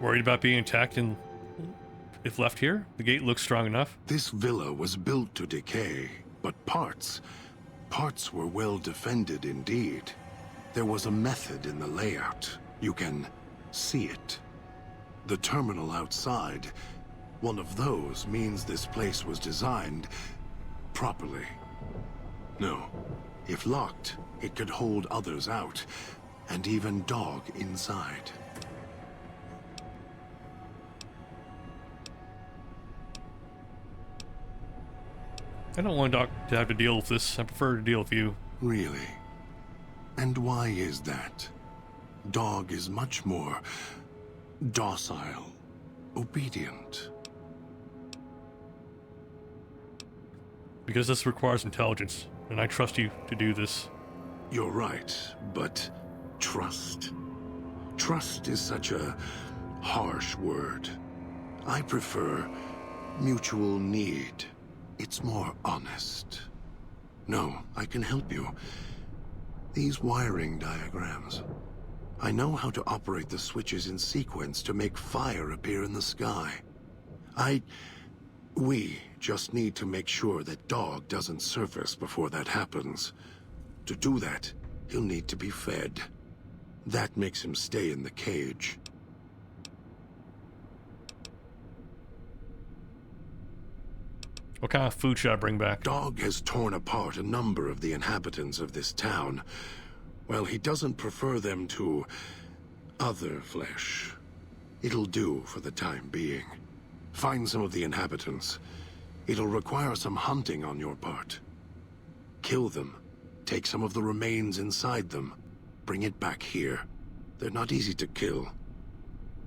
Worried about being attacked and if left here? The gate looks strong enough. This villa was built to decay, but parts were well defended indeed. There was a method in the layout. You can see it. The terminal outside, one of those means this place was designed properly. No, if locked, it could hold others out, and even Dog inside. I don't want Doc to have to deal with this. I prefer to deal with you. Really? And why is that? Dog is much more docile, obedient. Because this requires intelligence, and I trust you to do this. You're right, but trust? Trust is such a harsh word. I prefer mutual need. It's more honest. No, I can help you. These wiring diagrams. I know how to operate the switches in sequence to make fire appear in the sky. We just need to make sure that Dog doesn't surface before that happens. To do that, he'll need to be fed. That makes him stay in the cage. What kind of food should I bring back? Dog has torn apart a number of the inhabitants of this town. Well, he doesn't prefer them to other flesh. It'll do for the time being. Find some of the inhabitants. It'll require some hunting on your part. Kill them. Take some of the remains inside them. Bring it back here. They're not easy to kill.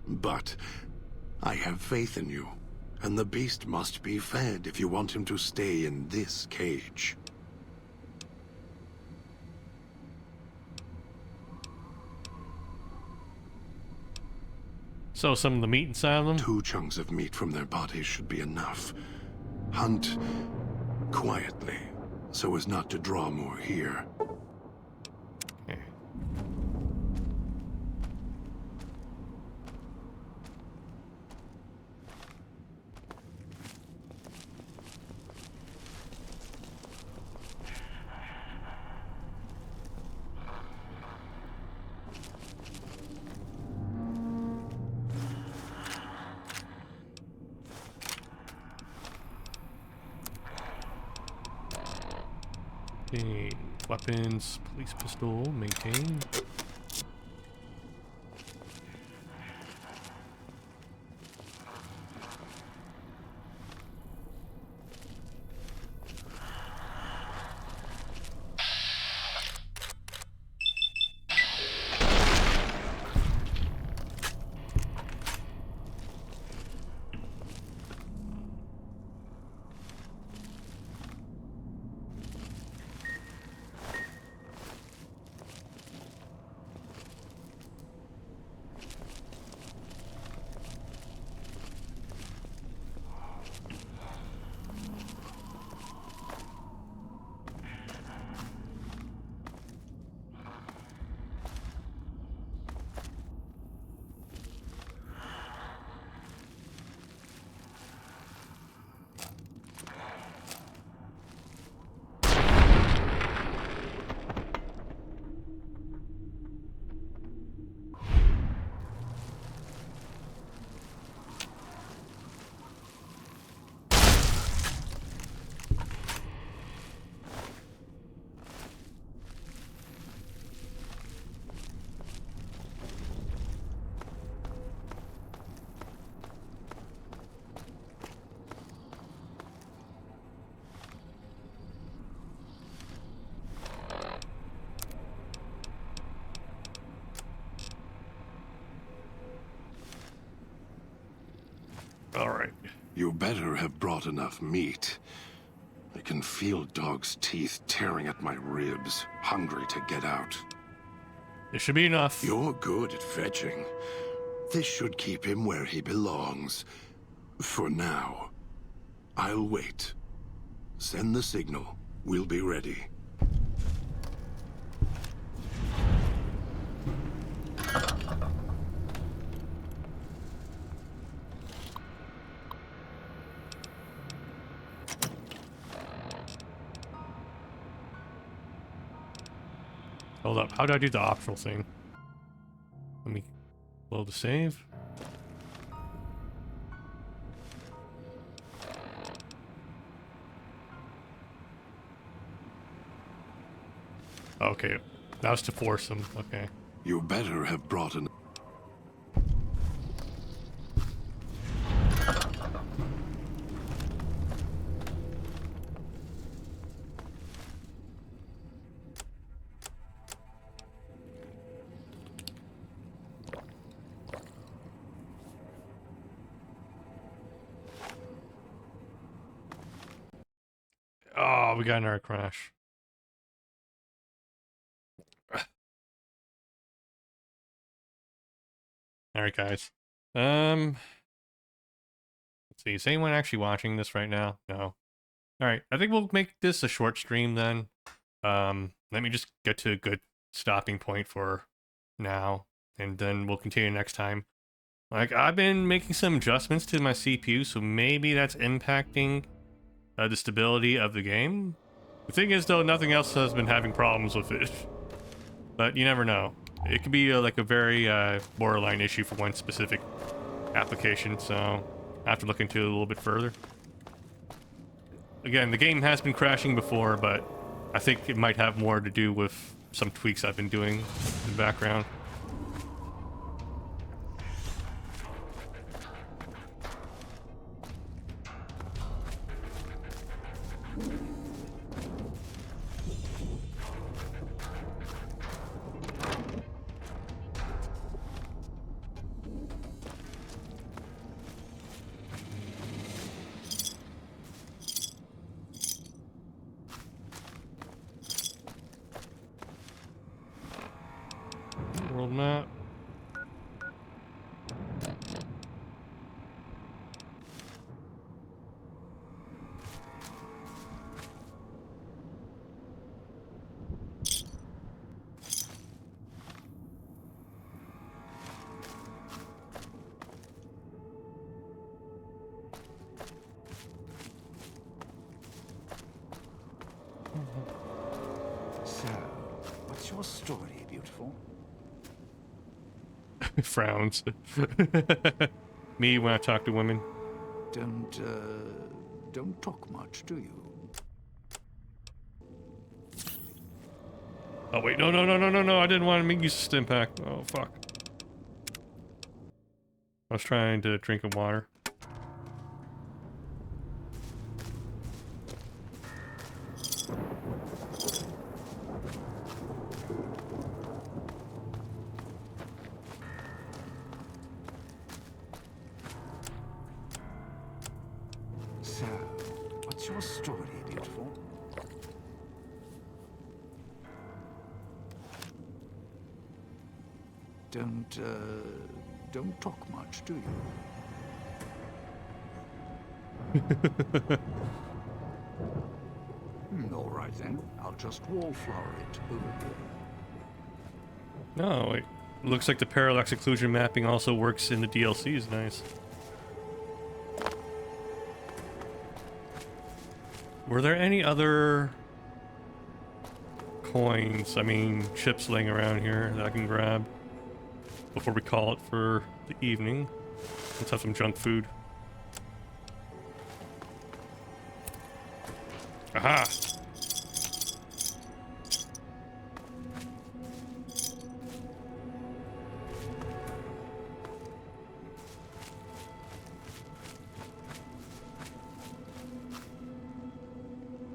But I have faith in you. And the beast must be fed if you want him to stay in this cage. So some of the meat inside of them? 2 chunks of meat from their bodies should be enough. Hunt quietly, so as not to draw more here. Okay. Okay, weapons, police pistol, maintain. All right. You better have brought enough meat. I can feel Dog's teeth tearing at my ribs, hungry to get out. It should be enough. You're good at fetching. This should keep him where he belongs. For now. I'll wait. Send the signal. We'll be ready. Hold up. How do I do the optional thing? Let me load the save. Okay. That was to force him. Okay. You better have brought an... Oh, we got another crash. Alright, guys. Let's see. Is anyone actually watching this right now? No. Alright, I think we'll make this a short stream then. Let me just get to a good stopping point for now. and then we'll continue next time. Like, I've been making some adjustments to my CPU, so maybe that's impacting the stability of the game. The thing is, though, nothing else has been having problems with it. But you never know. It could be like a very borderline issue for one specific application, so I have to look into it a little bit further. Again, the game has been crashing before, but I think it might have more to do with some tweaks I've been doing in the background. World map. So, what's your story, beautiful? Frowns. Me when I talk to women. Don't talk much, do you? Oh wait, no, I didn't want to make use of stim pack. Oh fuck. I was trying to drink of water. So, what's your story, beautiful? Don't talk much, do you? All right then. I'll just wallflower it over here. No, wait. Looks like the parallax occlusion mapping also works in the DLCs. Nice. Were there any other coins, I mean chips laying around here that I can grab before we call it for the evening? Let's have some junk food. Aha!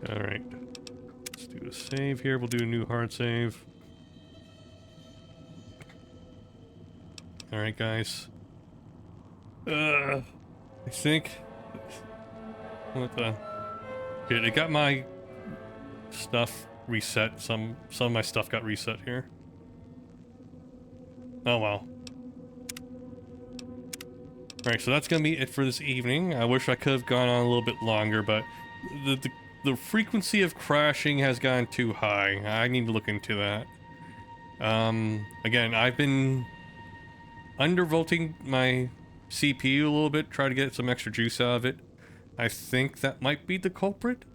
Alright. Let's do a save here. We'll do a new hard save. Alright, guys. I think... What the... Okay, it got my stuff reset. Some of my stuff got reset here. Oh well. Alright, so that's gonna be it for this evening. I wish I could have gone on a little bit longer, but the frequency of crashing has gone too high. I need to look into that. Again, I've been undervolting my CPU a little bit, try to get some extra juice out of it. I think that might be the culprit.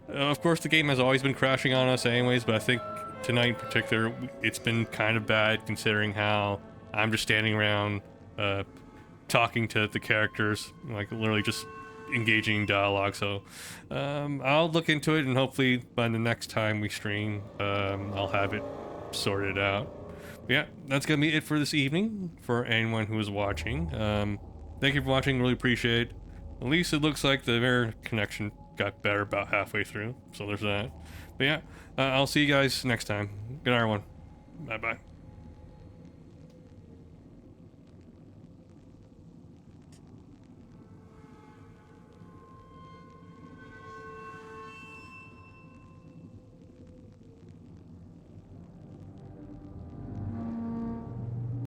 Of course, the game has always been crashing on us anyways, but I think tonight in particular, it's been kind of bad considering how I'm just standing around talking to the characters, like literally just engaging in dialogue. So I'll look into it, and hopefully by the next time we stream, I'll have it sorted out. But yeah, that's gonna be it for this evening for anyone who is watching. Thank you for watching, really appreciate it. At least it looks like the internet connection got better about halfway through, so there's that. But yeah, I'll see you guys next time. Good night, everyone. Bye bye.